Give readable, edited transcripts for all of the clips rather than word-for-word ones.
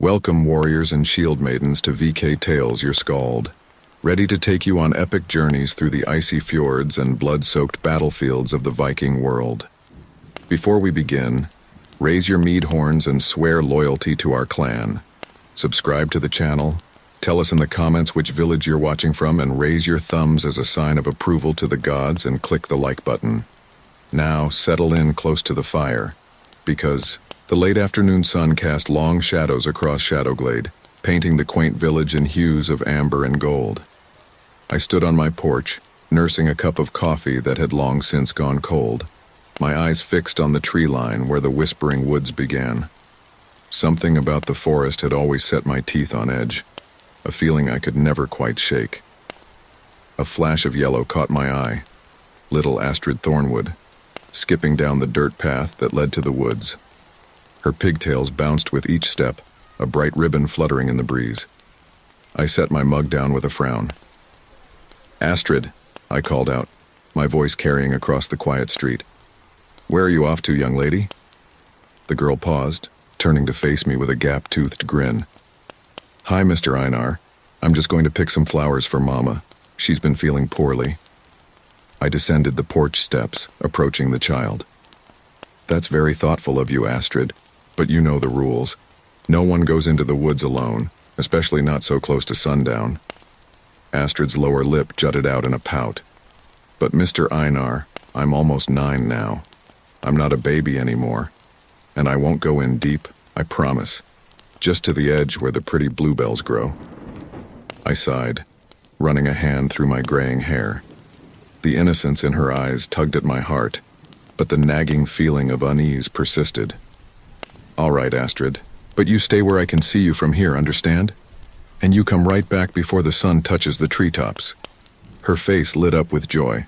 Welcome, warriors and shield maidens, to VK Tales, your skald, ready to take you on epic journeys through the icy fjords and blood-soaked battlefields of the Viking world. Before we begin, raise your mead horns and swear loyalty to our clan. Subscribe to the channel, tell us in the comments which village you're watching from, and raise your thumbs as a sign of approval to the gods, and click the like button. Now, settle in close to the fire, because the late afternoon sun cast long shadows across Shadowglade, painting the quaint village in hues of amber and gold. I stood on my porch, nursing a cup of coffee that had long since gone cold, my eyes fixed on the tree line where the whispering woods began. Something about the forest had always set my teeth on edge, a feeling I could never quite shake. A flash of yellow caught my eye, little Astrid Thornwood, skipping down the dirt path that led to the woods. Her pigtails bounced with each step, a bright ribbon fluttering in the breeze. I set my mug down with a frown. "Astrid," I called out, my voice carrying across the quiet street. "Where are you off to, young lady?" The girl paused, turning to face me with a gap-toothed grin. "Hi, Mr. Einar. I'm just going to pick some flowers for Mama. She's been feeling poorly." I descended the porch steps, approaching the child. "That's very thoughtful of you, Astrid, but you know the rules. No one goes into the woods alone, especially not so close to sundown." Astrid's lower lip jutted out in a pout. "But Mr. Einar, I'm almost 9 now. I'm not a baby anymore. And I won't go in deep, I promise. Just to the edge where the pretty bluebells grow." I sighed, running a hand through my graying hair. The innocence in her eyes tugged at my heart, but the nagging feeling of unease persisted. "All right, Astrid, but you stay where I can see you from here, understand? And you come right back before the sun touches the treetops." Her face lit up with joy.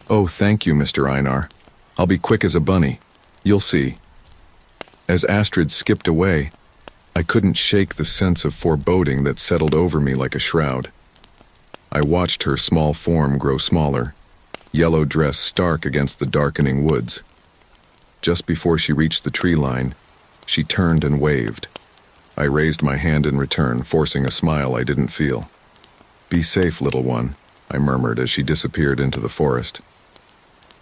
"Oh, thank you, Mr. Einar. I'll be quick as a bunny. You'll see." As Astrid skipped away, I couldn't shake the sense of foreboding that settled over me like a shroud. I watched her small form grow smaller, yellow dress stark against the darkening woods. Just before she reached the tree line, she turned and waved. I raised my hand in return, forcing a smile I didn't feel. "Be safe, little one," I murmured as she disappeared into the forest.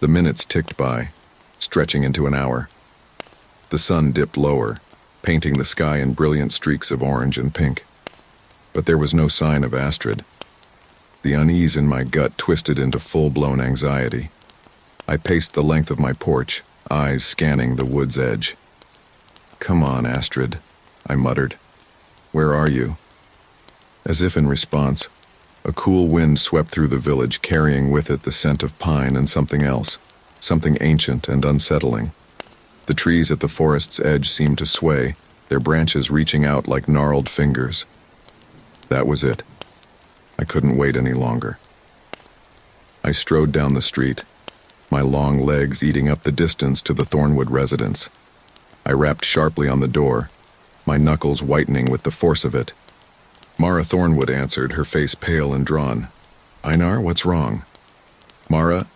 The minutes ticked by, stretching into an hour. The sun dipped lower, painting the sky in brilliant streaks of orange and pink. But there was no sign of Astrid. The unease in my gut twisted into full-blown anxiety. I paced the length of my porch, eyes scanning the wood's edge. "Come on, Astrid," I muttered. "Where are you?" As if in response, a cool wind swept through the village, carrying with it the scent of pine and something else, something ancient and unsettling. The trees at the forest's edge seemed to sway, their branches reaching out like gnarled fingers. That was it. I couldn't wait any longer. I strode down the street, my long legs eating up the distance to the Thornwood residence. I rapped sharply on the door, my knuckles whitening with the force of it. Mara Thornwood answered, her face pale and drawn. "Einar, what's wrong?" "Mara,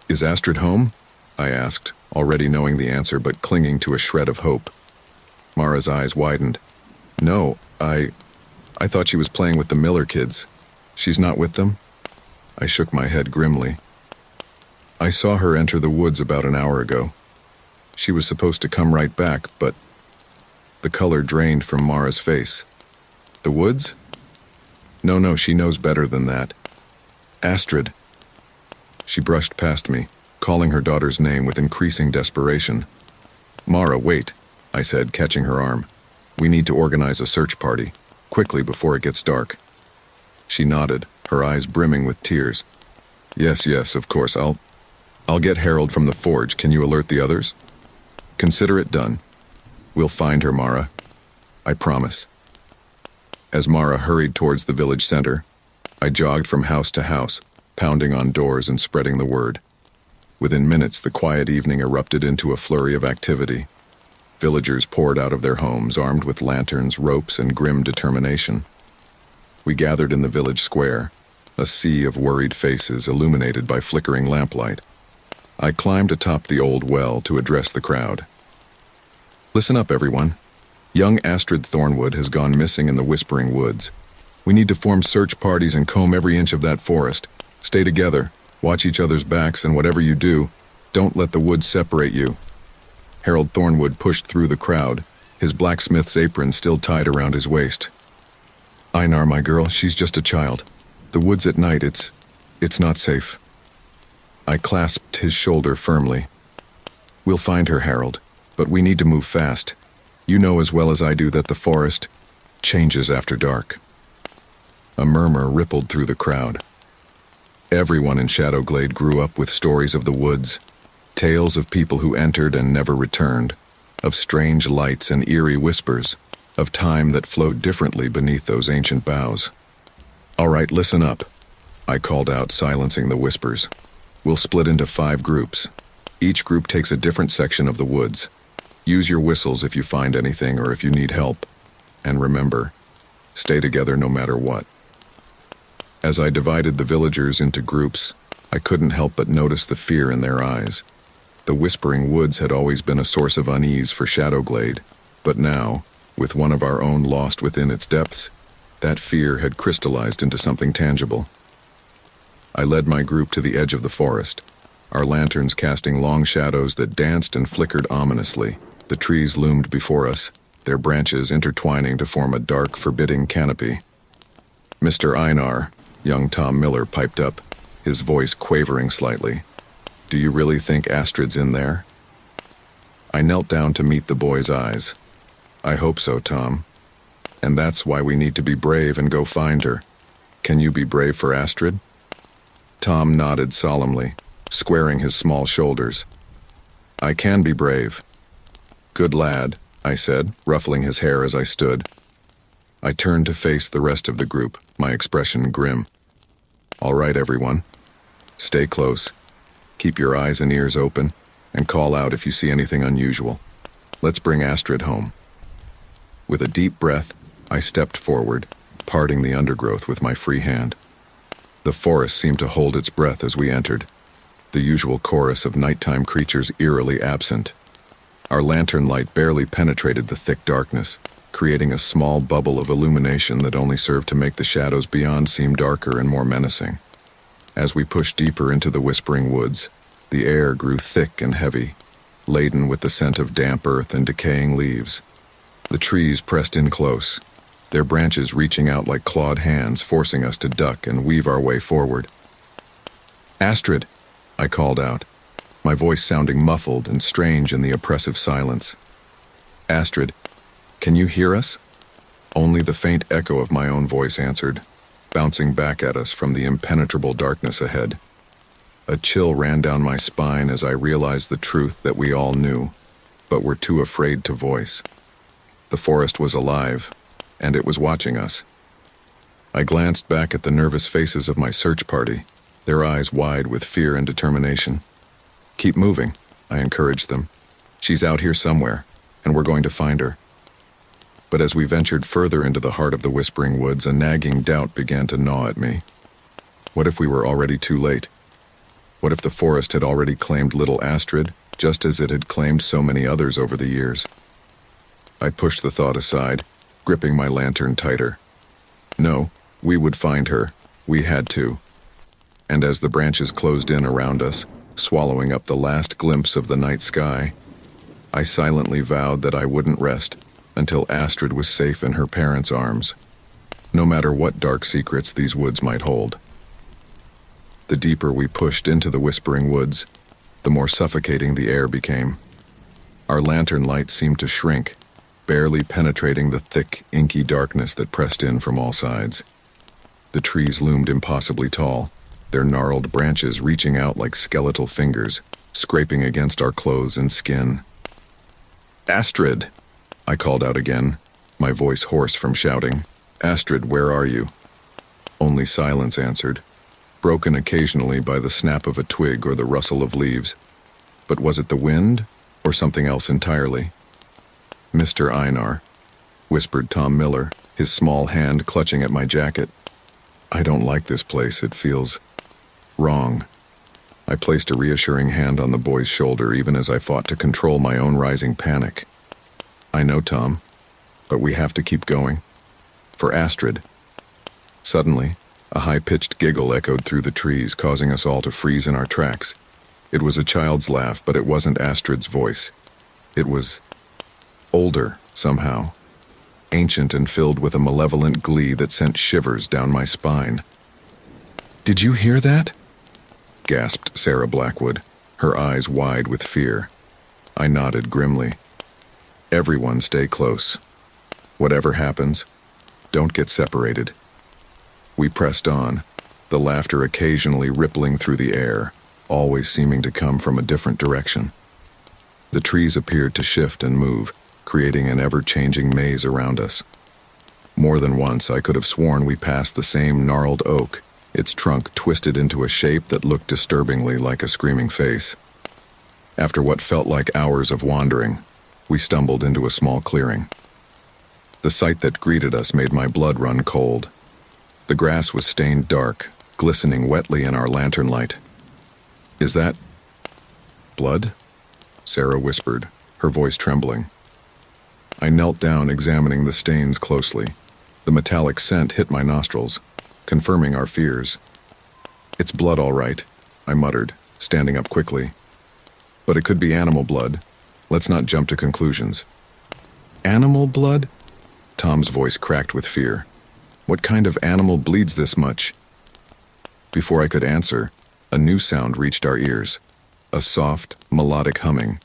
is Astrid home?" I asked, already knowing the answer but clinging to a shred of hope. Mara's eyes widened. "No, I thought she was playing with the Miller kids. She's not with them?" I shook my head grimly. "I saw her enter the woods about an hour ago. She was supposed to come right back, but..." The color drained from Mara's face. "The woods?" No, she knows better than that. "Astrid." She brushed past me, calling her daughter's name with increasing desperation. "Mara, wait," I said, catching her arm. "We need to organize a search party, quickly before it gets dark." She nodded, her eyes brimming with tears. Yes, of course, I'll get Harold from the forge. Can you alert the others?" "Consider it done. We'll find her, Mara. I promise." As Mara hurried towards the village center, I jogged from house to house, pounding on doors and spreading the word. Within minutes, the quiet evening erupted into a flurry of activity. Villagers poured out of their homes, armed with lanterns, ropes, and grim determination. We gathered in the village square, a sea of worried faces illuminated by flickering lamplight. I climbed atop the old well to address the crowd. "Listen up, everyone. Young Astrid Thornwood has gone missing in the Whispering Woods. We need to form search parties and comb every inch of that forest. Stay together, watch each other's backs, and whatever you do, don't let the woods separate you." Harold Thornwood pushed through the crowd, his blacksmith's apron still tied around his waist. "Einar, my girl, she's just a child. The woods at night, it's not safe." I clasped his shoulder firmly. "We'll find her, Harold, but we need to move fast. You know as well as I do that the forest changes after dark." A murmur rippled through the crowd. Everyone in Shadowglade grew up with stories of the woods, tales of people who entered and never returned, of strange lights and eerie whispers, of time that flowed differently beneath those ancient boughs. "All right, listen up," I called out, silencing the whispers. "We'll split into 5 groups. Each group takes a different section of the woods. Use your whistles if you find anything or if you need help. And remember, stay together no matter what." As I divided the villagers into groups, I couldn't help but notice the fear in their eyes. The Whispering Woods had always been a source of unease for Shadowglade, but now, with one of our own lost within its depths, that fear had crystallized into something tangible. I led my group to the edge of the forest, our lanterns casting long shadows that danced and flickered ominously. The trees loomed before us, their branches intertwining to form a dark, forbidding canopy. "Mr. Einar," young Tom Miller piped up, his voice quavering slightly. "Do you really think Astrid's in there?" I knelt down to meet the boy's eyes. "I hope so, Tom. And that's why we need to be brave and go find her. Can you be brave for Astrid?" Tom nodded solemnly, squaring his small shoulders. "I can be brave." "Good lad," I said, ruffling his hair as I stood. I turned to face the rest of the group, my expression grim. "All right, everyone. Stay close. Keep your eyes and ears open, and call out if you see anything unusual. Let's bring Astrid home." With a deep breath, I stepped forward, parting the undergrowth with my free hand. The forest seemed to hold its breath as we entered, the usual chorus of nighttime creatures eerily absent. Our lantern light barely penetrated the thick darkness, creating a small bubble of illumination that only served to make the shadows beyond seem darker and more menacing. As we pushed deeper into the Whispering Woods, the air grew thick and heavy, laden with the scent of damp earth and decaying leaves. The trees pressed in close, their branches reaching out like clawed hands, forcing us to duck and weave our way forward. "Astrid," I called out, my voice sounding muffled and strange in the oppressive silence. "Astrid, can you hear us?" Only the faint echo of my own voice answered, bouncing back at us from the impenetrable darkness ahead. A chill ran down my spine as I realized the truth that we all knew, but were too afraid to voice. The forest was alive, and it was watching us. I glanced back at the nervous faces of my search party, their eyes wide with fear and determination. "Keep moving," I encouraged them. "She's out here somewhere, and we're going to find her." But as we ventured further into the heart of the Whispering Woods, a nagging doubt began to gnaw at me. What if we were already too late? What if the forest had already claimed little Astrid, just as it had claimed so many others over the years? I pushed the thought aside, gripping my lantern tighter. No, we would find her. We had to. And as the branches closed in around us, swallowing up the last glimpse of the night sky, I silently vowed that I wouldn't rest until Astrid was safe in her parents' arms, no matter what dark secrets these woods might hold. The deeper we pushed into the Whispering Woods, the more suffocating the air became. Our lantern light seemed to shrink, barely penetrating the thick, inky darkness that pressed in from all sides. The trees loomed impossibly tall, their gnarled branches reaching out like skeletal fingers, scraping against our clothes and skin. "Astrid!" I called out again, my voice hoarse from shouting. "Astrid, where are you?" Only silence answered, broken occasionally by the snap of a twig or the rustle of leaves. But was it the wind, or something else entirely? "Mr. Einar," whispered Tom Miller, his small hand clutching at my jacket. "I don't like this place. It feels wrong." I placed a reassuring hand on the boy's shoulder even as I fought to control my own rising panic. "I know, Tom. But we have to keep going. For Astrid. Suddenly, a high-pitched giggle echoed through the trees, causing us all to freeze in our tracks. It was a child's laugh, but it wasn't Astrid's voice. It was older, somehow, ancient and filled with a malevolent glee that sent shivers down my spine. "Did you hear that?" gasped Sarah Blackwood, her eyes wide with fear. I nodded grimly. "Everyone stay close. Whatever happens, don't get separated." We pressed on, the laughter occasionally rippling through the air, always seeming to come from a different direction. The trees appeared to shift and move, creating an ever-changing maze around us. More than once, I could have sworn we passed the same gnarled oak, its trunk twisted into a shape that looked disturbingly like a screaming face. After what felt like hours of wandering, we stumbled into a small clearing. The sight that greeted us made my blood run cold. The grass was stained dark, glistening wetly in our lantern light. "Is that blood?" Sarah whispered, her voice trembling. I knelt down, examining the stains closely. The metallic scent hit my nostrils, confirming our fears. "It's blood, all right," I muttered, standing up quickly. "But it could be animal blood. Let's not jump to conclusions." "Animal blood?" Tom's voice cracked with fear. "What kind of animal bleeds this much?" Before I could answer, a new sound reached our ears, a soft, melodic humming.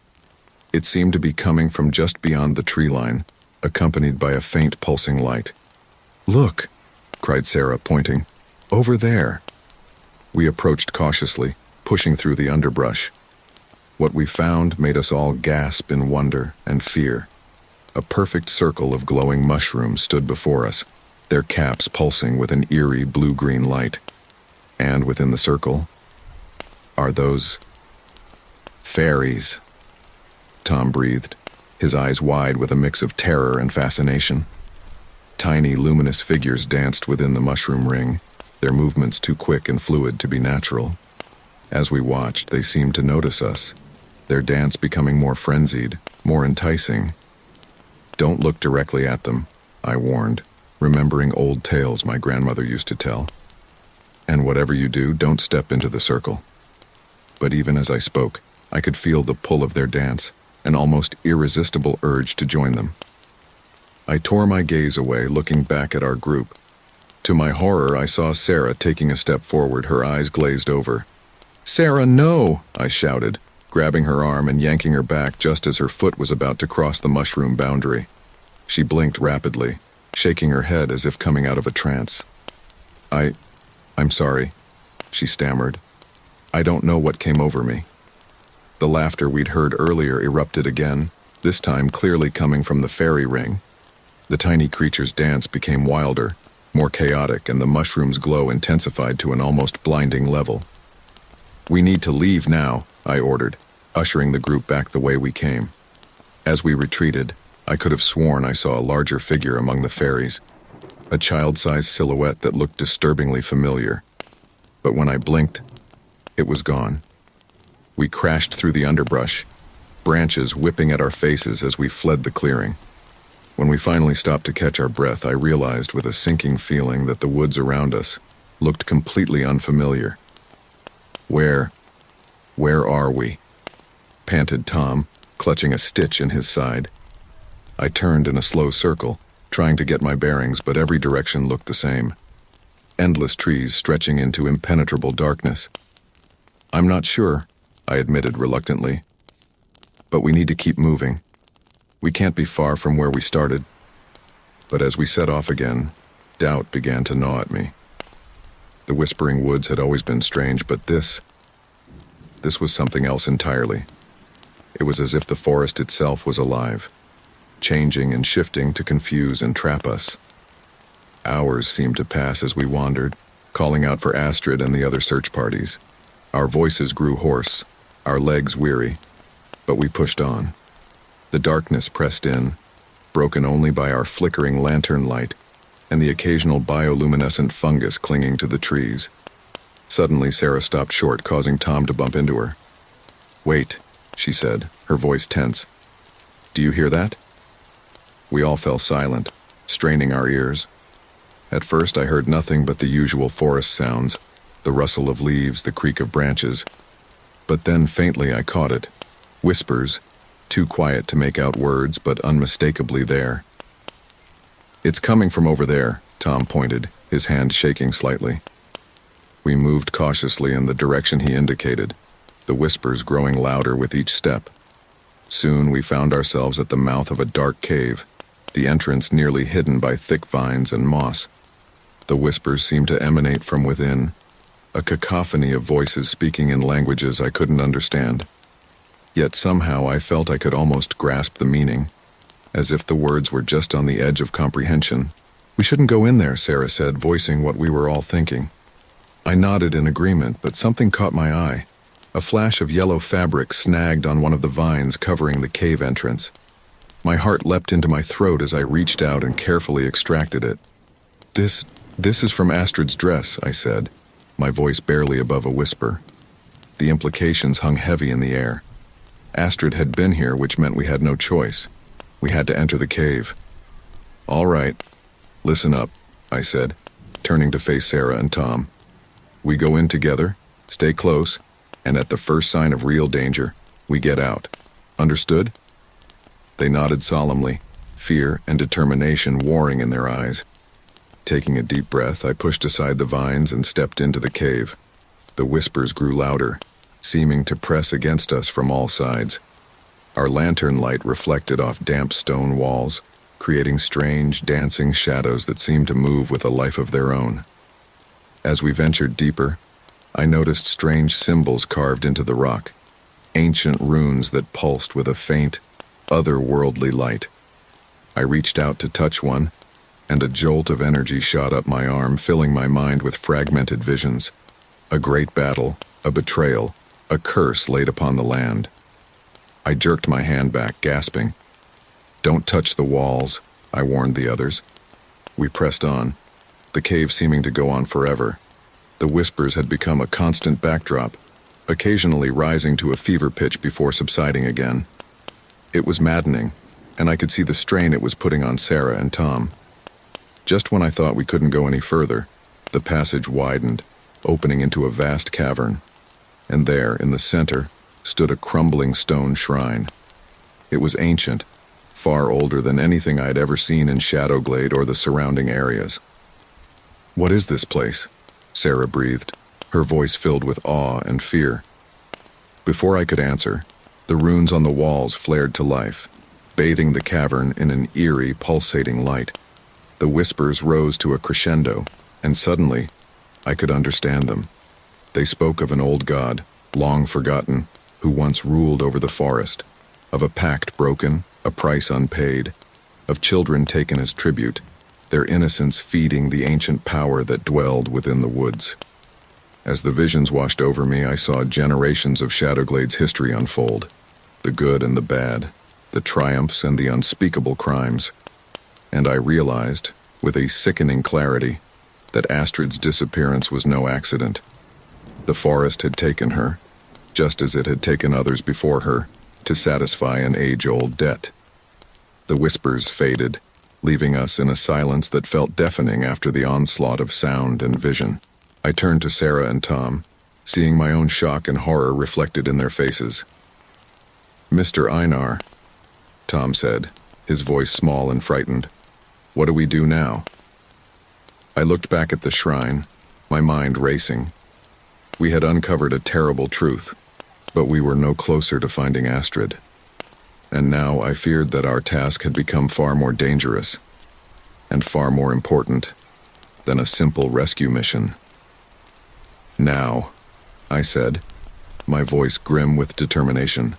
It seemed to be coming from just beyond the tree line, accompanied by a faint pulsing light. "Look!" cried Sarah, pointing. "Over there!" We approached cautiously, pushing through the underbrush. What we found made us all gasp in wonder and fear. A perfect circle of glowing mushrooms stood before us, their caps pulsing with an eerie blue-green light. And within the circle are those fairies. Tom breathed, his eyes wide with a mix of terror and fascination. Tiny, luminous figures danced within the mushroom ring, their movements too quick and fluid to be natural. As we watched, they seemed to notice us, their dance becoming more frenzied, more enticing. "Don't look directly at them," I warned, remembering old tales my grandmother used to tell. "And whatever you do, don't step into the circle." But even as I spoke, I could feel the pull of their dance, an almost irresistible urge to join them. I tore my gaze away, looking back at our group. To my horror, I saw Sarah taking a step forward, her eyes glazed over. "Sarah, no!" I shouted, grabbing her arm and yanking her back just as her foot was about to cross the mushroom boundary. She blinked rapidly, shaking her head as if coming out of a trance. I'm sorry," she stammered. "I don't know what came over me." The laughter we'd heard earlier erupted again, this time clearly coming from the fairy ring. The tiny creature's dance became wilder, more chaotic, and the mushroom's glow intensified to an almost blinding level. "We need to leave now," I ordered, ushering the group back the way we came. As we retreated, I could have sworn I saw a larger figure among the fairies, a child-sized silhouette that looked disturbingly familiar. But when I blinked, it was gone. We crashed through the underbrush, branches whipping at our faces as we fled the clearing. When we finally stopped to catch our breath, I realized with a sinking feeling that the woods around us looked completely unfamiliar. Where are we?" panted Tom, clutching a stitch in his side. I turned in a slow circle, trying to get my bearings, but every direction looked the same. Endless trees stretching into impenetrable darkness. "I'm not sure," I admitted reluctantly. "But we need to keep moving. We can't be far from where we started." But as we set off again, doubt began to gnaw at me. The whispering woods had always been strange, but this was something else entirely. It was as if the forest itself was alive, changing and shifting to confuse and trap us. Hours seemed to pass as we wandered, calling out for Astrid and the other search parties. Our voices grew hoarse, our legs weary, but we pushed on. The darkness pressed in, broken only by our flickering lantern light and the occasional bioluminescent fungus clinging to the trees. Suddenly, Sarah stopped short, causing Tom to bump into her. "Wait," she said, her voice tense. "Do you hear that?" We all fell silent, straining our ears. At first I heard nothing but the usual forest sounds, the rustle of leaves, the creak of branches. But then faintly I caught it. Whispers, too quiet to make out words, but unmistakably there. "It's coming from over there," Tom pointed, his hand shaking slightly. We moved cautiously in the direction he indicated, the whispers growing louder with each step. Soon we found ourselves at the mouth of a dark cave, the entrance nearly hidden by thick vines and moss. The whispers seemed to emanate from within, a cacophony of voices speaking in languages I couldn't understand. Yet somehow I felt I could almost grasp the meaning, as if the words were just on the edge of comprehension. "We shouldn't go in there," Sarah said, voicing what we were all thinking. I nodded in agreement, but something caught my eye. A flash of yellow fabric snagged on one of the vines covering the cave entrance. My heart leapt into my throat as I reached out and carefully extracted it. This is from Astrid's dress," I said, my voice barely above a whisper. The implications hung heavy in the air. Astrid had been here, which meant we had no choice. We had to enter the cave. "All right, listen up," I said, turning to face Sarah and Tom. "We go in together, stay close, and at the first sign of real danger, we get out. Understood?" They nodded solemnly, fear and determination warring in their eyes. Taking a deep breath, I pushed aside the vines and stepped into the cave. The whispers grew louder, seeming to press against us from all sides. Our lantern light reflected off damp stone walls, creating strange, dancing shadows that seemed to move with a life of their own. As we ventured deeper, I noticed strange symbols carved into the rock, ancient runes that pulsed with a faint, otherworldly light. I reached out to touch one, and a jolt of energy shot up my arm, filling my mind with fragmented visions. A great battle, a betrayal, a curse laid upon the land. I jerked my hand back, gasping. "Don't touch the walls," I warned the others. We pressed on, the cave seeming to go on forever. The whispers had become a constant backdrop, occasionally rising to a fever pitch before subsiding again. It was maddening, and I could see the strain it was putting on Sarah and Tom. Just when I thought we couldn't go any further, the passage widened, opening into a vast cavern. And there, in the center, stood a crumbling stone shrine. It was ancient, far older than anything I had ever seen in Shadowglade or the surrounding areas. "What is this place?" Sarah breathed, her voice filled with awe and fear. Before I could answer, the runes on the walls flared to life, bathing the cavern in an eerie, pulsating light. The whispers rose to a crescendo, and suddenly, I could understand them. They spoke of an old god, long forgotten, who once ruled over the forest, of a pact broken, a price unpaid, of children taken as tribute, their innocence feeding the ancient power that dwelled within the woods. As the visions washed over me, I saw generations of Shadowglade's history unfold, the good and the bad, the triumphs and the unspeakable crimes. And I realized, with a sickening clarity, that Astrid's disappearance was no accident. The forest had taken her, just as it had taken others before her, to satisfy an age-old debt. The whispers faded, leaving us in a silence that felt deafening after the onslaught of sound and vision. I turned to Sarah and Tom, seeing my own shock and horror reflected in their faces. "Mr. Einar," Tom said, his voice small and frightened. "What do we do now?" I looked back at the shrine, my mind racing. We had uncovered a terrible truth, but we were no closer to finding Astrid. And now I feared that our task had become far more dangerous, and far more important, than a simple rescue mission. "Now," I said, my voice grim with determination,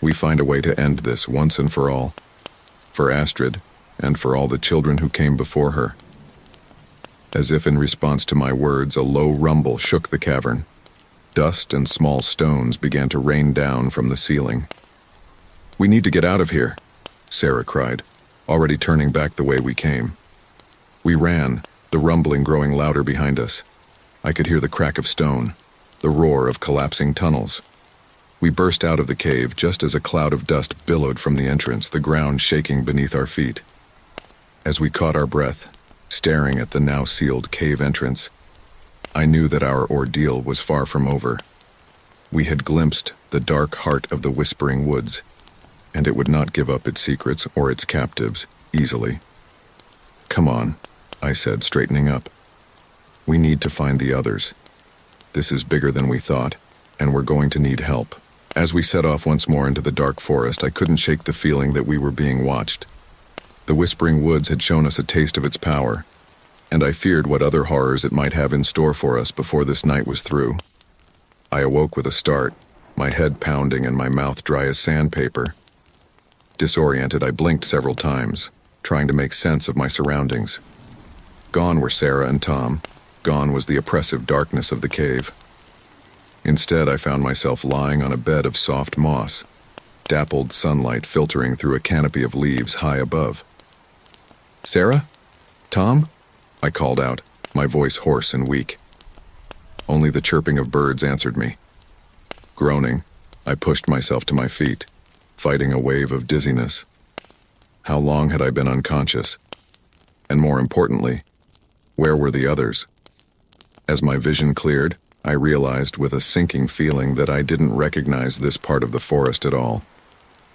"we find a way to end this once and for all, for Astrid, and for all the children who came before her." As if in response to my words, a low rumble shook the cavern. Dust and small stones began to rain down from the ceiling. "We need to get out of here," Sarah cried, already turning back the way we came. We ran, the rumbling growing louder behind us. I could hear the crack of stone, the roar of collapsing tunnels. We burst out of the cave just as a cloud of dust billowed from the entrance, the ground shaking beneath our feet. As we caught our breath, staring at the now sealed cave entrance, I knew that our ordeal was far from over. We had glimpsed the dark heart of the Whispering Woods, and it would not give up its secrets or its captives easily. "Come on," I said, straightening up. "We need to find the others. This is bigger than we thought, and we're going to need help." As we set off once more into the dark forest, I couldn't shake the feeling that we were being watched. The Whispering Woods had shown us a taste of its power, and I feared what other horrors it might have in store for us before this night was through. I awoke with a start, my head pounding and my mouth dry as sandpaper. Disoriented, I blinked several times, trying to make sense of my surroundings. Gone were Sarah and Tom. Gone was the oppressive darkness of the cave. Instead, I found myself lying on a bed of soft moss, dappled sunlight filtering through a canopy of leaves high above. "Sarah? Tom?" I called out, my voice hoarse and weak. Only the chirping of birds answered me. Groaning, I pushed myself to my feet, fighting a wave of dizziness. How long had I been unconscious? And more importantly, where were the others? As my vision cleared, I realized with a sinking feeling that I didn't recognize this part of the forest at all.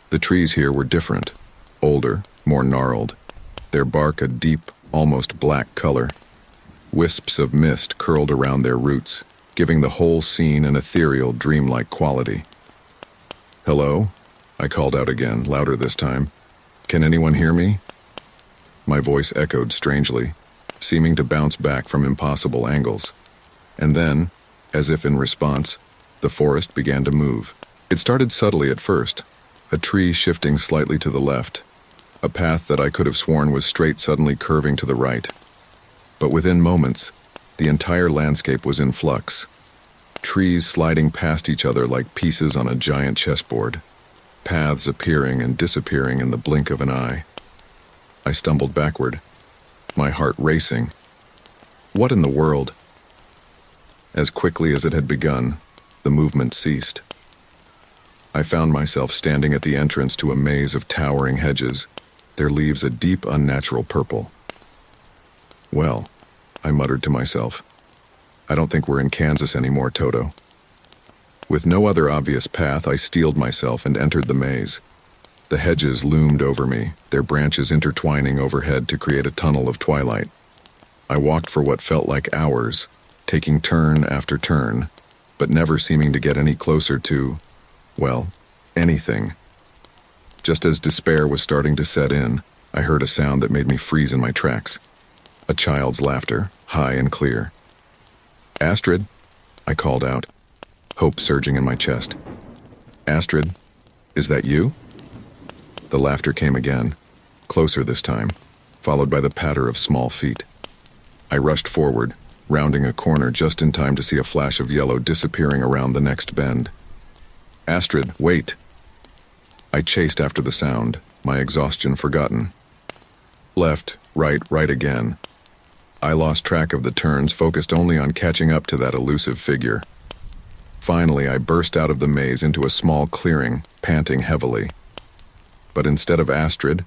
The trees here were different, older, more gnarled, their bark a deep, almost black color. Wisps of mist curled around their roots, giving the whole scene an ethereal, dreamlike quality. "Hello?" I called out again, louder this time. "Can anyone hear me?" My voice echoed strangely, seeming to bounce back from impossible angles. And then, as if in response, the forest began to move. It started subtly at first, a tree shifting slightly to the left, a path that I could have sworn was straight suddenly curving to the right. But within moments, the entire landscape was in flux. Trees sliding past each other like pieces on a giant chessboard, paths appearing and disappearing in the blink of an eye. I stumbled backward, my heart racing. What in the world? As quickly as it had begun, the movement ceased. I found myself standing at the entrance to a maze of towering hedges, their leaves a deep, unnatural purple. "Well," I muttered to myself, "I don't think we're in Kansas anymore, Toto." With no other obvious path, I steeled myself and entered the maze. The hedges loomed over me, their branches intertwining overhead to create a tunnel of twilight. I walked for what felt like hours, taking turn after turn, but never seeming to get any closer to, well, anything. Just as despair was starting to set in, I heard a sound that made me freeze in my tracks. A child's laughter, high and clear. "Astrid," I called out, hope surging in my chest. "Astrid, is that you?" The laughter came again, closer this time, followed by the patter of small feet. I rushed forward, rounding a corner just in time to see a flash of yellow disappearing around the next bend. "Astrid, wait!" I chased after the sound, my exhaustion forgotten. Left, right again. I lost track of the turns, focused only on catching up to that elusive figure. Finally, I burst out of the maze into a small clearing, panting heavily. But instead of Astrid,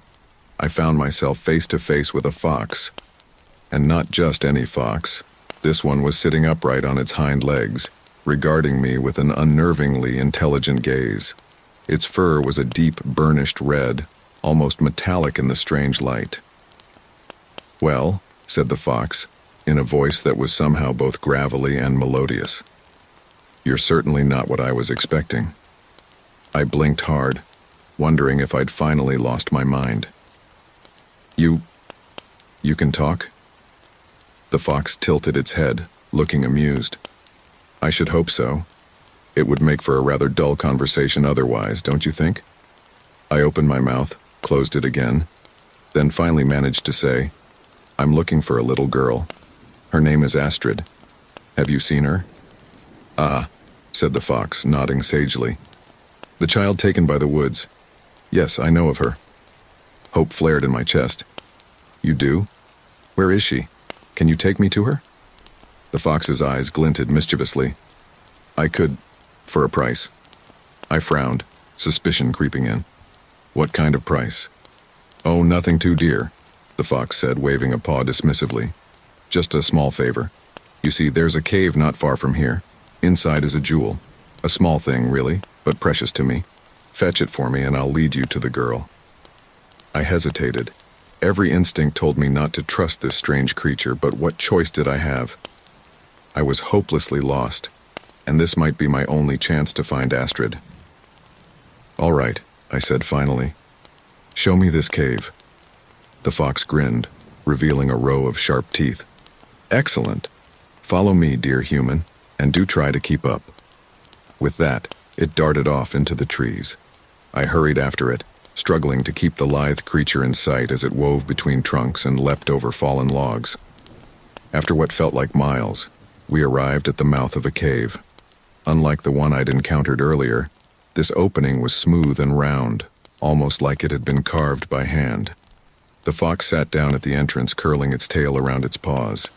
I found myself face to face with a fox. And not just any fox. This one was sitting upright on its hind legs, regarding me with an unnervingly intelligent gaze. Its fur was a deep, burnished red, almost metallic in the strange light. "Well," said the fox, in a voice that was somehow both gravelly and melodious. "You're certainly not what I was expecting." I blinked hard, wondering if I'd finally lost my mind. You can talk?" The fox tilted its head, looking amused. "I should hope so. It would make for a rather dull conversation otherwise, don't you think?" I opened my mouth, closed it again, then finally managed to say, "I'm looking for a little girl. Her name is Astrid. Have you seen her?" "Ah," said the fox, nodding sagely. "The child taken by the woods. Yes, I know of her." Hope flared in my chest. "You do? Where is she? Can you take me to her?" The fox's eyes glinted mischievously. "I could, for a price." I frowned, suspicion creeping in. What kind of price? Oh, nothing too dear, the fox said, waving a paw dismissively. Just a small favor. You see, there's a cave not far from here. Inside is a jewel. A small thing, really, but precious to me. Fetch it for me and I'll lead you to the girl. I hesitated. Every instinct told me not to trust this strange creature, but what choice did I have? I was hopelessly lost, and this might be my only chance to find Astrid. All right, I said finally. Show me this cave. The fox grinned, revealing a row of sharp teeth. Excellent. Follow me, dear human, and do try to keep up. With that, it darted off into the trees. I hurried after it, struggling to keep the lithe creature in sight as it wove between trunks and leapt over fallen logs. After what felt like miles, we arrived at the mouth of a cave. Unlike the one I'd encountered earlier, this opening was smooth and round, almost like it had been carved by hand. The fox sat down at the entrance, curling its tail around its paws.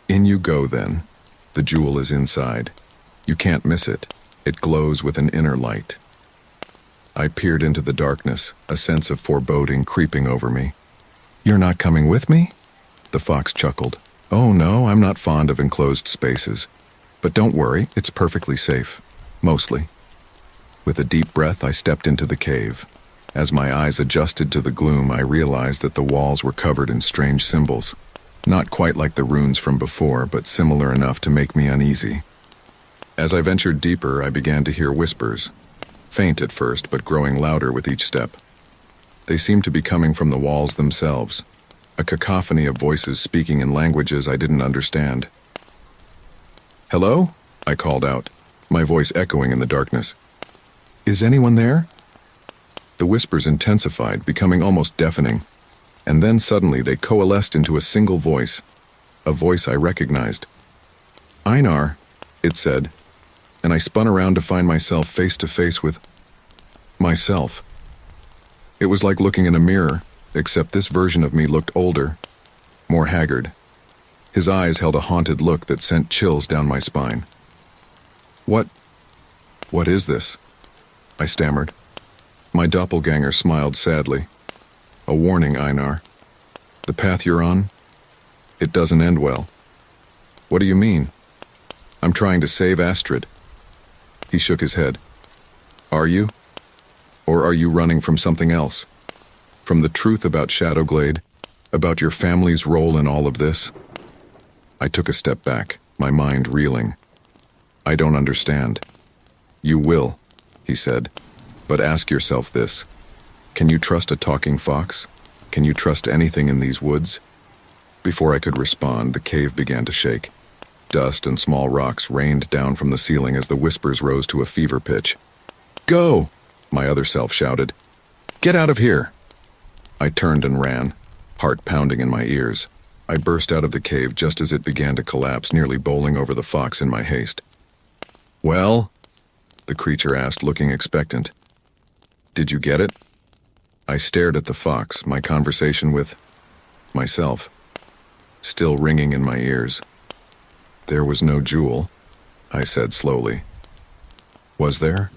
In you go, then. The jewel is inside. You can't miss it. It glows with an inner light. I peered into the darkness, a sense of foreboding creeping over me. You're not coming with me? The fox chuckled. Oh no, I'm not fond of enclosed spaces. But don't worry, it's perfectly safe. Mostly. With a deep breath, I stepped into the cave. As my eyes adjusted to the gloom, I realized that the walls were covered in strange symbols. Not quite like the runes from before, but similar enough to make me uneasy. As I ventured deeper, I began to hear whispers. Faint at first, but growing louder with each step. They seemed to be coming from the walls themselves, a cacophony of voices speaking in languages I didn't understand. Hello? I called out, my voice echoing in the darkness. Is anyone there? The whispers intensified, becoming almost deafening, and then suddenly they coalesced into a single voice, a voice I recognized. Einar, it said, and I spun around to find myself face to face with myself. It was like looking in a mirror, except this version of me looked older, more haggard. His eyes held a haunted look that sent chills down my spine. What is this? I stammered. My doppelganger smiled sadly. A warning, Einar. The path you're on, it doesn't end well. What do you mean? I'm trying to save Astrid. He shook his head. Are you? Or are you running from something else? From the truth about Shadowglade? About your family's role in all of this? I took a step back, my mind reeling. I don't understand. You will, he said. But ask yourself this. Can you trust a talking fox? Can you trust anything in these woods? Before I could respond, the cave began to shake. Dust and small rocks rained down from the ceiling as the whispers rose to a fever pitch. Go! My other self shouted. Get out of here! I turned and ran, heart pounding in my ears. I burst out of the cave just as it began to collapse, nearly bowling over the fox in my haste. Well? The creature asked, looking expectant. Did you get it? I stared at the fox, my conversation with myself, still ringing in my ears. There was no jewel, I said slowly. Was there?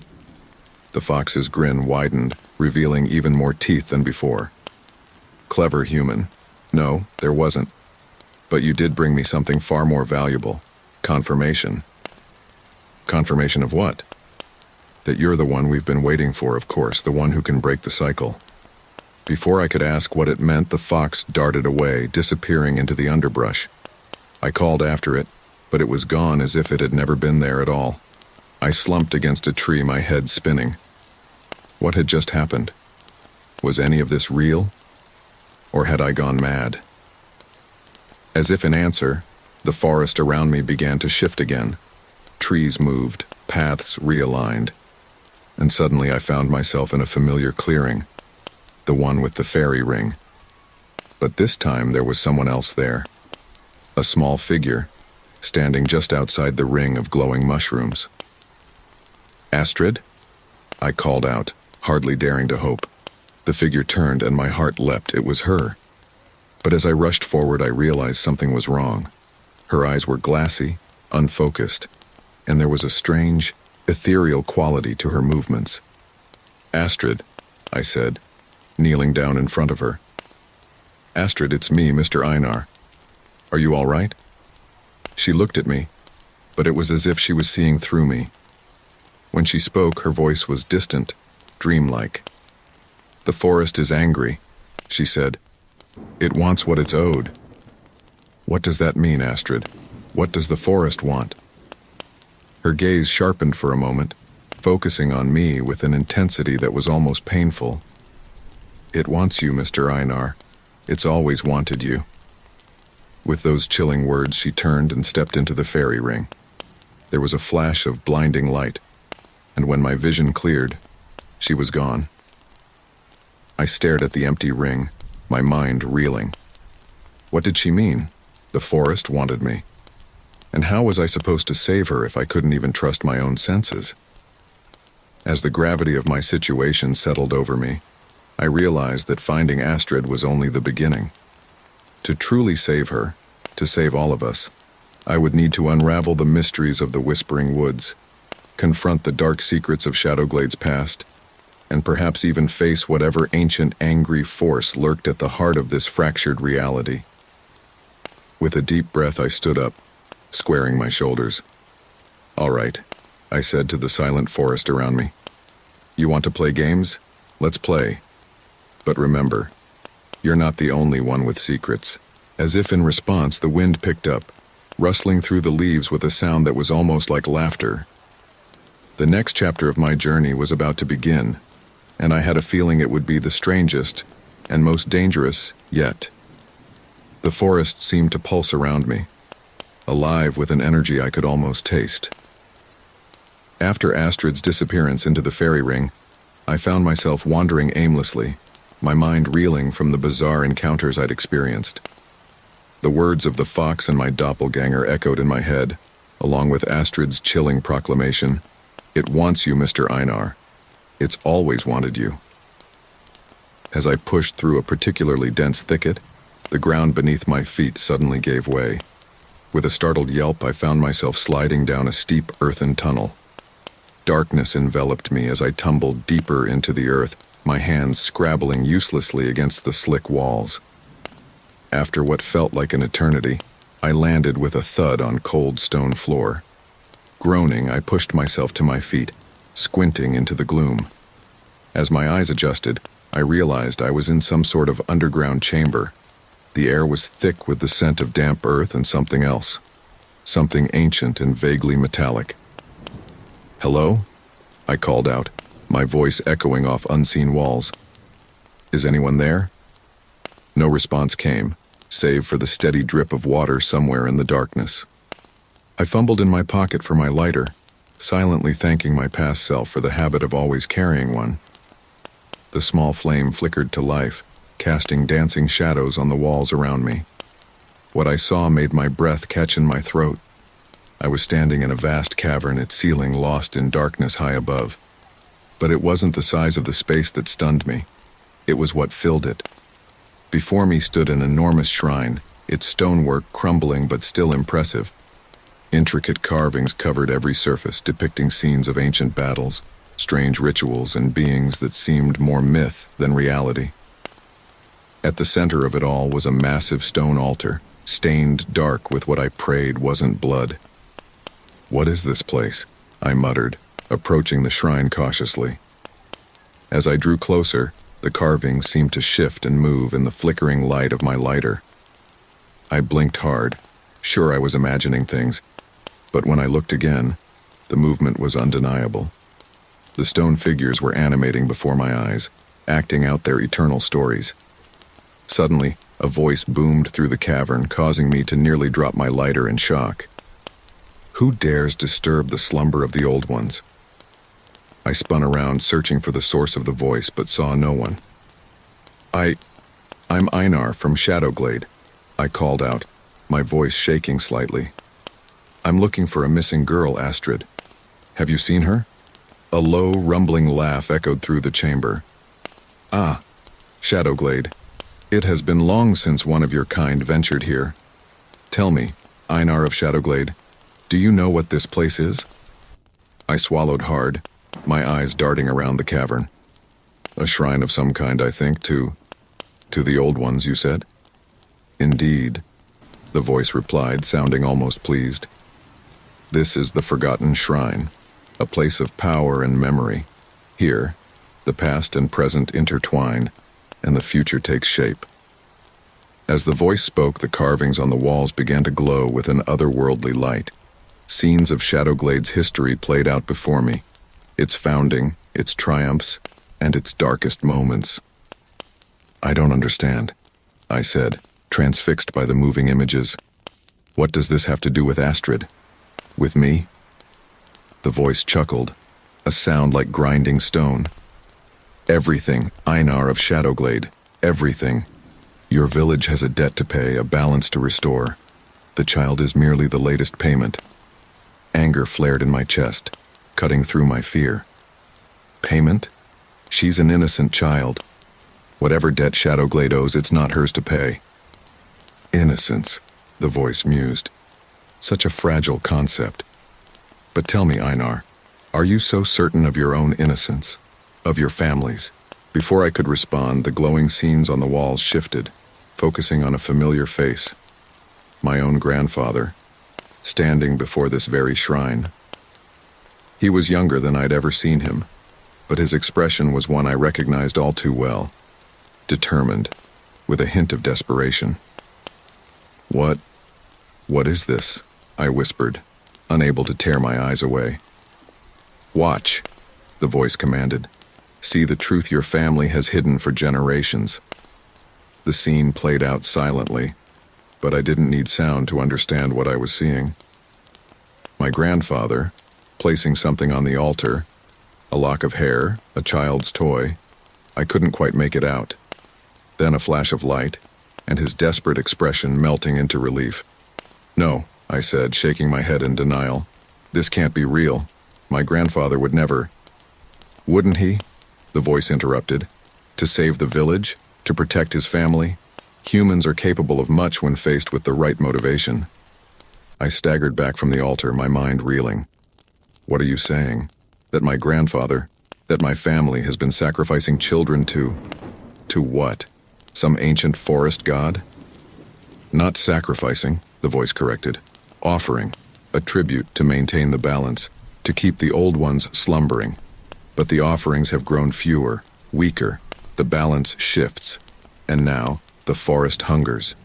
The fox's grin widened, revealing even more teeth than before. Clever human. No, there wasn't. But you did bring me something far more valuable. Confirmation. Confirmation of what? That you're the one we've been waiting for, of course, the one who can break the cycle. Before I could ask what it meant, the fox darted away, disappearing into the underbrush. I called after it, but it was gone as if it had never been there at all. I slumped against a tree, my head spinning. What had just happened? Was any of this real? Or had I gone mad? As if in answer, the forest around me began to shift again. Trees moved, paths realigned, and suddenly I found myself in a familiar clearing, the one with the fairy ring. But this time there was someone else there. A small figure, standing just outside the ring of glowing mushrooms. Astrid? I called out, hardly daring to hope. The figure turned and my heart leapt. It was her. But as I rushed forward, I realized something was wrong. Her eyes were glassy, unfocused, and there was a strange, ethereal quality to her movements. "Astrid," I said, kneeling down in front of her. "Astrid, it's me, Mr. Einar. Are you all right?" She looked at me, but it was as if she was seeing through me. When she spoke, her voice was distant, dreamlike. "The forest is angry," she said. "It wants what it's owed." "What does that mean, Astrid? What does the forest want?" Her gaze sharpened for a moment, focusing on me with an intensity that was almost painful. "It wants you, Mr. Einar. It's always wanted you." With those chilling words, she turned and stepped into the fairy ring. There was a flash of blinding light, and when my vision cleared, she was gone. I stared at the empty ring, my mind reeling. What did she mean? The forest wanted me. And how was I supposed to save her if I couldn't even trust my own senses? As the gravity of my situation settled over me, I realized that finding Astrid was only the beginning. To truly save her, to save all of us, I would need to unravel the mysteries of the Whispering Woods, confront the dark secrets of Shadowglade's past, and perhaps even face whatever ancient angry force lurked at the heart of this fractured reality. With a deep breath, I stood up, squaring my shoulders. "All right," I said to the silent forest around me. "You want to play games? Let's play. But remember, you're not the only one with secrets." As if in response, the wind picked up, rustling through the leaves with a sound that was almost like laughter. The next chapter of my journey was about to begin, and I had a feeling it would be the strangest and most dangerous yet. The forest seemed to pulse around me, alive with an energy I could almost taste. After Astrid's disappearance into the fairy ring, I found myself wandering aimlessly, my mind reeling from the bizarre encounters I'd experienced. The words of the fox and my doppelganger echoed in my head, along with Astrid's chilling proclamation, "It wants you, Mr. Einar. It's always wanted you." As I pushed through a particularly dense thicket, the ground beneath my feet suddenly gave way. With a startled yelp, I found myself sliding down a steep earthen tunnel. Darkness enveloped me as I tumbled deeper into the earth, my hands scrabbling uselessly against the slick walls. After what felt like an eternity, I landed with a thud on cold stone floor. Groaning, I pushed myself to my feet, squinting into the gloom. As my eyes adjusted, I realized I was in some sort of underground chamber. The air was thick with the scent of damp earth and something else, something ancient and vaguely metallic. "Hello?" I called out, my voice echoing off unseen walls. "Is anyone there?" No response came, save for the steady drip of water somewhere in the darkness. I fumbled in my pocket for my lighter, silently thanking my past self for the habit of always carrying one. The small flame flickered to life, casting dancing shadows on the walls around me. What I saw made my breath catch in my throat. I was standing in a vast cavern, its ceiling lost in darkness high above. But it wasn't the size of the space that stunned me. It was what filled it. Before me stood an enormous shrine, its stonework crumbling but still impressive. Intricate carvings covered every surface, depicting scenes of ancient battles, strange rituals, and beings that seemed more myth than reality. At the center of it all was a massive stone altar, stained dark with what I prayed wasn't blood. "What is this place?" I muttered, approaching the shrine cautiously. As I drew closer, the carvings seemed to shift and move in the flickering light of my lighter. I blinked hard, sure I was imagining things, but when I looked again, the movement was undeniable. The stone figures were animating before my eyes, acting out their eternal stories. Suddenly, a voice boomed through the cavern, causing me to nearly drop my lighter in shock. "Who dares disturb the slumber of the old ones?" I spun around, searching for the source of the voice, but saw no one. I'm Einar from Shadowglade," I called out, my voice shaking slightly. "I'm looking for a missing girl, Astrid. Have you seen her?" A low, rumbling laugh echoed through the chamber. "Ah, Shadowglade. It has been long since one of your kind ventured here. Tell me, Einar of Shadowglade, do you know what this place is?" I swallowed hard, my eyes darting around the cavern. A shrine of some kind, I think, to the old ones, you said? Indeed, the voice replied, sounding almost pleased. This is the Forgotten Shrine, a place of power and memory. Here, the past and present intertwine, and the future takes shape. As the voice spoke, the carvings on the walls began to glow with an otherworldly light. Scenes of Shadowglade's history played out before me, its founding, its triumphs, and its darkest moments. I don't understand, I said, transfixed by the moving images. What does this have to do with Astrid? With me? The voice chuckled, a sound like grinding stone. Everything, Einar of Shadowglade, everything. Your village has a debt to pay, a balance to restore. The child is merely the latest payment. Anger flared in my chest, cutting through my fear. Payment? She's an innocent child. Whatever debt Shadowglade owes, it's not hers to pay. Innocence, the voice mused. Such a fragile concept. But tell me, Einar, are you so certain of your own innocence? Of your family's? Before I could respond, the glowing scenes on the walls shifted, focusing on a familiar face. My own grandfather, standing before this very shrine. He was younger than I'd ever seen him, but his expression was one I recognized all too well. Determined, with a hint of desperation. What is this? I whispered, unable to tear my eyes away. Watch, the voice commanded. See the truth your family has hidden for generations. The scene played out silently, but I didn't need sound to understand what I was seeing. My grandfather, placing something on the altar, a lock of hair, a child's toy. I couldn't quite make it out. Then a flash of light, and his desperate expression melting into relief. No, I said, shaking my head in denial. This can't be real. My grandfather would never. Wouldn't he? The voice interrupted. To save the village? To protect his family? Humans are capable of much when faced with the right motivation. I staggered back from the altar, my mind reeling. What are you saying? That my grandfather, that my family has been sacrificing children to what? Some ancient forest god? Not sacrificing, the voice corrected. Offering, a tribute to maintain the balance, to keep the old ones slumbering. But the offerings have grown fewer, weaker, the balance shifts, and now the forest hungers.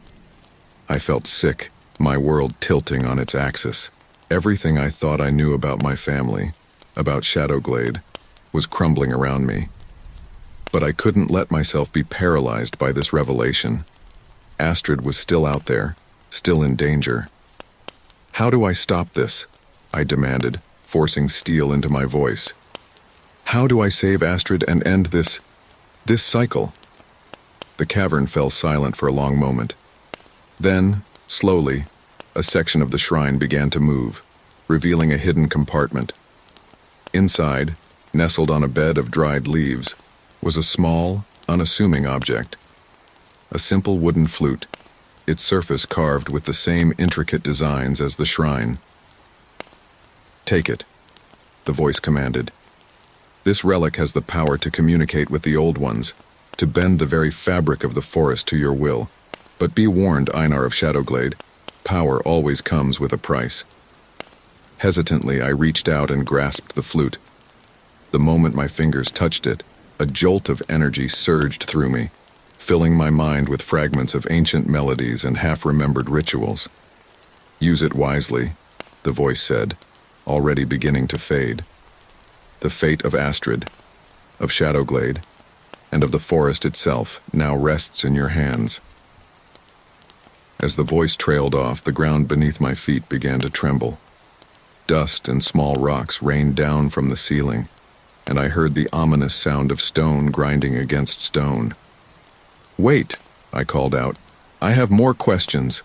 I felt sick, my world tilting on its axis. Everything I thought I knew about my family, about Shadowglade, was crumbling around me. But I couldn't let myself be paralyzed by this revelation. Astrid was still out there, still in danger. How do I stop this? I demanded, forcing steel into my voice. How do I save Astrid and end this cycle? The cavern fell silent for a long moment. Then, slowly, a section of the shrine began to move, revealing a hidden compartment. Inside, nestled on a bed of dried leaves, was a small, unassuming object. A simple wooden flute, its surface carved with the same intricate designs as the shrine. Take it, the voice commanded. This relic has the power to communicate with the old ones, to bend the very fabric of the forest to your will. But be warned, Einar of Shadowglade, power always comes with a price. Hesitantly, I reached out and grasped the flute. The moment my fingers touched it, a jolt of energy surged through me, filling my mind with fragments of ancient melodies and half-remembered rituals. Use it wisely, the voice said, already beginning to fade. The fate of Astrid, of Shadowglade, and of the forest itself now rests in your hands. As the voice trailed off, the ground beneath my feet began to tremble. Dust and small rocks rained down from the ceiling, and I heard the ominous sound of stone grinding against stone. Wait, I called out. I have more questions.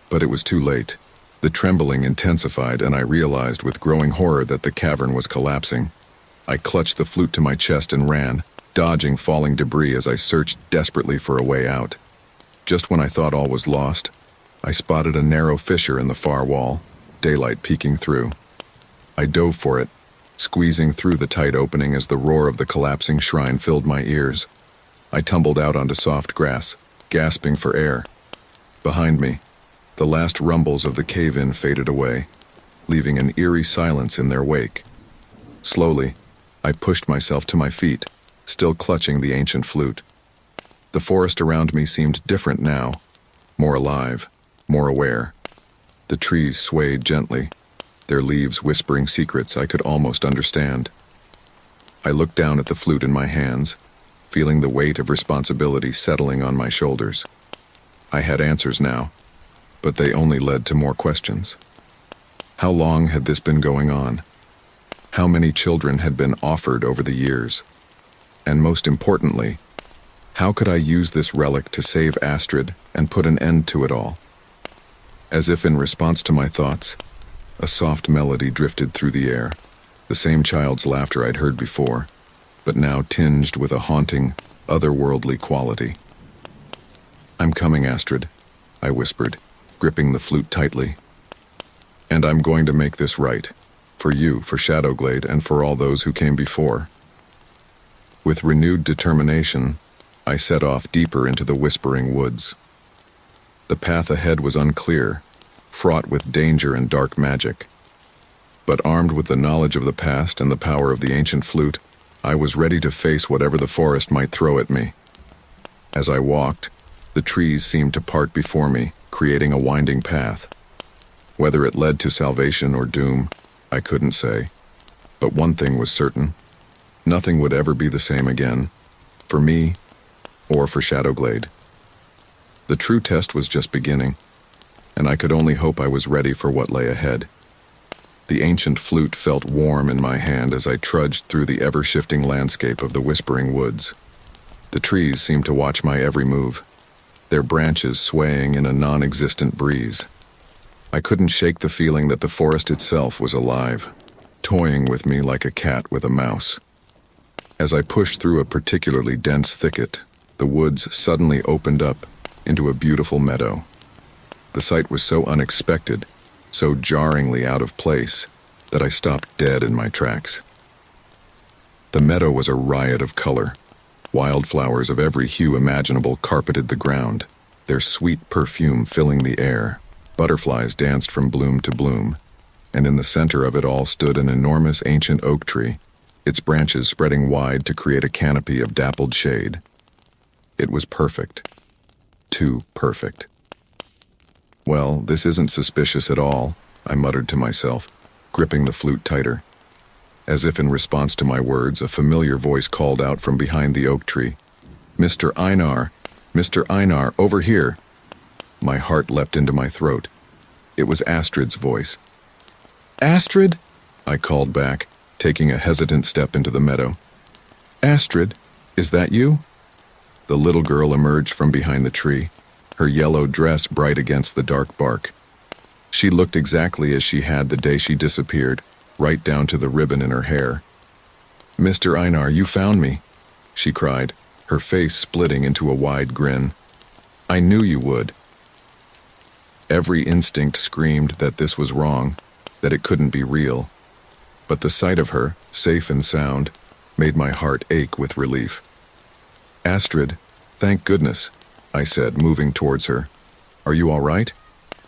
But it was too late. The trembling intensified, and I realized with growing horror that the cavern was collapsing. I clutched the flute to my chest and ran, dodging falling debris as I searched desperately for a way out. Just when I thought all was lost, I spotted a narrow fissure in the far wall, daylight peeking through. I dove for it, squeezing through the tight opening as the roar of the collapsing shrine filled my ears. I tumbled out onto soft grass, gasping for air. Behind me, the last rumbles of the cave-in faded away, leaving an eerie silence in their wake. Slowly, I pushed myself to my feet, still clutching the ancient flute. The forest around me seemed different now, more alive, more aware. The trees swayed gently, their leaves whispering secrets I could almost understand. I looked down at the flute in my hands, feeling the weight of responsibility settling on my shoulders. I had answers now, but they only led to more questions. How long had this been going on? How many children had been offered over the years? And most importantly, how could I use this relic to save Astrid and put an end to it all? As if in response to my thoughts, a soft melody drifted through the air, the same child's laughter I'd heard before, but now tinged with a haunting, otherworldly quality. "I'm coming, Astrid," I whispered, gripping the flute tightly. "And I'm going to make this right, for you, for Shadowglade, and for all those who came before." With renewed determination, I set off deeper into the whispering woods. The path ahead was unclear, fraught with danger and dark magic. But armed with the knowledge of the past and the power of the ancient flute, I was ready to face whatever the forest might throw at me. As I walked, the trees seemed to part before me, creating a winding path. Whether it led to salvation or doom, I couldn't say. But one thing was certain: nothing would ever be the same again, for me or for Shadowglade. The true test was just beginning, and I could only hope I was ready for what lay ahead. The ancient flute felt warm in my hand as I trudged through the ever-shifting landscape of the whispering woods. The trees seemed to watch my every move, their branches swaying in a non-existent breeze. I couldn't shake the feeling that the forest itself was alive, toying with me like a cat with a mouse. As I pushed through a particularly dense thicket, the woods suddenly opened up into a beautiful meadow. The sight was so unexpected, so jarringly out of place, that I stopped dead in my tracks. The meadow was a riot of color. Wildflowers of every hue imaginable carpeted the ground, their sweet perfume filling the air. Butterflies danced from bloom to bloom, and in the center of it all stood an enormous ancient oak tree, its branches spreading wide to create a canopy of dappled shade. It was perfect. Too perfect. "Well, this isn't suspicious at all," I muttered to myself, gripping the flute tighter. As if in response to my words, a familiar voice called out from behind the oak tree, "Mr. Einar! Mr. Einar, over here!" My heart leapt into my throat. It was Astrid's voice. "Astrid?" I called back, taking a hesitant step into the meadow. "Astrid, is that you?" The little girl emerged from behind the tree, her yellow dress bright against the dark bark. She looked exactly as she had the day she disappeared, right down to the ribbon in her hair. "Mr. Einar, you found me," she cried, her face splitting into a wide grin. "I knew you would." Every instinct screamed that this was wrong, that it couldn't be real. But the sight of her, safe and sound, made my heart ache with relief. "Astrid, thank goodness," I said, moving towards her. "Are you all right?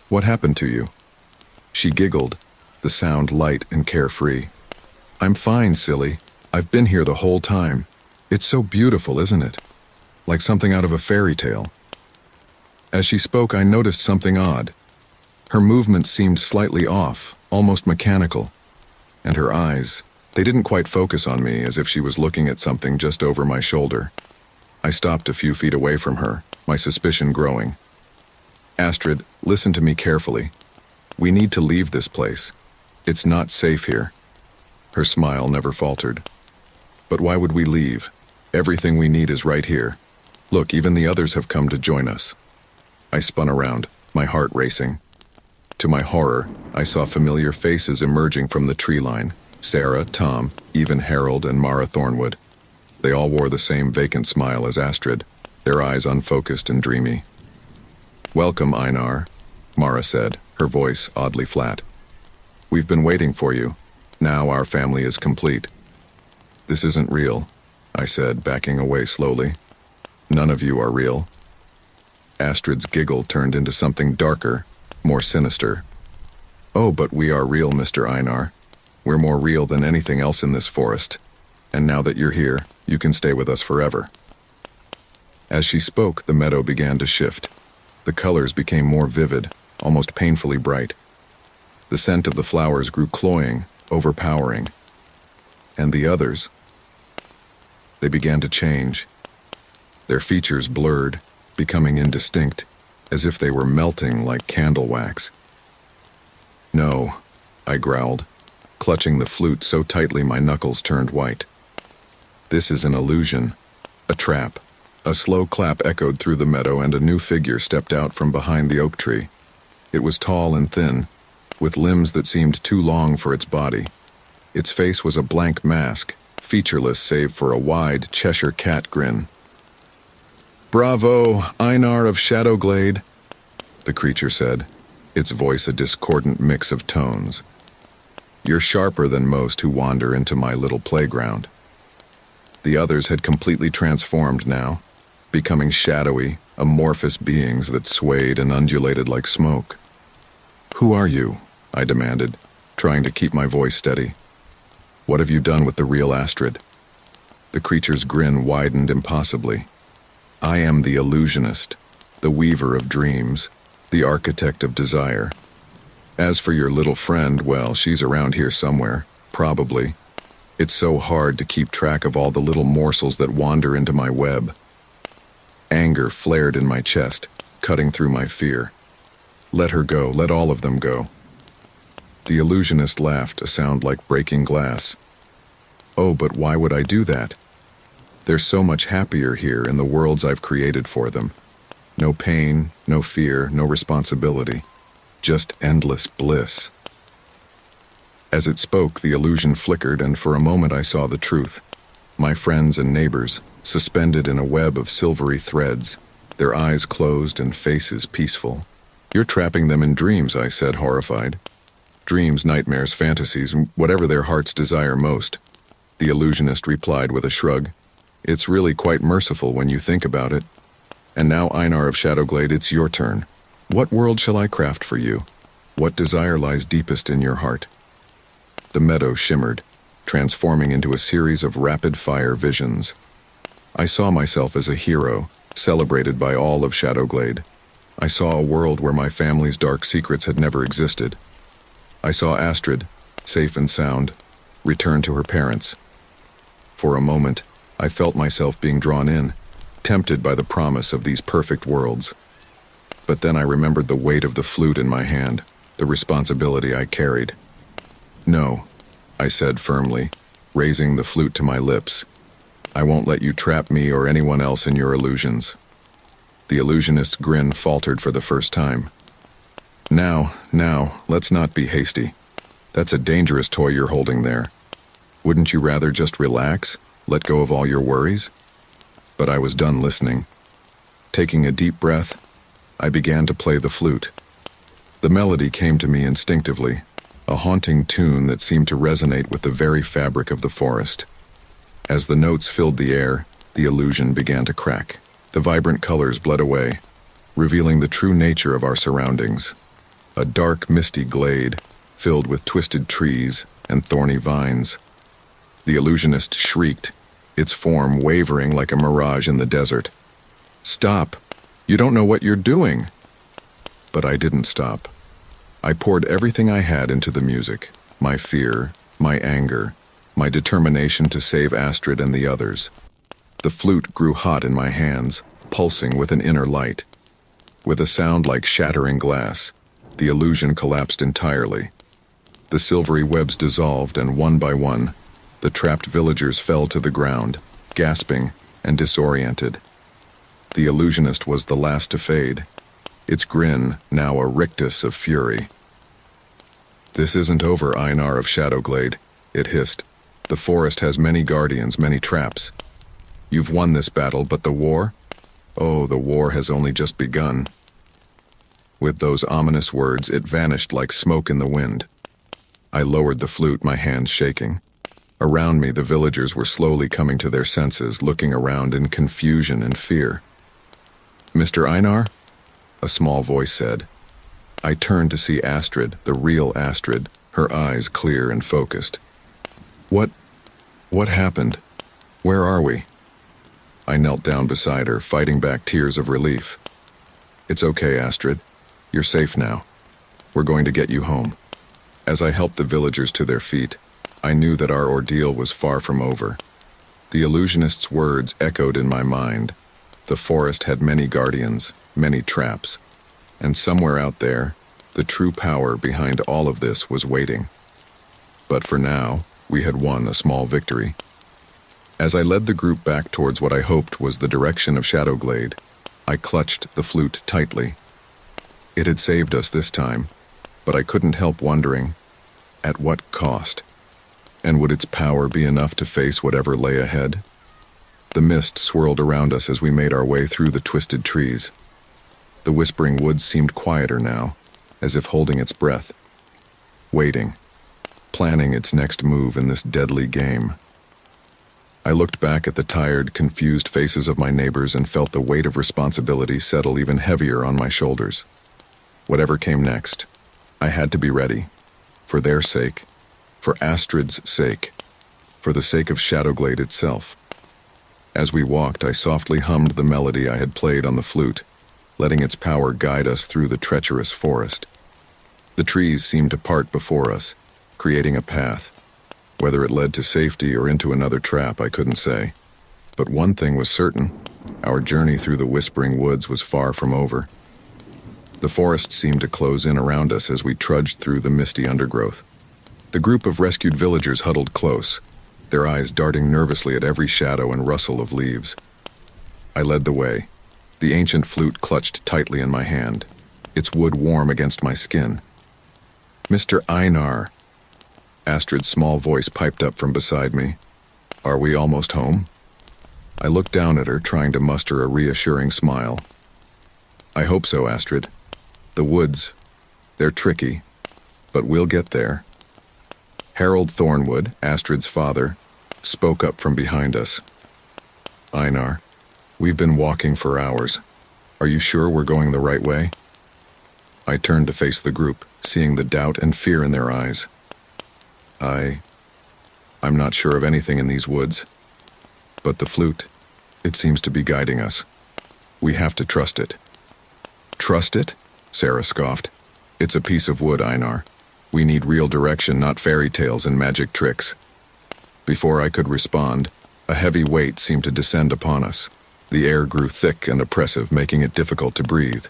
What happened to you?" She giggled, the sound light and carefree. "I'm fine, silly. I've been here the whole time. It's so beautiful, isn't it? Like something out of a fairy tale." As she spoke, I noticed something odd. Her movements seemed slightly off, almost mechanical. And her eyes, they didn't quite focus on me, as if she was looking at something just over my shoulder. I stopped a few feet away from her, my suspicion growing. "Astrid, listen to me carefully. We need to leave this place. It's not safe here." Her smile never faltered. "But why would we leave? Everything we need is right here. Look, even the others have come to join us." I spun around, my heart racing. To my horror, I saw familiar faces emerging from the tree line: Sarah, Tom, even Harold and Mara Thornwood. They all wore the same vacant smile as Astrid, their eyes unfocused and dreamy. "Welcome, Einar," Mara said, her voice oddly flat. "We've been waiting for you. Now our family is complete. This isn't real, I said, backing away slowly. None of you are real. Astrid's giggle turned into something darker, more sinister. Oh, but we are real, Mr. Einar. We're more real than anything else in this forest. And now that you're here, you can stay with us forever. As she spoke, the meadow began to shift. The colors became more vivid, almost painfully bright. The scent of the flowers grew cloying, overpowering. And the others? They began to change. Their features blurred, becoming indistinct, as if they were melting like candle wax. No, I growled, clutching the flute so tightly my knuckles turned white. This is an illusion, a trap. A slow clap echoed through the meadow and a new figure stepped out from behind the oak tree. It was tall and thin, with limbs that seemed too long for its body. Its face was a blank mask, featureless save for a wide Cheshire cat grin. "Bravo, Einar of Shadowglade," the creature said, its voice a discordant mix of tones. "You're sharper than most who wander into my little playground." The others had completely transformed now, becoming shadowy, amorphous beings that swayed and undulated like smoke. "Who are you?" I demanded, trying to keep my voice steady. "What have you done with the real Astrid?" The creature's grin widened impossibly. "I am the illusionist, the weaver of dreams, the architect of desire. As for your little friend, well, she's around here somewhere, probably. It's so hard to keep track of all the little morsels that wander into my web." Anger flared in my chest, cutting through my fear. "Let her go, let all of them go." The illusionist laughed, a sound like breaking glass. "Oh, but why would I do that? They're so much happier here in the worlds I've created for them. No pain, no fear, no responsibility. Just endless bliss." As it spoke, the illusion flickered, and for a moment I saw the truth. My friends and neighbors, suspended in a web of silvery threads, their eyes closed and faces peaceful. "You're trapping them in dreams," I said, horrified. "Dreams, nightmares, fantasies, whatever their hearts desire most." The illusionist replied with a shrug. "It's really quite merciful when you think about it. And now, Einar of Shadowglade, it's your turn. What world shall I craft for you? What desire lies deepest in your heart?" The meadow shimmered, transforming into a series of rapid-fire visions. I saw myself as a hero, celebrated by all of Shadowglade. I saw a world where my family's dark secrets had never existed. I saw Astrid, safe and sound, return to her parents. For a moment, I felt myself being drawn in, tempted by the promise of these perfect worlds. But then I remembered the weight of the flute in my hand, the responsibility I carried. "No," I said firmly, raising the flute to my lips. "I won't let you trap me or anyone else in your illusions." The illusionist's grin faltered for the first time. Now, let's not be hasty. That's a dangerous toy you're holding there. Wouldn't you rather just relax, let go of all your worries?" But I was done listening. Taking a deep breath, I began to play the flute. The melody came to me instinctively, a haunting tune that seemed to resonate with the very fabric of the forest. As the notes filled the air, the illusion began to crack. The vibrant colors bled away, revealing the true nature of our surroundings. A dark, misty glade, filled with twisted trees and thorny vines. The illusionist shrieked, its form wavering like a mirage in the desert. "Stop! You don't know what you're doing!" But I didn't stop. I poured everything I had into the music, my fear, my anger, my determination to save Astrid and the others. The flute grew hot in my hands, pulsing with an inner light. With a sound like shattering glass, the illusion collapsed entirely. The silvery webs dissolved, and one by one, the trapped villagers fell to the ground, gasping and disoriented. The illusionist was the last to fade, its grin now a rictus of fury. "This isn't over, Einar of Shadowglade," it hissed. "The forest has many guardians, many traps. You've won this battle, but the war? Oh, the war has only just begun." With those ominous words, it vanished like smoke in the wind. I lowered the flute, my hands shaking. Around me, the villagers were slowly coming to their senses, looking around in confusion and fear. "Mr. Einar?" a small voice said. I turned to see Astrid, the real Astrid, her eyes clear and focused. What happened? Where are we?" I knelt down beside her, fighting back tears of relief. "It's okay, Astrid. You're safe now. We're going to get you home." As I helped the villagers to their feet, I knew that our ordeal was far from over. The illusionist's words echoed in my mind. The forest had many guardians, many traps, and somewhere out there, the true power behind all of this was waiting. But for now, we had won a small victory. As I led the group back towards what I hoped was the direction of Shadowglade, I clutched the flute tightly. It had saved us this time, but I couldn't help wondering, at what cost? And would its power be enough to face whatever lay ahead? The mist swirled around us as we made our way through the twisted trees. The whispering woods seemed quieter now, as if holding its breath, waiting, planning its next move in this deadly game. I looked back at the tired, confused faces of my neighbors and felt the weight of responsibility settle even heavier on my shoulders. Whatever came next, I had to be ready. For their sake, for Astrid's sake, for the sake of Shadowglade itself. As we walked, I softly hummed the melody I had played on the flute, letting its power guide us through the treacherous forest. The trees seemed to part before us, creating a path. Whether it led to safety or into another trap, I couldn't say. But one thing was certain, our journey through the whispering woods was far from over. The forest seemed to close in around us as we trudged through the misty undergrowth. The group of rescued villagers huddled close, their eyes darting nervously at every shadow and rustle of leaves. I led the way, the ancient flute clutched tightly in my hand, its wood warm against my skin. "Mr. Einar," Astrid's small voice piped up from beside me. "Are we almost home?" I looked down at her, trying to muster a reassuring smile. "I hope so, Astrid. The woods, they're tricky, but we'll get there." Harold Thornwood, Astrid's father, spoke up from behind us. "Einar, we've been walking for hours. Are you sure we're going the right way?" I turned to face the group, seeing the doubt and fear in their eyes. I'm not sure of anything in these woods. But the flute, it seems to be guiding us. We have to trust it." "Trust it?" Sarah scoffed. "It's a piece of wood, Einar. We need real direction, not fairy tales and magic tricks." Before I could respond, a heavy weight seemed to descend upon us. The air grew thick and oppressive, making it difficult to breathe.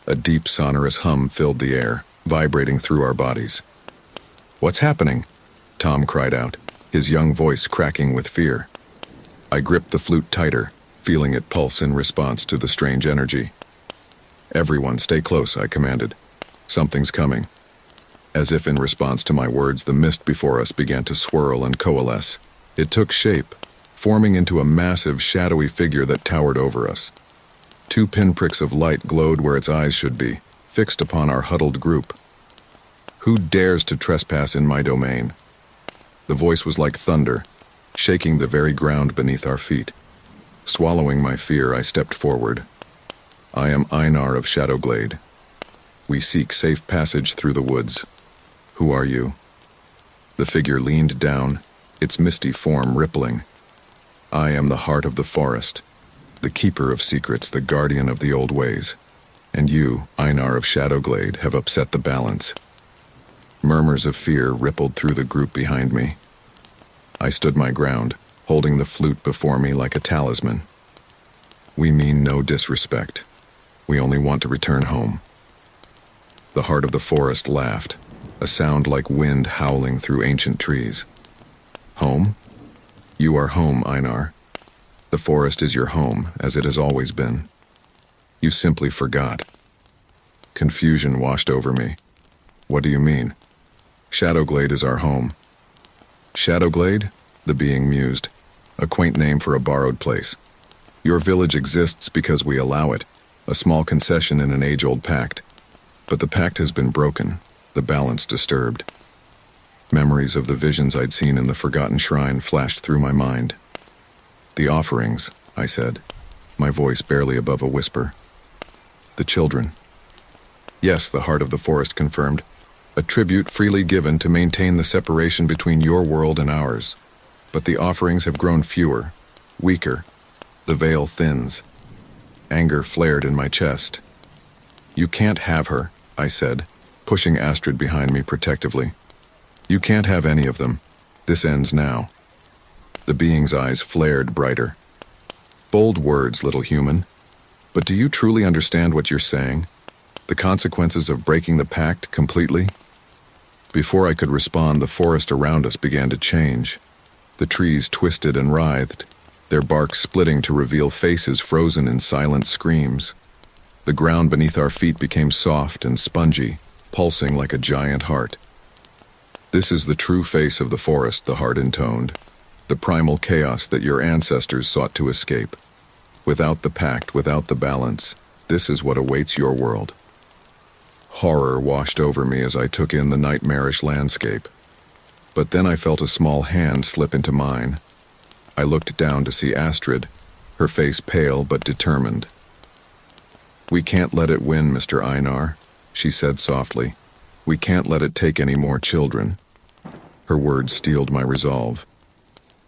A deep, sonorous hum filled the air, vibrating through our bodies. "What's happening?" Tom cried out, his young voice cracking with fear. I gripped the flute tighter, feeling it pulse in response to the strange energy. "Everyone, stay close," I commanded. "Something's coming." As if in response to my words, the mist before us began to swirl and coalesce. It took shape, forming into a massive, shadowy figure that towered over us. 2 pinpricks of light glowed where its eyes should be, fixed upon our huddled group. "Who dares to trespass in my domain?" The voice was like thunder, shaking the very ground beneath our feet. Swallowing my fear, I stepped forward. "I am Einar of Shadowglade. We seek safe passage through the woods. Who are you?" The figure leaned down, its misty form rippling. "I am the heart of the forest, the keeper of secrets, the guardian of the old ways. And you, Einar of Shadowglade, have upset the balance." Murmurs of fear rippled through the group behind me. I stood my ground, holding the flute before me like a talisman. "We mean no disrespect. We only want to return home." The heart of the forest laughed, a sound like wind howling through ancient trees. "Home? You are home, Einar. The forest is your home, as it has always been. You simply forgot." Confusion washed over me. "What do you mean?" "Shadowglade is our home." "Shadowglade?" the being mused. "A quaint name for a borrowed place. Your village exists because we allow it, a small concession in an age-old pact. But the pact has been broken, the balance disturbed." Memories of the visions I'd seen in the forgotten shrine flashed through my mind. The offerings, I said, my voice barely above a whisper. The children. Yes, the heart of the forest confirmed. A tribute freely given to maintain the separation between your world and ours. But the offerings have grown fewer, weaker. The veil thins. Anger flared in my chest. You can't have her, I said, pushing Astrid behind me protectively. You can't have any of them. This ends now. The being's eyes flared brighter. Bold words, little human. But do you truly understand what you're saying? The consequences of breaking the pact completely? Before I could respond, the forest around us began to change. The trees twisted and writhed, their bark splitting to reveal faces frozen in silent screams. The ground beneath our feet became soft and spongy, pulsing like a giant heart. This is the true face of the forest, the heart intoned. The primal chaos that your ancestors sought to escape. Without the pact, without the balance, this is what awaits your world. Horror washed over me as I took in the nightmarish landscape. But then I felt a small hand slip into mine. I looked down to see Astrid, her face pale but determined. We can't let it win, Mr. Einar, she said softly. We can't let it take any more children. Her words steeled my resolve.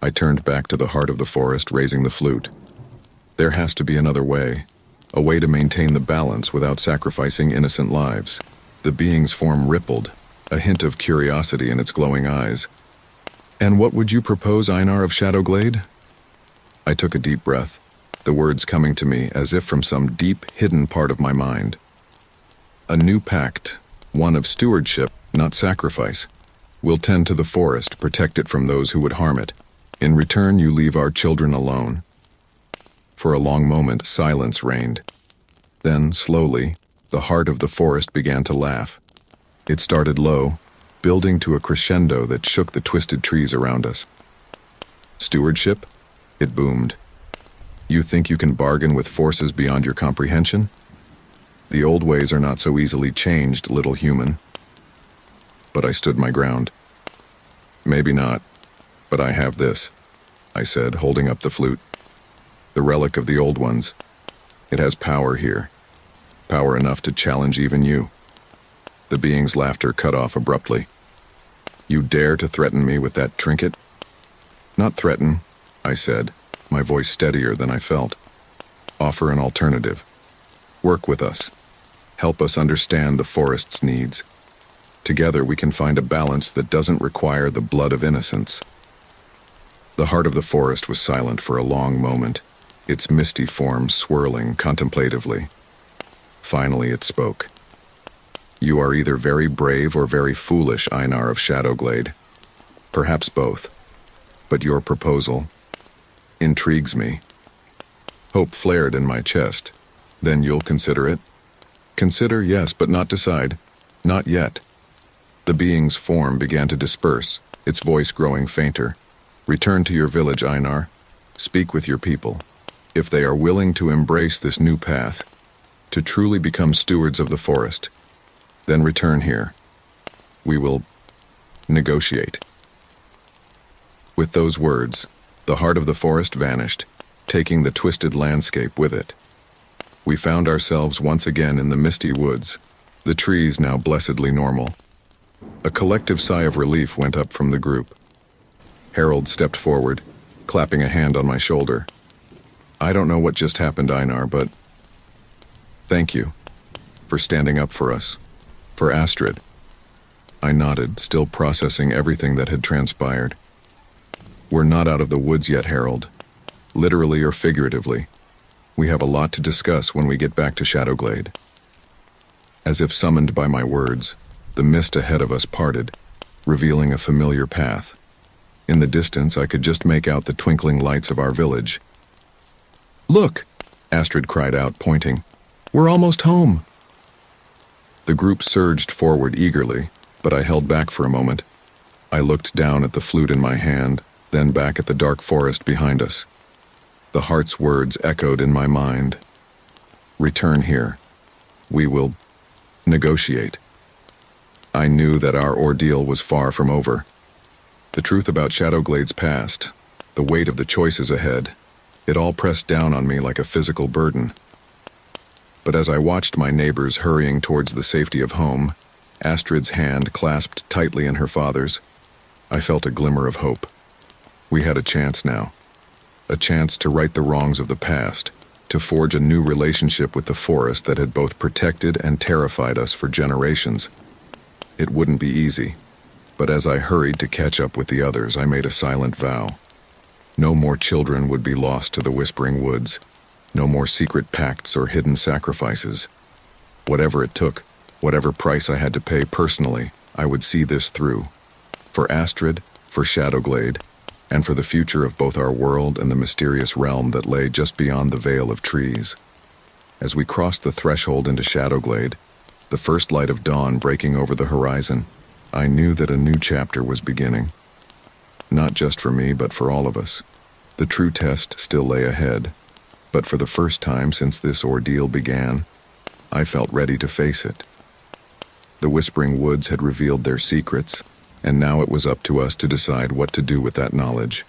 I turned back to the heart of the forest, raising the flute. There has to be another way, a way to maintain the balance without sacrificing innocent lives. The being's form rippled, a hint of curiosity in its glowing eyes. And what would you propose, Einar of Shadowglade? I took a deep breath, the words coming to me as if from some deep, hidden part of my mind. A new pact, one of stewardship, not sacrifice. We'll tend to the forest, protect it from those who would harm it. In return, you leave our children alone. For a long moment, silence reigned. Then, slowly, the heart of the forest began to laugh. It started low, building to a crescendo that shook the twisted trees around us. Stewardship? It boomed. You think you can bargain with forces beyond your comprehension? The old ways are not so easily changed, little human. But I stood my ground. Maybe not, but I have this, I said, holding up the flute. The relic of the old ones. It has power here. Power enough to challenge even you. The being's laughter cut off abruptly. You dare to threaten me with that trinket? Not threaten, I said, my voice steadier than I felt. Offer an alternative. Work with us. Help us understand the forest's needs. Together we can find a balance that doesn't require the blood of innocence. The heart of the forest was silent for a long moment, its misty form swirling contemplatively. Finally it spoke. You are either very brave or very foolish, Einar of Shadowglade. Perhaps both. But your proposal intrigues me. Hope flared in my chest. Then you'll consider it? Consider, yes, but not decide. Not yet. The being's form began to disperse, its voice growing fainter. Return to your village, Einar. Speak with your people. If they are willing to embrace this new path, to truly become stewards of the forest, then return here. We will negotiate. With those words, the heart of the forest vanished, taking the twisted landscape with it. We found ourselves once again in the misty woods, the trees now blessedly normal. A collective sigh of relief went up from the group. Harold stepped forward, clapping a hand on my shoulder. I don't know what just happened, Einar, but thank you for standing up for us, for Astrid. I nodded, still processing everything that had transpired. We're not out of the woods yet, Harold. Literally or figuratively. We have a lot to discuss when we get back to Shadowglade. As if summoned by my words, the mist ahead of us parted, revealing a familiar path. In the distance, I could just make out the twinkling lights of our village. Look! Astrid cried out, pointing. We're almost home! The group surged forward eagerly, but I held back for a moment. I looked down at the flute in my hand, then back at the dark forest behind us. The heart's words echoed in my mind. Return here. We will negotiate. I knew that our ordeal was far from over. The truth about Shadowglade's past, the weight of the choices ahead, it all pressed down on me like a physical burden. But as I watched my neighbors hurrying towards the safety of home, Astrid's hand clasped tightly in her father's, I felt a glimmer of hope. We had a chance now. A chance to right the wrongs of the past, to forge a new relationship with the forest that had both protected and terrified us for generations. It wouldn't be easy, but as I hurried to catch up with the others, I made a silent vow. No more children would be lost to the Whispering Woods. No more secret pacts or hidden sacrifices. Whatever it took, whatever price I had to pay personally, I would see this through. For Astrid, for Shadowglade, and for the future of both our world and the mysterious realm that lay just beyond the veil of trees. As we crossed the threshold into Shadowglade, the first light of dawn breaking over the horizon, I knew that a new chapter was beginning. Not just for me, but for all of us. The true test still lay ahead, but for the first time since this ordeal began, I felt ready to face it. The Whispering Woods had revealed their secrets, and now it was up to us to decide what to do with that knowledge.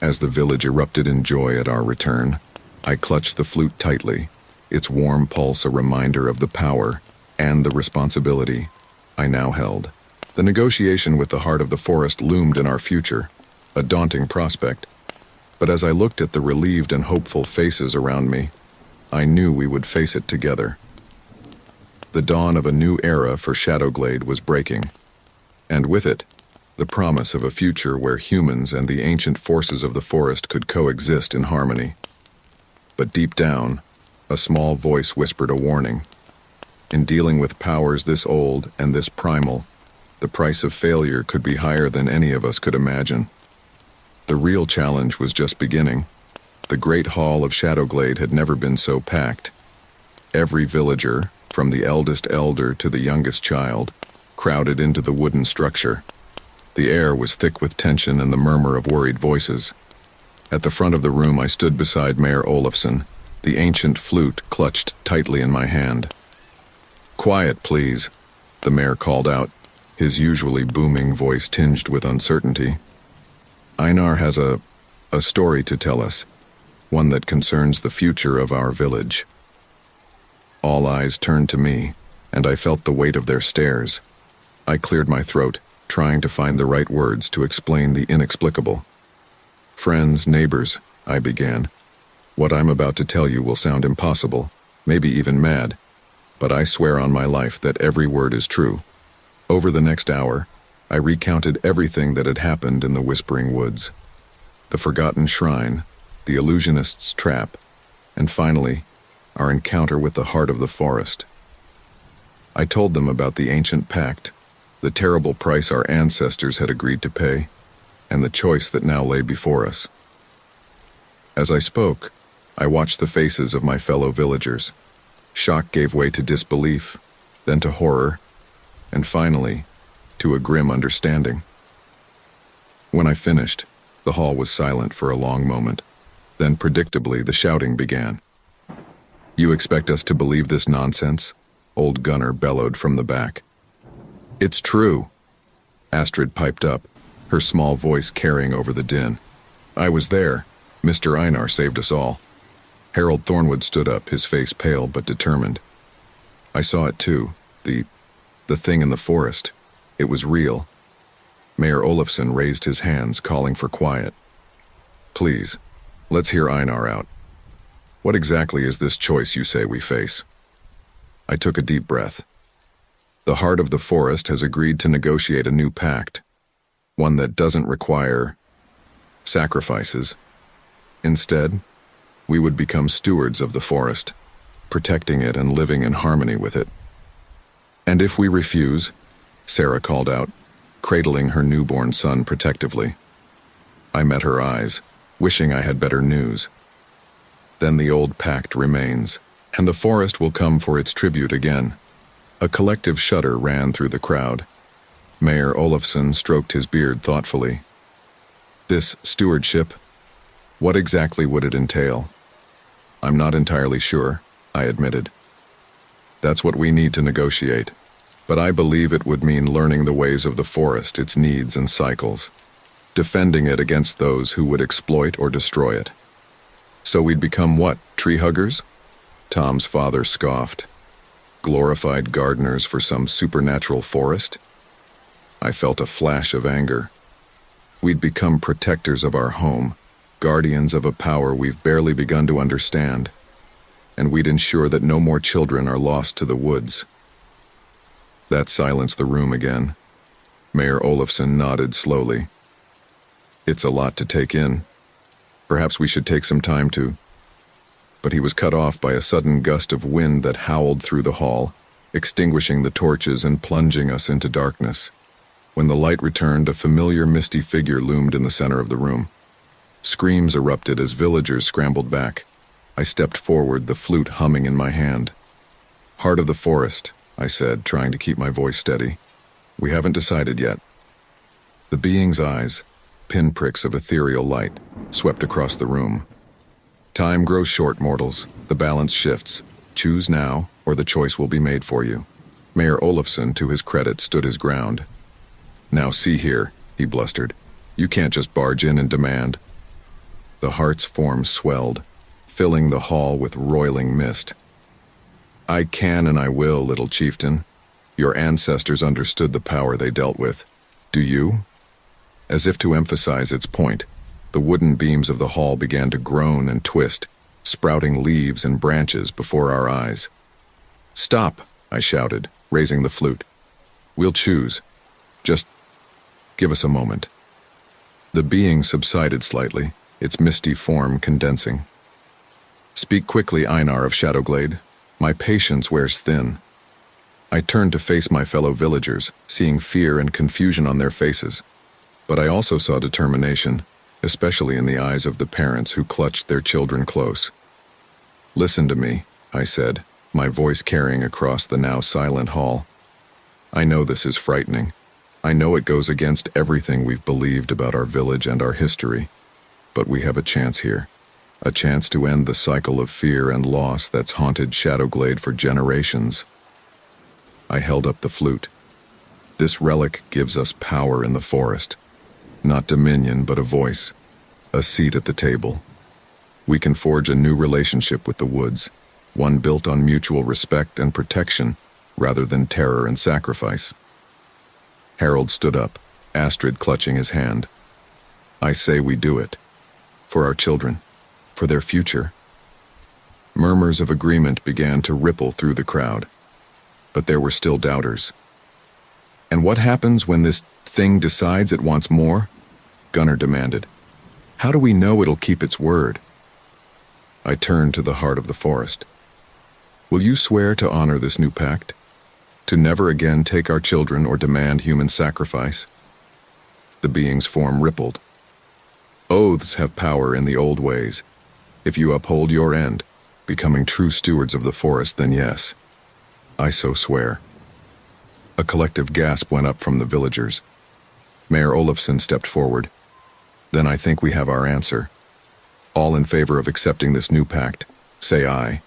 As the village erupted in joy at our return, I clutched the flute tightly, its warm pulse a reminder of the power and the responsibility I now held. The negotiation with the heart of the forest loomed in our future, a daunting prospect. But as I looked at the relieved and hopeful faces around me, I knew we would face it together. The dawn of a new era for Shadowglade was breaking, and with it, the promise of a future where humans and the ancient forces of the forest could coexist in harmony. But deep down, a small voice whispered a warning. In dealing with powers this old and this primal, the price of failure could be higher than any of us could imagine. The real challenge was just beginning. The great hall of Shadowglade had never been so packed. Every villager, from the eldest elder to the youngest child, crowded into the wooden structure. The air was thick with tension and the murmur of worried voices. At the front of the room I stood beside Mayor Olafsson, the ancient flute clutched tightly in my hand. "Quiet, please," the mayor called out, his usually booming voice tinged with uncertainty. "Einar has a story to tell us, one that concerns the future of our village." All eyes turned to me, and I felt the weight of their stares. I cleared my throat, trying to find the right words to explain the inexplicable. "Friends, neighbors," I began. "What I'm about to tell you will sound impossible, maybe even mad, but I swear on my life that every word is true." Over the next hour, I recounted everything that had happened in the Whispering Woods. The forgotten shrine, the illusionist's trap, and finally, our encounter with the heart of the forest. I told them about the ancient pact, the terrible price our ancestors had agreed to pay, and the choice that now lay before us. As I spoke, I watched the faces of my fellow villagers. Shock gave way to disbelief, then to horror, and finally, to a grim understanding. When I finished, the hall was silent for a long moment. Then, predictably, the shouting began. "You expect us to believe this nonsense?" Old Gunnar bellowed from the back. "It's true," Astrid piped up, her small voice carrying over the din. "I was there. Mr. Einar saved us all." Harold Thornwood stood up, his face pale but determined. "I saw it too, the thing in the forest. It was real." Mayor Olafsson raised his hands, calling for quiet. "Please, let's hear Einar out. What exactly is this choice you say we face?" I took a deep breath. The heart of the forest has agreed to negotiate a new pact, one that doesn't require sacrifices. Instead, we would become stewards of the forest, protecting it and living in harmony with it. "And if we refuse?" Sarah called out, cradling her newborn son protectively. I met her eyes, wishing I had better news. "Then the old pact remains, and the forest will come for its tribute again." A collective shudder ran through the crowd. Mayor Olafsson stroked his beard thoughtfully. "This stewardship, what exactly would it entail?" "I'm not entirely sure," I admitted. "That's what we need to negotiate. But I believe it would mean learning the ways of the forest, its needs and cycles, defending it against those who would exploit or destroy it. So we'd become what, tree huggers? Tom's father scoffed. Glorified gardeners for some supernatural forest? I felt a flash of anger. We'd become protectors of our home, guardians of a power we've barely begun to understand, and we'd ensure that no more children are lost to the woods. That silenced the room again. Mayor Olafson nodded slowly. It's a lot to take in. Perhaps we should take some time to... But he was cut off by a sudden gust of wind that howled through the hall, extinguishing the torches and plunging us into darkness. When the light returned, a familiar misty figure loomed in the center of the room. Screams erupted as villagers scrambled back. I stepped forward, the flute humming in my hand. "Heart of the forest," I said, trying to keep my voice steady. "We haven't decided yet." The being's eyes, pinpricks of ethereal light, swept across the room. "Time grows short, mortals. The balance shifts. Choose now, or the choice will be made for you." Mayor Olafson, to his credit, stood his ground. "Now see here," he blustered. "You can't just barge in and demand." The heart's form swelled, filling the hall with roiling mist. "I can and I will, little chieftain. Your ancestors understood the power they dealt with. Do you?" As if to emphasize its point, the wooden beams of the hall began to groan and twist, sprouting leaves and branches before our eyes. "Stop!" I shouted, raising the flute. "We'll choose. Just give us a moment." The being subsided slightly, its misty form condensing. "Speak quickly, Einar of Shadowglade. My patience wears thin." I turned to face my fellow villagers, seeing fear and confusion on their faces. But I also saw determination, especially in the eyes of the parents who clutched their children close. "Listen to me," I said, my voice carrying across the now silent hall. "I know this is frightening. I know it goes against everything we've believed about our village and our history. But we have a chance here. A chance to end the cycle of fear and loss that's haunted Shadowglade for generations." I held up the flute. "This relic gives us power in the forest. Not dominion, but a voice. A seat at the table. We can forge a new relationship with the woods, one built on mutual respect and protection, rather than terror and sacrifice." Harold stood up, Astrid clutching his hand. "I say we do it. For our children. For their future." Murmurs of agreement began to ripple through the crowd. But there were still doubters. "And what happens when this thing decides it wants more?" Gunnar demanded. "How do we know it'll keep its word?" I turned to the heart of the forest. "Will you swear to honor this new pact? To never again take our children or demand human sacrifice?" The being's form rippled. "Oaths have power in the old ways. If you uphold your end, becoming true stewards of the forest, then yes. I so swear." A collective gasp went up from the villagers. Mayor Olafson stepped forward. "Then I think we have our answer. All in favor of accepting this new pact, say aye."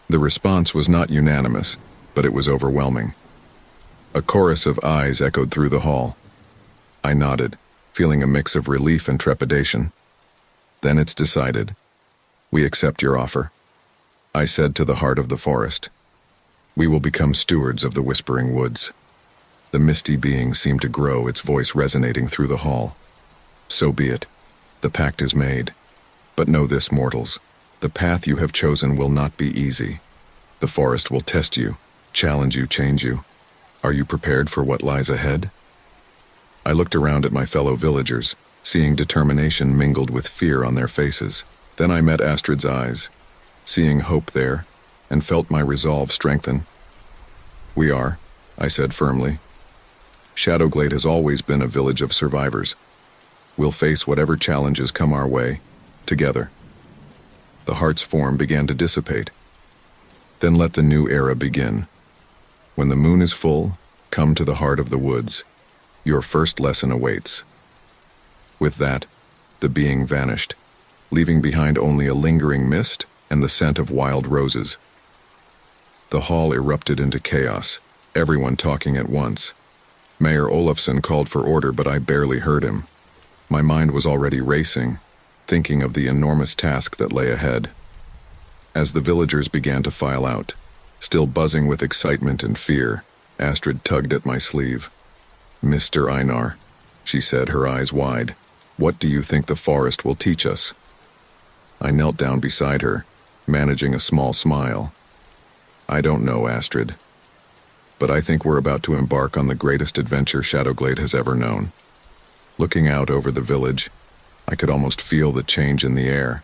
The response was not unanimous, but it was overwhelming. A chorus of ayes echoed through the hall. I nodded, feeling a mix of relief and trepidation. "Then it's decided. We accept your offer," I said to the heart of the forest. "We will become stewards of the Whispering Woods." The misty being seemed to grow, its voice resonating through the hall. "So be it. The pact is made. But know this, mortals. The path you have chosen will not be easy. The forest will test you, challenge you, change you. Are you prepared for what lies ahead?" I looked around at my fellow villagers, seeing determination mingled with fear on their faces. Then I met Astrid's eyes, seeing hope there, and felt my resolve strengthen. "We are," I said firmly. "Shadowglade has always been a village of survivors. We'll face whatever challenges come our way, together." The heart's form began to dissipate. "Then let the new era begin. When the moon is full, come to the heart of the woods. Your first lesson awaits." With that, the being vanished, leaving behind only a lingering mist and the scent of wild roses. The hall erupted into chaos, everyone talking at once. Mayor Olafsson called for order, but I barely heard him. My mind was already racing, thinking of the enormous task that lay ahead. As the villagers began to file out, still buzzing with excitement and fear, Astrid tugged at my sleeve. "Mr. Einar," she said, her eyes wide, "what do you think the forest will teach us?" I knelt down beside her, managing a small smile. "I don't know, Astrid, but I think we're about to embark on the greatest adventure Shadowglade has ever known." Looking out over the village, I could almost feel the change in the air.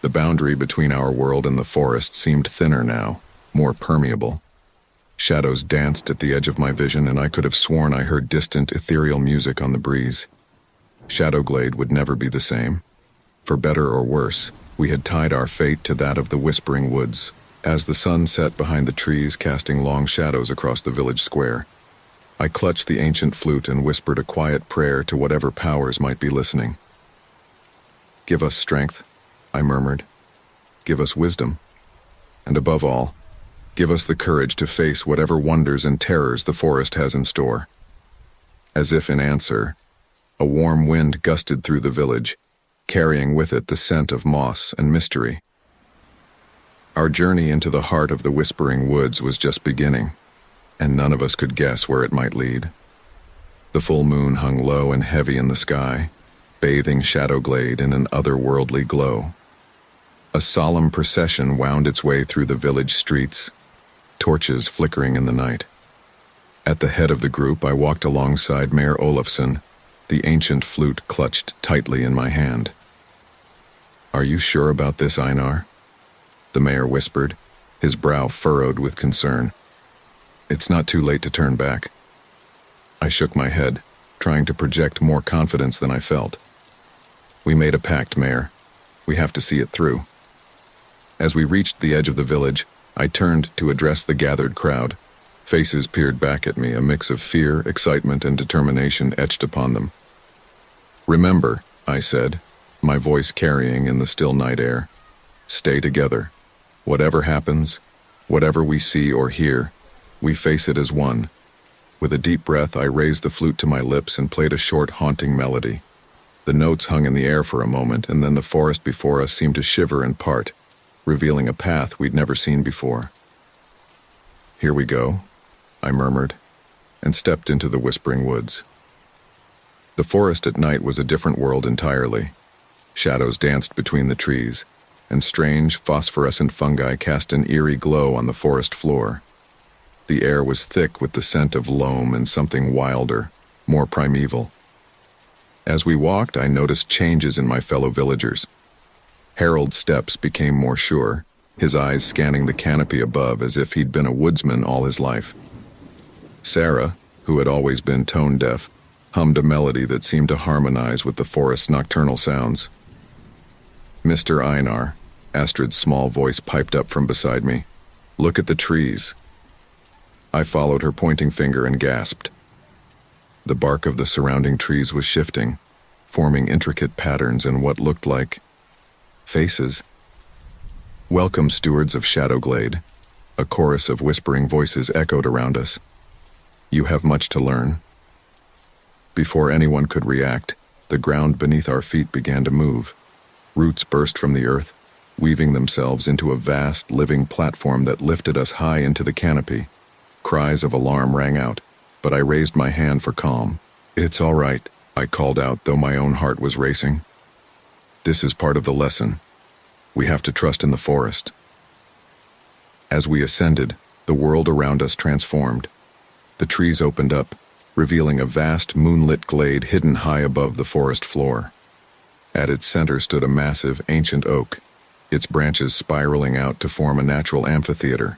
The boundary between our world and the forest seemed thinner now, more permeable. Shadows danced at the edge of my vision, and I could have sworn I heard distant, ethereal music on the breeze. Shadowglade would never be the same. For better or worse, we had tied our fate to that of the Whispering Woods, as the sun set behind the trees, casting long shadows across the village square. I clutched the ancient flute and whispered a quiet prayer to whatever powers might be listening. "Give us strength," I murmured. "Give us wisdom. And above all, give us the courage to face whatever wonders and terrors the forest has in store." As if in answer, a warm wind gusted through the village, carrying with it the scent of moss and mystery. Our journey into the heart of the Whispering Woods was just beginning, and none of us could guess where it might lead. The full moon hung low and heavy in the sky, bathing Shadowglade in an otherworldly glow. A solemn procession wound its way through the village streets, torches flickering in the night. At the head of the group, I walked alongside Mayor Olafsson, the ancient flute clutched tightly in my hand. "Are you sure about this, Einar?" the mayor whispered, his brow furrowed with concern. "It's not too late to turn back." I shook my head, trying to project more confidence than I felt. "We made a pact, Mayor. We have to see it through." As we reached the edge of the village, I turned to address the gathered crowd. Faces peered back at me, a mix of fear, excitement, and determination etched upon them. "Remember," I said, my voice carrying in the still night air, "stay together. Whatever happens, whatever we see or hear, we face it as one." With a deep breath, I raised the flute to my lips and played a short, haunting melody. The notes hung in the air for a moment, and then the forest before us seemed to shiver and part, revealing a path we'd never seen before. "Here we go," I murmured, and stepped into the Whispering Woods. The forest at night was a different world entirely. Shadows danced between the trees, and strange, phosphorescent fungi cast an eerie glow on the forest floor. The air was thick with the scent of loam and something wilder, more primeval. As we walked, I noticed changes in my fellow villagers. Harold's steps became more sure, his eyes scanning the canopy above as if he'd been a woodsman all his life. Sarah, who had always been tone-deaf, hummed a melody that seemed to harmonize with the forest's nocturnal sounds. "Mr. Einar," Astrid's small voice piped up from beside me, "look at the trees." I followed her pointing finger and gasped. The bark of the surrounding trees was shifting, forming intricate patterns in what looked like faces. "Welcome, stewards of Shadowglade," a chorus of whispering voices echoed around us. "You have much to learn." Before anyone could react, the ground beneath our feet began to move. Roots burst from the earth, weaving themselves into a vast, living platform that lifted us high into the canopy. Cries of alarm rang out, but I raised my hand for calm. "It's all right," I called out, though my own heart was racing. "This is part of the lesson. We have to trust in the forest." As we ascended, the world around us transformed. The trees opened up, revealing a vast moonlit glade hidden high above the forest floor. At its center stood a massive, ancient oak, its branches spiraling out to form a natural amphitheater.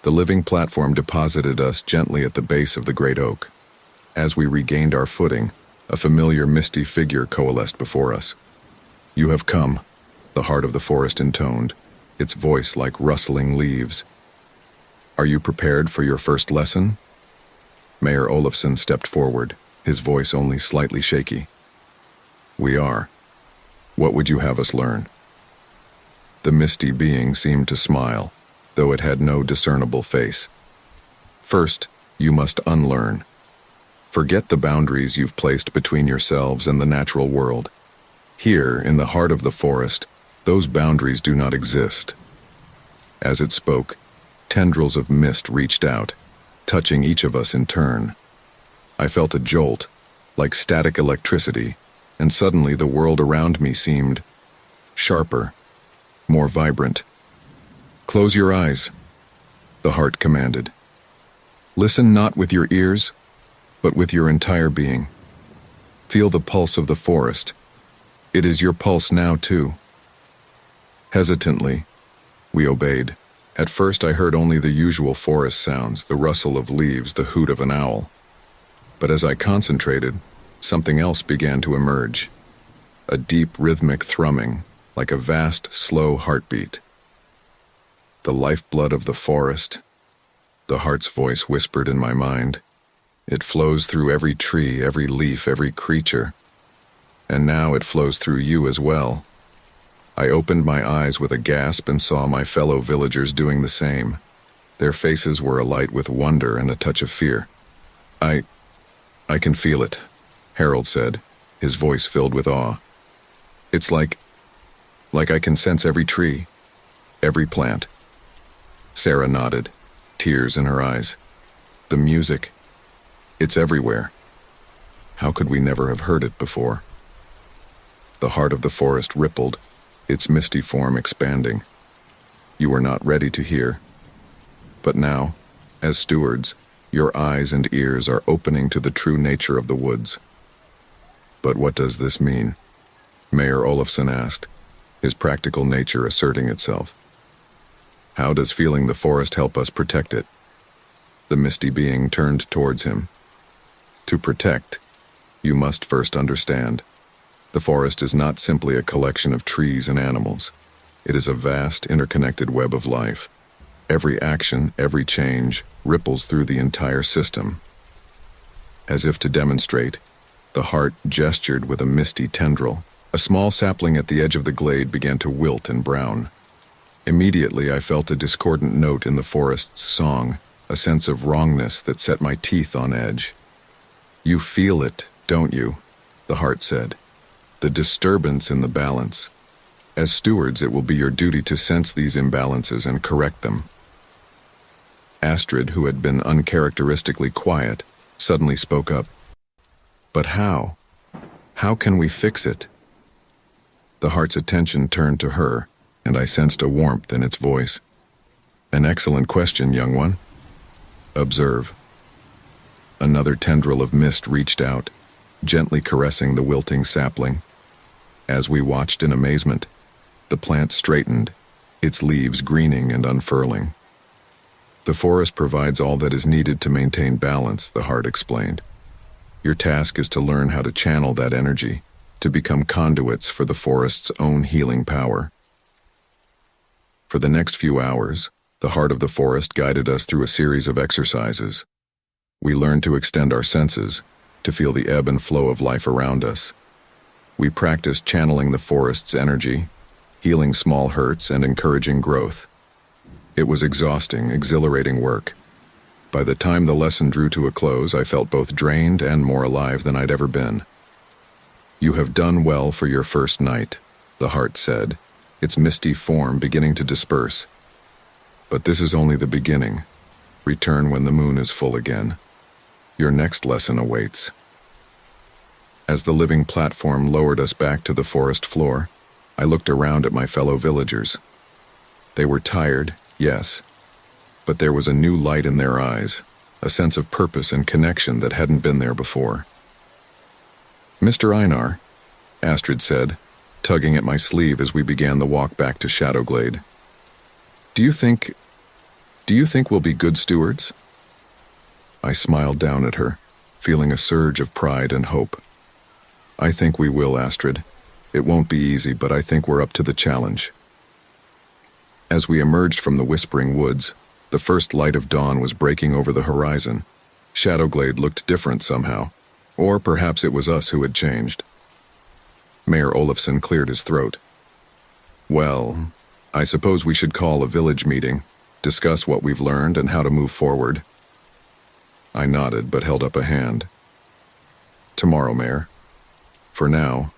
The living platform deposited us gently at the base of the great oak. As we regained our footing, a familiar misty figure coalesced before us. "You have come," the heart of the forest intoned, its voice like rustling leaves. "Are you prepared for your first lesson?" Mayor Olafsson stepped forward, his voice only slightly shaky. "We are. What would you have us learn?" The misty being seemed to smile, though it had no discernible face. First, you must unlearn. Forget the boundaries you've placed between yourselves and the natural world. Here, in the heart of the forest, those boundaries do not exist. As it spoke, tendrils of mist reached out, touching each of us in turn. I felt a jolt, like static electricity, and suddenly the world around me seemed sharper, more vibrant. Close your eyes, the heart commanded. Listen not with your ears, but with your entire being. Feel the pulse of the forest. It is your pulse now, too. Hesitantly, we obeyed. At first I heard only the usual forest sounds, the rustle of leaves, the hoot of an owl. But as I concentrated, something else began to emerge. A deep rhythmic thrumming, like a vast, slow heartbeat. The lifeblood of the forest, the heart's voice whispered in my mind. It flows through every tree, every leaf, every creature. And now it flows through you as well. I opened my eyes with a gasp and saw my fellow villagers doing the same. Their faces were alight with wonder and a touch of fear. I can feel it, Harold said, his voice filled with awe. It's like I can sense every tree, every plant. Sarah nodded, tears in her eyes. The music, it's everywhere. How could we never have heard it before? The heart of the forest rippled, its misty form expanding. You were not ready to hear. But now, as stewards, your eyes and ears are opening to the true nature of the woods. But what does this mean? Mayor Olafsson asked, his practical nature asserting itself. How does feeling the forest help us protect it? The misty being turned towards him. To protect, you must first understand. The forest is not simply a collection of trees and animals. It is a vast, interconnected web of life. Every action, every change, ripples through the entire system. As if to demonstrate, the heart gestured with a misty tendril. A small sapling at the edge of the glade began to wilt and brown. Immediately I felt a discordant note in the forest's song, a sense of wrongness that set my teeth on edge. You feel it, don't you? The heart said. The disturbance in the balance. As stewards, it will be your duty to sense these imbalances and correct them. Astrid, who had been uncharacteristically quiet, suddenly spoke up. But how? How can we fix it? The heart's attention turned to her, and I sensed a warmth in its voice. An excellent question, young one. Observe. Another tendril of mist reached out, gently caressing the wilting sapling. As we watched in amazement, the plant straightened, its leaves greening and unfurling. The forest provides all that is needed to maintain balance, the heart explained. Your task is to learn how to channel that energy, to become conduits for the forest's own healing power. For the next few hours, the heart of the forest guided us through a series of exercises. We learned to extend our senses, to feel the ebb and flow of life around us. We practiced channeling the forest's energy, healing small hurts and encouraging growth. It was exhausting, exhilarating work. By the time the lesson drew to a close, I felt both drained and more alive than I'd ever been. You have done well for your first night, the heart said, its misty form beginning to disperse. But this is only the beginning. Return when the moon is full again. Your next lesson awaits. As the living platform lowered us back to the forest floor, I looked around at my fellow villagers. They were tired, yes, but there was a new light in their eyes, a sense of purpose and connection that hadn't been there before. Mr. Einar, Astrid said, tugging at my sleeve as we began the walk back to Shadowglade. Do you think we'll be good stewards? I smiled down at her, feeling a surge of pride and hope. I think we will, Astrid. It won't be easy, but I think we're up to the challenge. As we emerged from the whispering woods, the first light of dawn was breaking over the horizon. Shadowglade looked different somehow, or perhaps it was us who had changed. Mayor Olafsson cleared his throat. Well, I suppose we should call a village meeting, discuss what we've learned and how to move forward. I nodded but held up a hand. Tomorrow, Mayor. For now,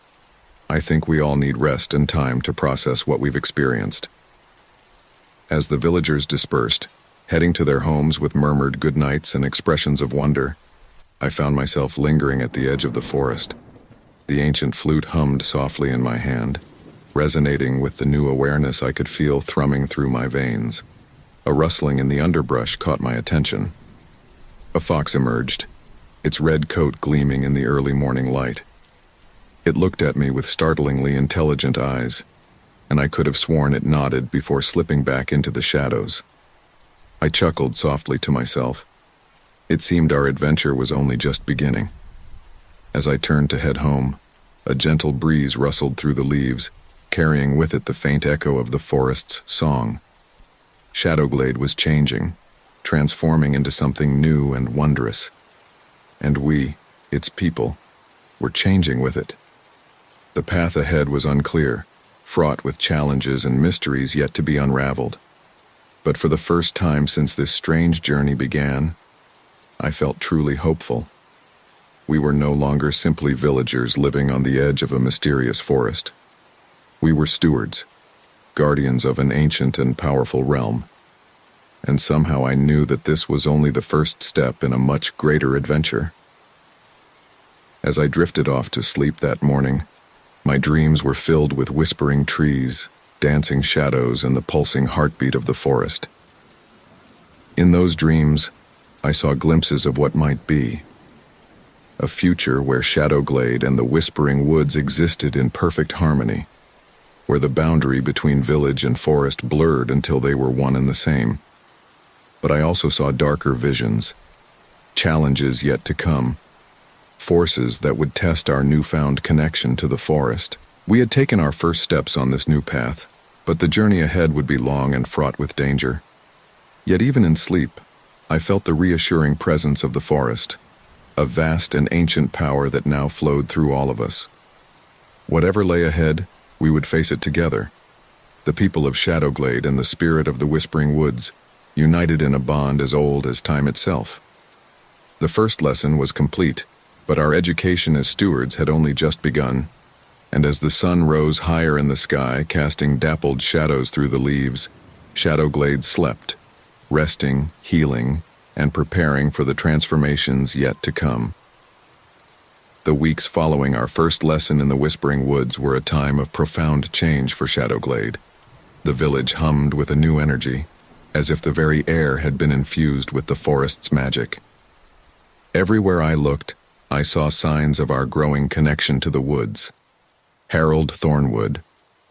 I think we all need rest and time to process what we've experienced. As the villagers dispersed, heading to their homes with murmured goodnights and expressions of wonder, I found myself lingering at the edge of the forest. The ancient flute hummed softly in my hand, resonating with the new awareness I could feel thrumming through my veins. A rustling in the underbrush caught my attention. A fox emerged, its red coat gleaming in the early morning light. It looked at me with startlingly intelligent eyes, and I could have sworn it nodded before slipping back into the shadows. I chuckled softly to myself. It seemed our adventure was only just beginning. As I turned to head home, a gentle breeze rustled through the leaves, carrying with it the faint echo of the forest's song. Shadowglade was changing, transforming into something new and wondrous. And we, its people, were changing with it. The path ahead was unclear, fraught with challenges and mysteries yet to be unraveled. But for the first time since this strange journey began, I felt truly hopeful. We were no longer simply villagers living on the edge of a mysterious forest. We were stewards, guardians of an ancient and powerful realm. And somehow I knew that this was only the first step in a much greater adventure. As I drifted off to sleep that morning, my dreams were filled with whispering trees, dancing shadows, and the pulsing heartbeat of the forest. In those dreams, I saw glimpses of what might be. A future where Shadowglade and the whispering woods existed in perfect harmony, where the boundary between village and forest blurred until they were one and the same. But I also saw darker visions, challenges yet to come, forces that would test our newfound connection to the forest. We had taken our first steps on this new path, but the journey ahead would be long and fraught with danger. Yet even in sleep, I felt the reassuring presence of the forest, a vast and ancient power that now flowed through all of us. Whatever lay ahead, we would face it together. The people of Shadowglade and the spirit of the Whispering Woods, united in a bond as old as time itself. The first lesson was complete, but our education as stewards had only just begun, and as the sun rose higher in the sky, casting dappled shadows through the leaves, Shadowglade slept, resting, healing, and preparing for the transformations yet to come. The weeks following our first lesson in the Whispering Woods were a time of profound change for Shadowglade. The village hummed with a new energy, as if the very air had been infused with the forest's magic. Everywhere I looked, I saw signs of our growing connection to the woods. Harold Thornwood,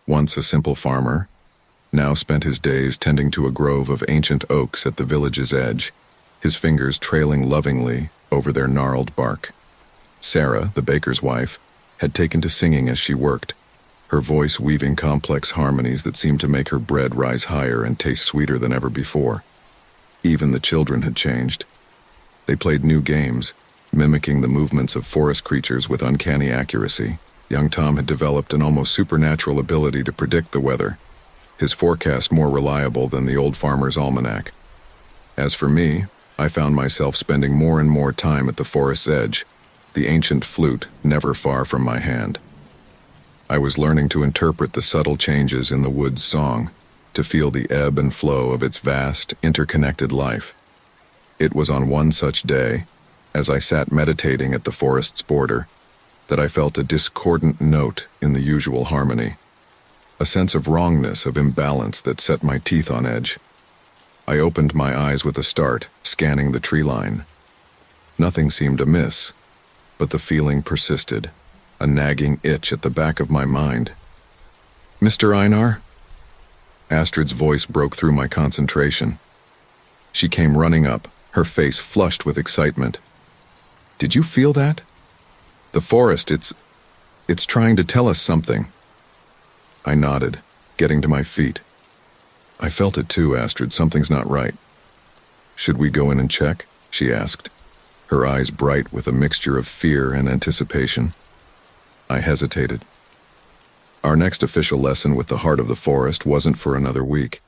once a simple farmer, now spent his days tending to a grove of ancient oaks at the village's edge, his fingers trailing lovingly over their gnarled bark. Sarah, the baker's wife, had taken to singing as she worked, her voice weaving complex harmonies that seemed to make her bread rise higher and taste sweeter than ever before. Even the children had changed. They played new games, mimicking the movements of forest creatures with uncanny accuracy. Young Tom had developed an almost supernatural ability to predict the weather, his forecast more reliable than the old farmer's almanac. As for me, I found myself spending more and more time at the forest's edge, the ancient flute never far from my hand. I was learning to interpret the subtle changes in the wood's song, to feel the ebb and flow of its vast, interconnected life. It was on one such day, as I sat meditating at the forest's border, that I felt a discordant note in the usual harmony, a sense of wrongness, of imbalance that set my teeth on edge. I opened my eyes with a start, scanning the tree line. Nothing seemed amiss, but the feeling persisted, a nagging itch at the back of my mind. "Mr. Einar?" Astrid's voice broke through my concentration. She came running up, her face flushed with excitement. "Did you feel that? The forest, it's trying to tell us something." I nodded, getting to my feet. "I felt it too, Astrid. Something's not right." "Should we go in and check?" she asked, her eyes bright with a mixture of fear and anticipation. I hesitated. Our next official lesson with the heart of the forest wasn't for another week,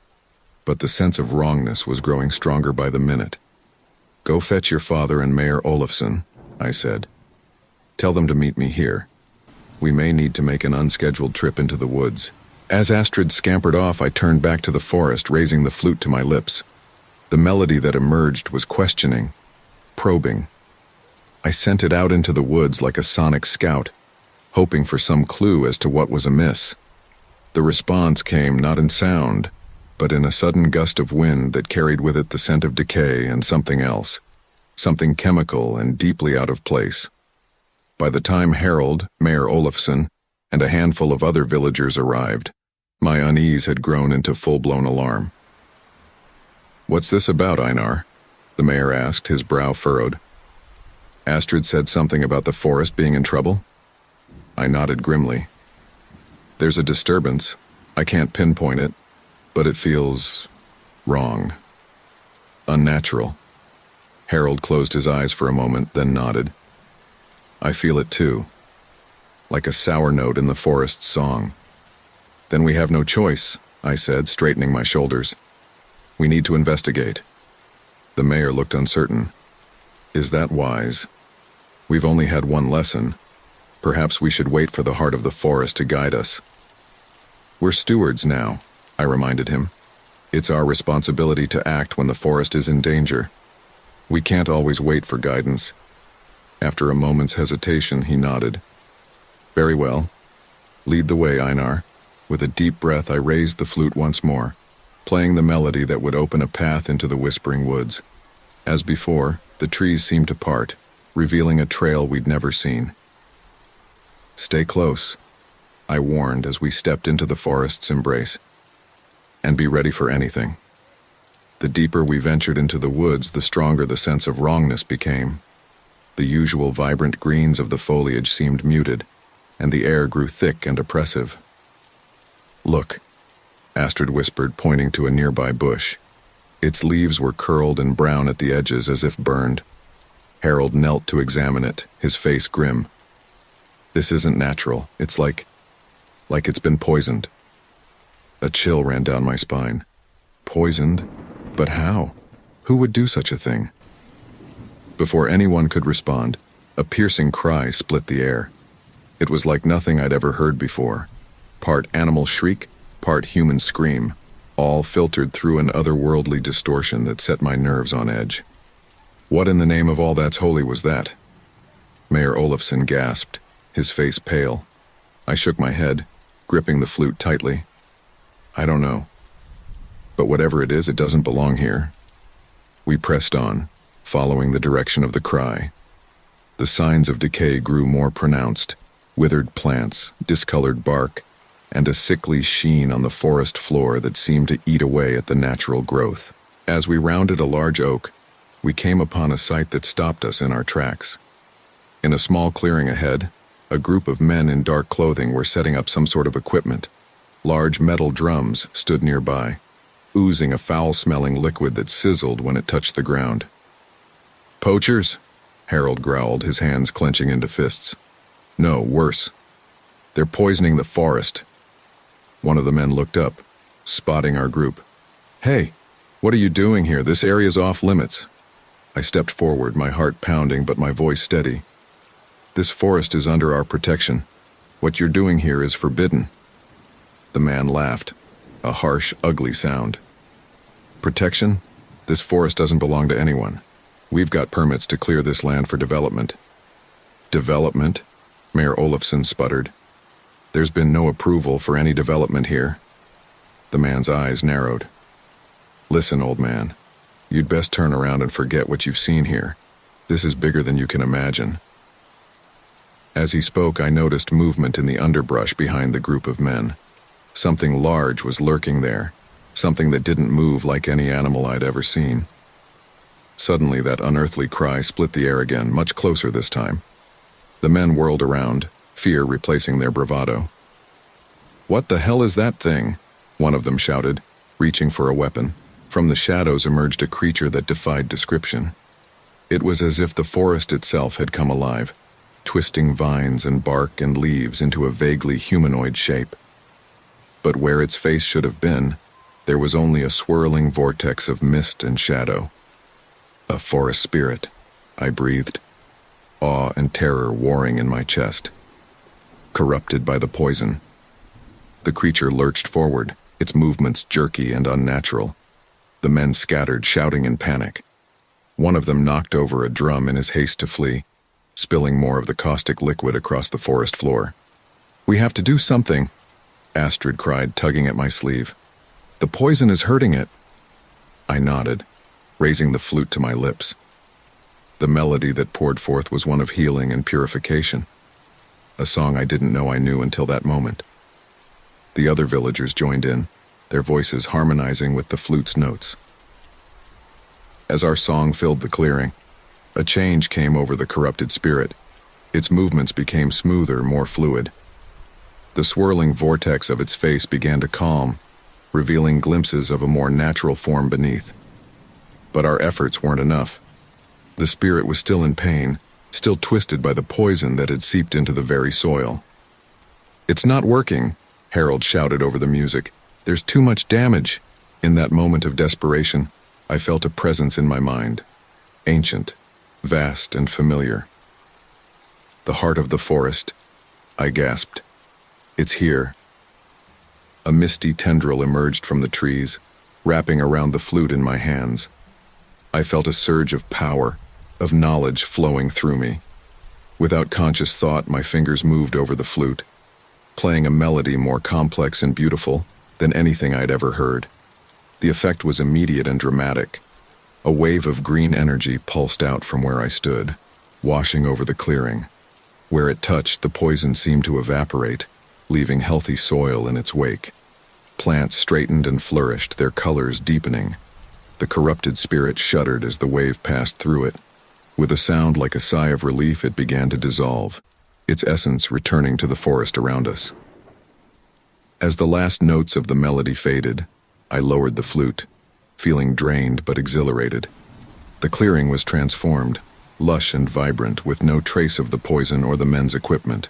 but the sense of wrongness was growing stronger by the minute. Go fetch your father and Mayor Olafsson, I said. Tell them to meet me here. We may need to make an unscheduled trip into the woods. As Astrid scampered off, I turned back to the forest, raising the flute to my lips. The melody that emerged was questioning, probing. I sent it out into the woods like a sonic scout, hoping for some clue as to what was amiss. The response came not in sound, but in a sudden gust of wind that carried with it the scent of decay and something else, something chemical and deeply out of place. By the time Harold, Mayor Olafsson, and a handful of other villagers arrived, my unease had grown into full-blown alarm. "What's this about, Einar?" the mayor asked, his brow furrowed. Astrid said something about the forest being in trouble. I nodded grimly. There's a disturbance. I can't pinpoint it, but it feels wrong. Unnatural. Harold closed his eyes for a moment, then nodded. I feel it too, like a sour note in the forest's song. Then we have no choice, I said, straightening my shoulders. We need to investigate. The mayor looked uncertain. Is that wise? We've only had one lesson. Perhaps we should wait for the heart of the forest to guide us. We're stewards now, I reminded him. It's our responsibility to act when the forest is in danger. We can't always wait for guidance. After a moment's hesitation, he nodded. Very well. Lead the way, Einar. With a deep breath, I raised the flute once more, playing the melody that would open a path into the whispering woods. As before, the trees seemed to part, revealing a trail we'd never seen. Stay close, I warned as we stepped into the forest's embrace. And be ready for anything. The deeper we ventured into the woods, the stronger the sense of wrongness became. The usual vibrant greens of the foliage seemed muted, and the air grew thick and oppressive. Look, Astrid whispered, pointing to a nearby bush. Its leaves were curled and brown at the edges as if burned. Harold knelt to examine it, his face grim. This isn't natural. It's like it's been poisoned. A chill ran down my spine. Poisoned? But how? Who would do such a thing? Before anyone could respond, a piercing cry split the air. It was like nothing I'd ever heard before. Part animal shriek, part human scream, all filtered through an otherworldly distortion that set my nerves on edge. What in the name of all that's holy was that? Mayor Olafsson gasped, his face pale. I shook my head, gripping the flute tightly. I don't know. But whatever it is, it doesn't belong here. We pressed on, following the direction of the cry. The signs of decay grew more pronounced, withered plants, discolored bark, and a sickly sheen on the forest floor that seemed to eat away at the natural growth. As we rounded a large oak, we came upon a sight that stopped us in our tracks. In a small clearing ahead, a group of men in dark clothing were setting up some sort of equipment. Large metal drums stood nearby, oozing a foul-smelling liquid that sizzled when it touched the ground. Poachers? Harold growled, his hands clenching into fists. No, worse. They're poisoning the forest. One of the men looked up, spotting our group. Hey, what are you doing here? This area's off limits. I stepped forward, my heart pounding but my voice steady. This forest is under our protection. What you're doing here is forbidden. The man laughed, a harsh, ugly sound. Protection? This forest doesn't belong to anyone. We've got permits to clear this land for development. Development? Mayor Olafsson sputtered. There's been no approval for any development here. The man's eyes narrowed. Listen, old man. You'd best turn around and forget what you've seen here. This is bigger than you can imagine. As he spoke, I noticed movement in the underbrush behind the group of men. Something large was lurking there, something that didn't move like any animal I'd ever seen. Suddenly, that unearthly cry split the air again, much closer this time. The men whirled around, fear replacing their bravado. What the hell is that thing? One of them shouted, reaching for a weapon. From the shadows emerged a creature that defied description. It was as if the forest itself had come alive, twisting vines and bark and leaves into a vaguely humanoid shape. But where its face should have been, there was only a swirling vortex of mist and shadow. A forest spirit, I breathed, awe and terror warring in my chest. Corrupted by the poison. The creature lurched forward, its movements jerky and unnatural. The men scattered, shouting in panic. One of them knocked over a drum in his haste to flee, spilling more of the caustic liquid across the forest floor. "We have to do something," Astrid cried, tugging at my sleeve. "The poison is hurting it." I nodded, raising the flute to my lips. The melody that poured forth was one of healing and purification, a song I didn't know I knew until that moment. The other villagers joined in, their voices harmonizing with the flute's notes. As our song filled the clearing, a change came over the corrupted spirit. Its movements became smoother, more fluid. The swirling vortex of its face began to calm, revealing glimpses of a more natural form beneath. But our efforts weren't enough. The spirit was still in pain, still twisted by the poison that had seeped into the very soil. "It's not working," Harold shouted over the music. "There's too much damage." In that moment of desperation, I felt a presence in my mind, ancient, vast, and familiar. "The heart of the forest," I gasped. "It's here." A misty tendril emerged from the trees, wrapping around the flute in my hands. I felt a surge of power, of knowledge flowing through me. Without conscious thought, my fingers moved over the flute, playing a melody more complex and beautiful than anything I'd ever heard. The effect was immediate and dramatic. A wave of green energy pulsed out from where I stood, washing over the clearing. Where it touched, the poison seemed to evaporate, leaving healthy soil in its wake. Plants straightened and flourished, their colors deepening. The corrupted spirit shuddered as the wave passed through it. With a sound like a sigh of relief, it began to dissolve, its essence returning to the forest around us. As the last notes of the melody faded, I lowered the flute, feeling drained but exhilarated. The clearing was transformed, lush and vibrant, with no trace of the poison or the men's equipment.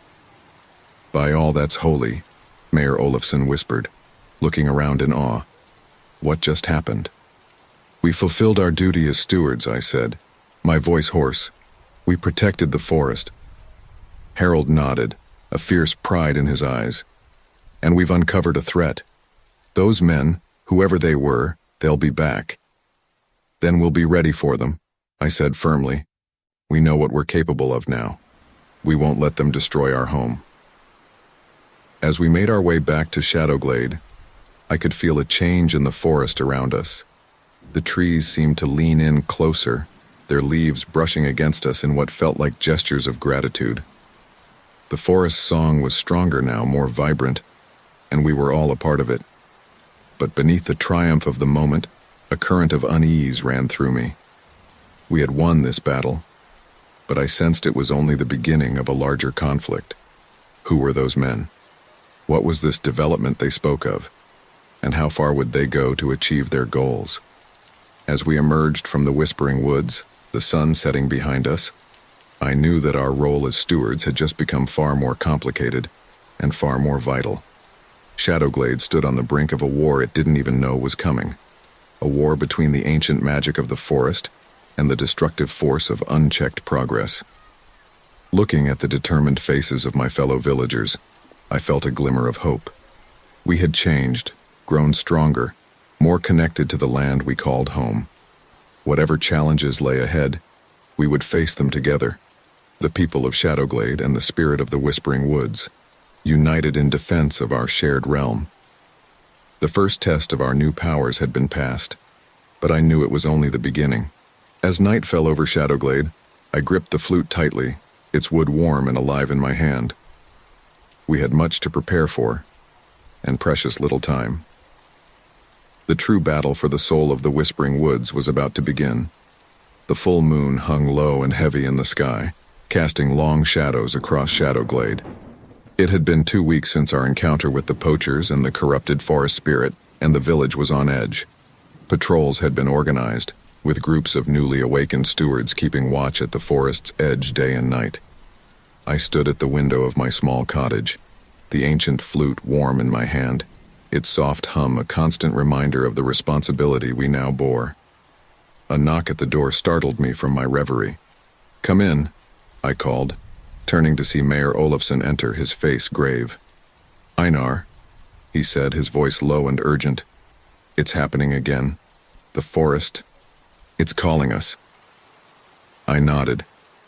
"By all that's holy," Mayor Olafsson whispered, looking around in awe. "What just happened?" "We fulfilled our duty as stewards," I said, my voice hoarse. "We protected the forest." Harold nodded, a fierce pride in his eyes. "And we've uncovered a threat. Those men, whoever they were, they'll be back." "Then we'll be ready for them," I said firmly. "We know what we're capable of now. We won't let them destroy our home." As we made our way back to Shadowglade, I could feel a change in the forest around us. The trees seemed to lean in closer, their leaves brushing against us in what felt like gestures of gratitude. The forest's song was stronger now, more vibrant, and we were all a part of it. But beneath the triumph of the moment, a current of unease ran through me. We had won this battle, but I sensed it was only the beginning of a larger conflict. Who were those men? What was this development they spoke of? And how far would they go to achieve their goals? As we emerged from the Whispering Woods, the sun setting behind us, I knew that our role as stewards had just become far more complicated and far more vital. Shadowglade stood on the brink of a war it didn't even know was coming. A war between the ancient magic of the forest and the destructive force of unchecked progress. Looking at the determined faces of my fellow villagers, I felt a glimmer of hope. We had changed, grown stronger, more connected to the land we called home. Whatever challenges lay ahead, we would face them together. The people of Shadowglade and the spirit of the Whispering Woods, united in defense of our shared realm. The first test of our new powers had been passed, but I knew it was only the beginning. As night fell over Shadowglade, I gripped the flute tightly, its wood warm and alive in my hand. We had much to prepare for, and precious little time. The true battle for the soul of the Whispering Woods was about to begin. The full moon hung low and heavy in the sky, casting long shadows across Shadowglade. It had been 2 weeks since our encounter with the poachers and the corrupted forest spirit, and the village was on edge. Patrols had been organized, with groups of newly awakened stewards keeping watch at the forest's edge day and night. I stood at the window of my small cottage, the ancient flute warm in my hand, its soft hum a constant reminder of the responsibility we now bore. A knock at the door startled me from my reverie. "Come in," I called, turning to see Mayor Olafsson enter, his face grave. "Einar," he said, his voice low and urgent. "It's happening again. The forest. It's calling us." I nodded,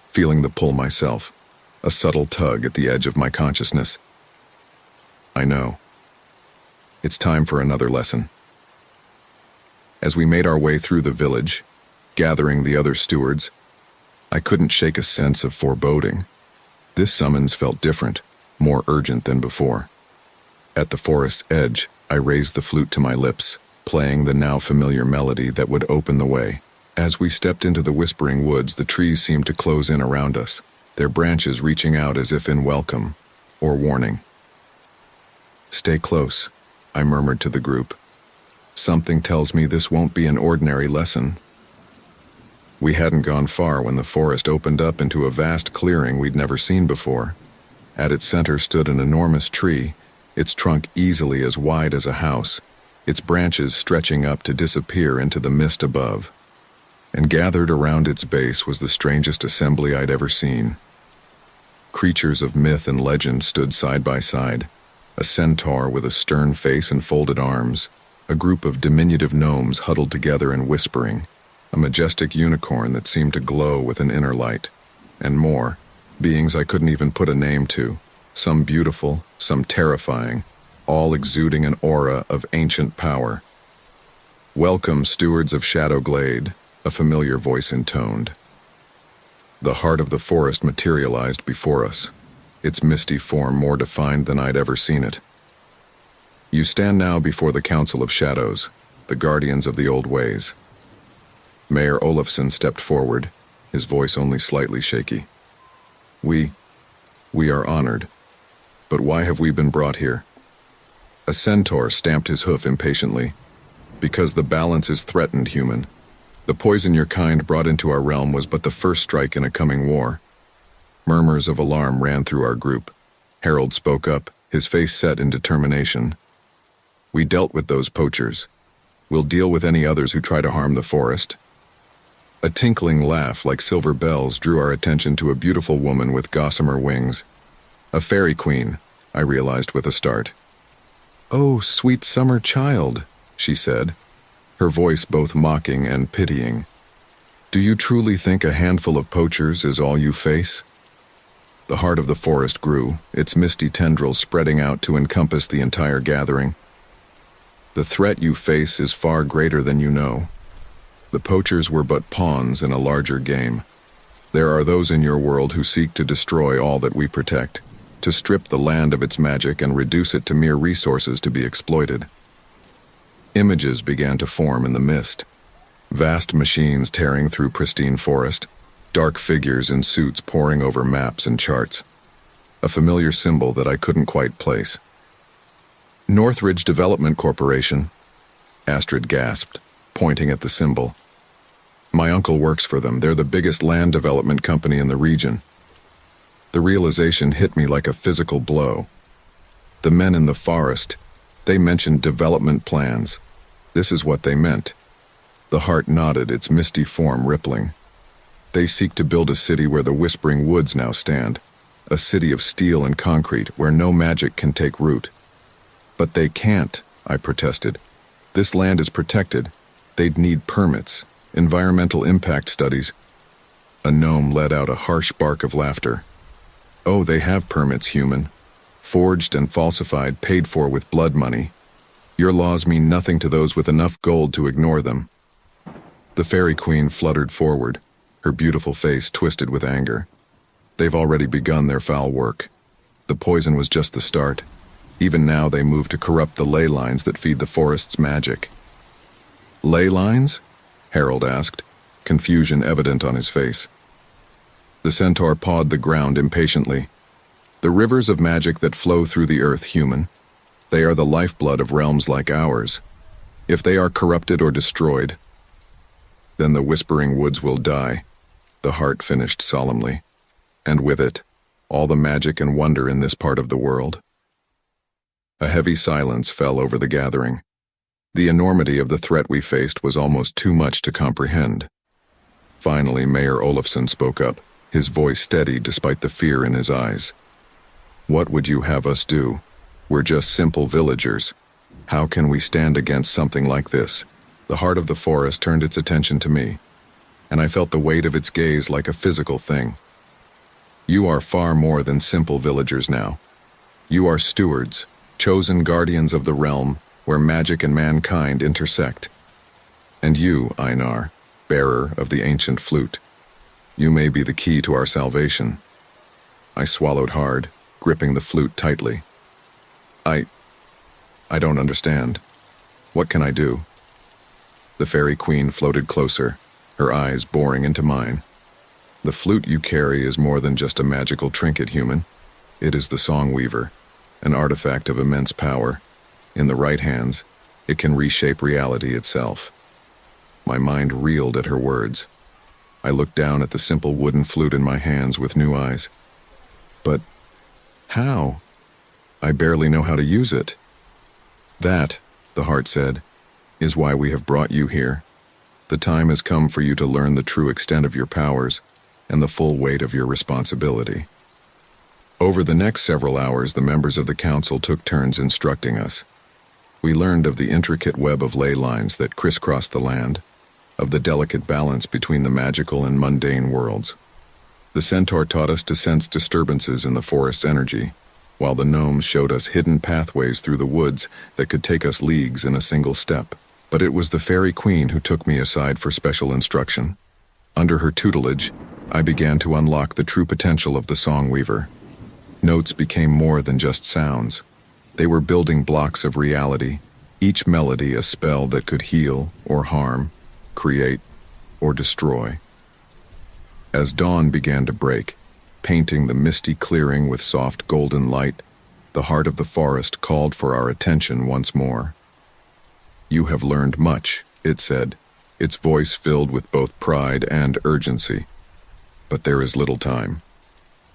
feeling the pull myself, a subtle tug at the edge of my consciousness. "I know. It's time for another lesson." As we made our way through the village, gathering the other stewards, I couldn't shake a sense of foreboding. This summons felt different, more urgent than before. At the forest's edge, I raised the flute to my lips, playing the now familiar melody that would open the way. As we stepped into the whispering woods, the trees seemed to close in around us, their branches reaching out as if in welcome or warning. "Stay close," I murmured to the group. "Something tells me this won't be an ordinary lesson." We hadn't gone far when the forest opened up into a vast clearing we'd never seen before. At its center stood an enormous tree, its trunk easily as wide as a house, its branches stretching up to disappear into the mist above. And gathered around its base was the strangest assembly I'd ever seen. Creatures of myth and legend stood side by side, a centaur with a stern face and folded arms, a group of diminutive gnomes huddled together and whispering, a majestic unicorn that seemed to glow with an inner light, and more, beings I couldn't even put a name to, some beautiful, some terrifying, all exuding an aura of ancient power. "Welcome, stewards of Shadowglade," a familiar voice intoned. The heart of the forest materialized before us, its misty form more defined than I'd ever seen it. "You stand now before the Council of Shadows, the guardians of the old ways." Mayor Olafsson stepped forward, his voice only slightly shaky. We are honored. But why have we been brought here?" A centaur stamped his hoof impatiently. "Because the balance is threatened, human. The poison your kind brought into our realm was but the first strike in a coming war." Murmurs of alarm ran through our group. Harold spoke up, his face set in determination. "We dealt with those poachers. We'll deal with any others who try to harm the forest." A tinkling laugh like silver bells drew our attention to a beautiful woman with gossamer wings. A fairy queen, I realized with a start. "Oh, sweet summer child," she said, her voice both mocking and pitying. "Do you truly think a handful of poachers is all you face?" The heart of the forest grew, its misty tendrils spreading out to encompass the entire gathering. "The threat you face is far greater than you know. The poachers were but pawns in a larger game. There are those in your world who seek to destroy all that we protect, to strip the land of its magic and reduce it to mere resources to be exploited." Images began to form in the mist. Vast machines tearing through pristine forest, dark figures in suits poring over maps and charts. A familiar symbol that I couldn't quite place. "Northridge Development Corporation," Astrid gasped, pointing at the symbol. "My uncle works for them. They're the biggest land development company in the region." The realization hit me like a physical blow. The men in the forest, they mentioned development plans. This is what they meant. The heart nodded, its misty form rippling. They seek to build a city where the whispering woods now stand, a city of steel and concrete where no magic can take root. "But they can't," I protested. "This land is protected. They'd need permits, environmental impact studies." A gnome let out a harsh bark of laughter. "Oh, they have permits, human. Forged and falsified, paid for with blood money. Your laws mean nothing to those with enough gold to ignore them." The fairy queen fluttered forward, her beautiful face twisted with anger. "They've already begun their foul work. The poison was just the start. Even now they move to corrupt the ley lines that feed the forest's magic." "Ley lines?" Harold asked, confusion evident on his face. The centaur pawed the ground impatiently. "The rivers of magic that flow through the earth, human. They are the lifeblood of realms like ours. If they are corrupted or destroyed, then the whispering woods will die," the heart finished solemnly. "And with it, all the magic and wonder in this part of the world." A heavy silence fell over the gathering. The enormity of the threat we faced was almost too much to comprehend. Finally, Mayor Olafsson spoke up, his voice steady despite the fear in his eyes. "What would you have us do? We're just simple villagers. How can we stand against something like this?" The heart of the forest turned its attention to me, and I felt the weight of its gaze like a physical thing. "You are far more than simple villagers now. You are stewards, chosen guardians of the realm where magic and mankind intersect. And you, Einar, bearer of the ancient flute, you may be the key to our salvation." I swallowed hard, gripping the flute tightly. I don't understand. What can I do?" The fairy queen floated closer, her eyes boring into mine. "The flute you carry is more than just a magical trinket, human. It is the song weaver, an artifact of immense power. In the right hands, it can reshape reality itself." My mind reeled at her words. I looked down at the simple wooden flute in my hands with new eyes. "But how? I barely know how to use it." "That," the heart said, "is why we have brought you here. The time has come for you to learn the true extent of your powers and the full weight of your responsibility." Over the next several hours, the members of the council took turns instructing us. We learned of the intricate web of ley lines that crisscrossed the land, of the delicate balance between the magical and mundane worlds. The centaur taught us to sense disturbances in the forest's energy, while the gnomes showed us hidden pathways through the woods that could take us leagues in a single step. But it was the fairy queen who took me aside for special instruction. Under her tutelage, I began to unlock the true potential of the song weaver. Notes became more than just sounds. They were building blocks of reality, each melody a spell that could heal or harm, create or destroy. As dawn began to break, painting the misty clearing with soft golden light, the heart of the forest called for our attention once more. "You have learned much," it said, its voice filled with both pride and urgency. "But there is little time.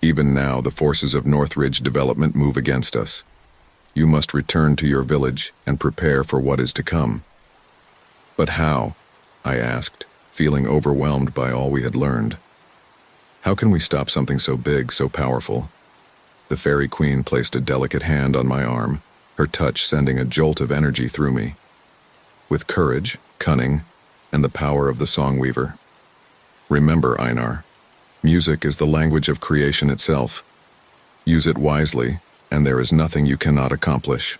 Even now, the forces of Northridge development move against us. You must return to your village and prepare for what is to come." "But how?" I asked, feeling overwhelmed by all we had learned. "How can we stop something so big, so powerful?" The fairy queen placed a delicate hand on my arm, her touch sending a jolt of energy through me. "With courage, cunning, and the power of the song weaver. Remember, Einar, music is the language of creation itself. Use it wisely, and there is nothing you cannot accomplish."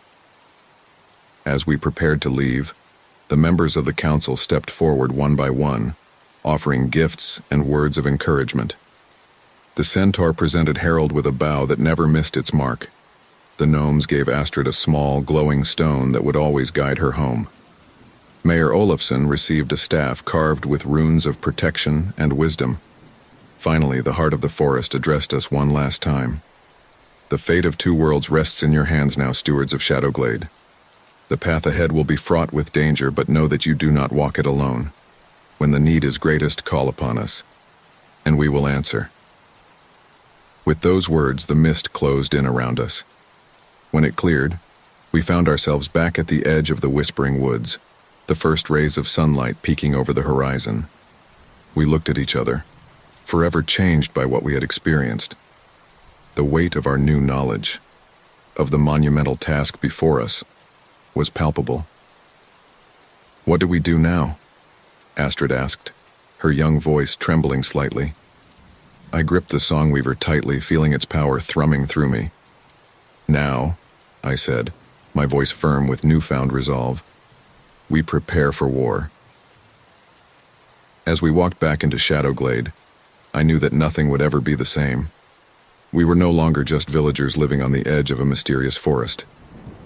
As we prepared to leave, the members of the council stepped forward one by one, offering gifts and words of encouragement. The centaur presented Harold with a bow that never missed its mark. The gnomes gave Astrid a small, glowing stone that would always guide her home. Mayor Olafsson received a staff carved with runes of protection and wisdom. Finally, the heart of the forest addressed us one last time. "The fate of two worlds rests in your hands now, stewards of Shadowglade. The path ahead will be fraught with danger, but know that you do not walk it alone. When the need is greatest, call upon us, and we will answer." With those words, the mist closed in around us. When it cleared, we found ourselves back at the edge of the whispering woods, the first rays of sunlight peeking over the horizon. We looked at each other, forever changed by what we had experienced. The weight of our new knowledge, of the monumental task before us, was palpable. "What do we do now?" Astrid asked, her young voice trembling slightly. I gripped the songweaver tightly, feeling its power thrumming through me. "Now," I said, my voice firm with newfound resolve, "we prepare for war." As we walked back into Shadowglade, I knew that nothing would ever be the same. We were no longer just villagers living on the edge of a mysterious forest.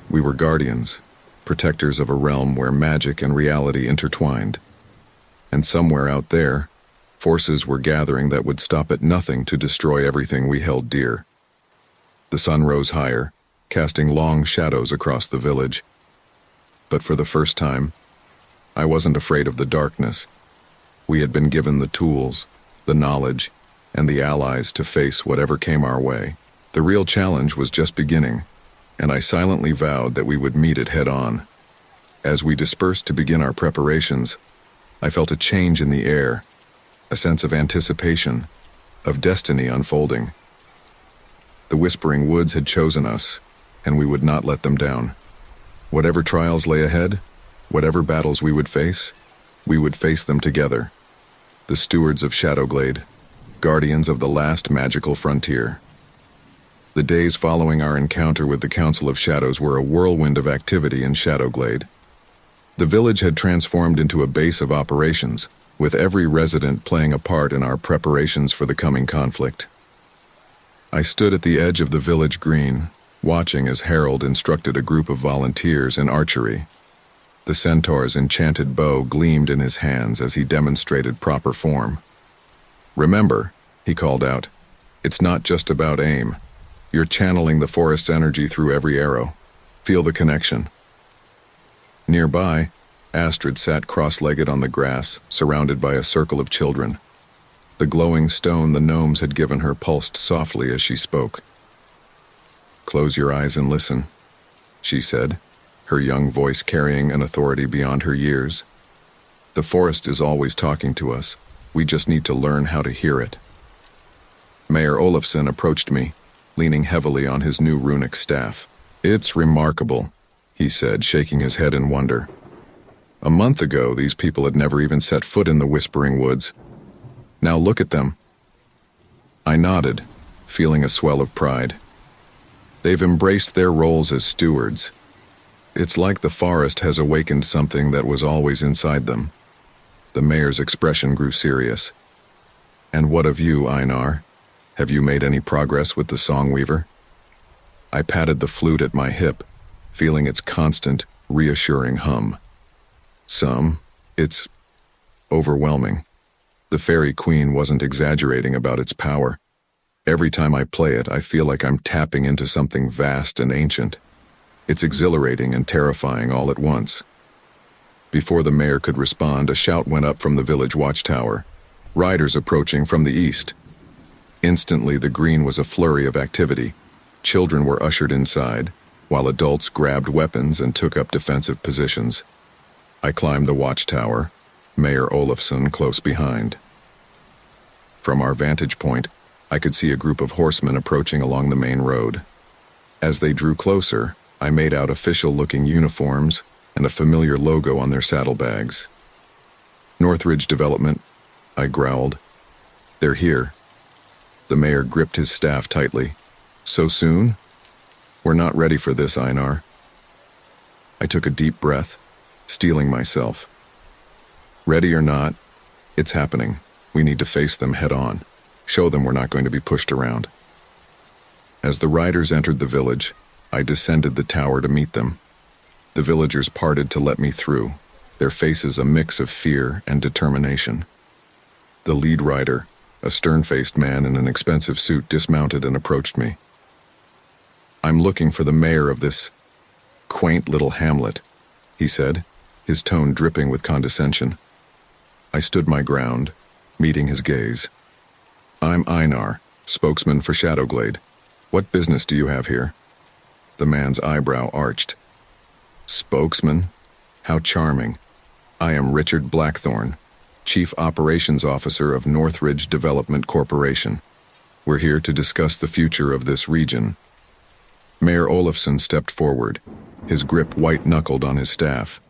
We were guardians, protectors of a realm where magic and reality intertwined. And somewhere out there, forces were gathering that would stop at nothing to destroy everything we held dear. The sun rose higher, casting long shadows across the village. But for the first time, I wasn't afraid of the darkness. We had been given the tools, the knowledge, and the allies to face whatever came our way. The real challenge was just beginning, and I silently vowed that we would meet it head on. As we dispersed to begin our preparations, I felt a change in the air, a sense of anticipation, of destiny unfolding. The Whispering Woods had chosen us, and we would not let them down. Whatever trials lay ahead, whatever battles we would face them together. The stewards of Shadowglade, guardians of the last magical frontier. The days following our encounter with the Council of Shadows were a whirlwind of activity in Shadowglade. The village had transformed into a base of operations, with every resident playing a part in our preparations for the coming conflict. I stood at the edge of the village green, watching as Harold instructed a group of volunteers in archery. The centaur's enchanted bow gleamed in his hands as he demonstrated proper form. "Remember," he called out, "it's not just about aim. You're channeling the forest's energy through every arrow. Feel the connection." Nearby, Astrid sat cross-legged on the grass, surrounded by a circle of children. The glowing stone the gnomes had given her pulsed softly as she spoke. "Close your eyes and listen," she said, her young voice carrying an authority beyond her years. "The forest is always talking to us. We just need to learn how to hear it." Mayor Olafsson approached me, leaning heavily on his new runic staff. "It's remarkable," he said, shaking his head in wonder. "A month ago, these people had never even set foot in the Whispering Woods. Now look at them." I nodded, feeling a swell of pride. They've embraced their roles as stewards. It's like the forest has awakened something that was always inside them. The mayor's expression grew serious. "And what of you, Einar? Have you made any progress with the Songweaver?" I patted the flute at my hip, feeling its constant, reassuring hum. It's overwhelming. The Fairy Queen wasn't exaggerating about its power. Every time I play it, I feel like I'm tapping into something vast and ancient. It's exhilarating and terrifying all at once. Before the mayor could respond, a shout went up from the village watchtower. Riders approaching from the east. Instantly, the green was a flurry of activity. Children were ushered inside, while adults grabbed weapons and took up defensive positions. I climbed the watchtower, Mayor Olafsson close behind. From our vantage point, I could see a group of horsemen approaching along the main road. As they drew closer, I made out official-looking uniforms and a familiar logo on their saddlebags. "Northridge Development," I growled. "They're here." The mayor gripped his staff tightly. "So soon? We're not ready for this, Einar." I took a deep breath, steeling myself. Ready or not, it's happening. We need to face them head-on. Show them we're not going to be pushed around. As the riders entered the village, I descended the tower to meet them. The villagers parted to let me through, their faces a mix of fear and determination. The lead rider, a stern-faced man in an expensive suit, dismounted and approached me. "I'm looking for the mayor of this quaint little hamlet," he said, his tone dripping with condescension. I stood my ground, meeting his gaze. "I'm Einar, spokesman for Shadowglade. What business do you have here?" The man's eyebrow arched. "Spokesman? How charming. I am Richard Blackthorn, Chief Operations Officer of Northridge Development Corporation. We're here to discuss the future of this region." Mayor Olafsson stepped forward, his grip white-knuckled on his staff.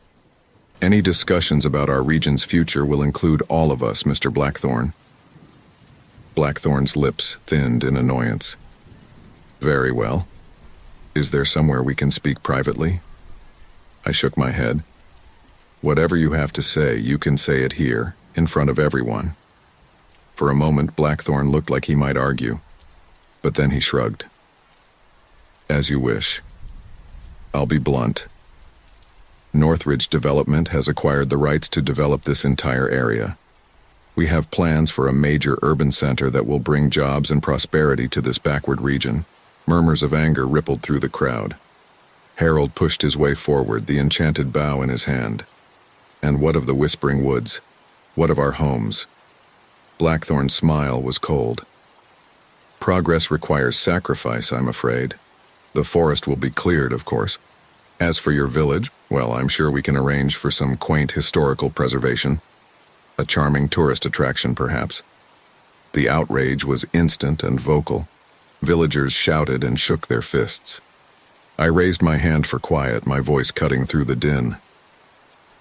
"Any discussions about our region's future will include all of us, Mr. Blackthorn." Blackthorn's lips thinned in annoyance. "Very well. Is there somewhere we can speak privately?" I shook my head. "Whatever you have to say, you can say it here, in front of everyone." For a moment, Blackthorn looked like he might argue, but then he shrugged. "As you wish. I'll be blunt. Northridge Development has acquired the rights to develop this entire area. We have plans for a major urban center that will bring jobs and prosperity to this backward region." Murmurs of anger rippled through the crowd. Harold pushed his way forward, the enchanted bow in his hand. "And what of the Whispering Woods? What of our homes?" Blackthorn's smile was cold. "Progress requires sacrifice, I'm afraid. The forest will be cleared, of course. As for your village, well, I'm sure we can arrange for some quaint historical preservation. A charming tourist attraction, perhaps. The outrage was instant and vocal. Villagers shouted and shook their fists. I raised my hand for quiet, my voice cutting through the din.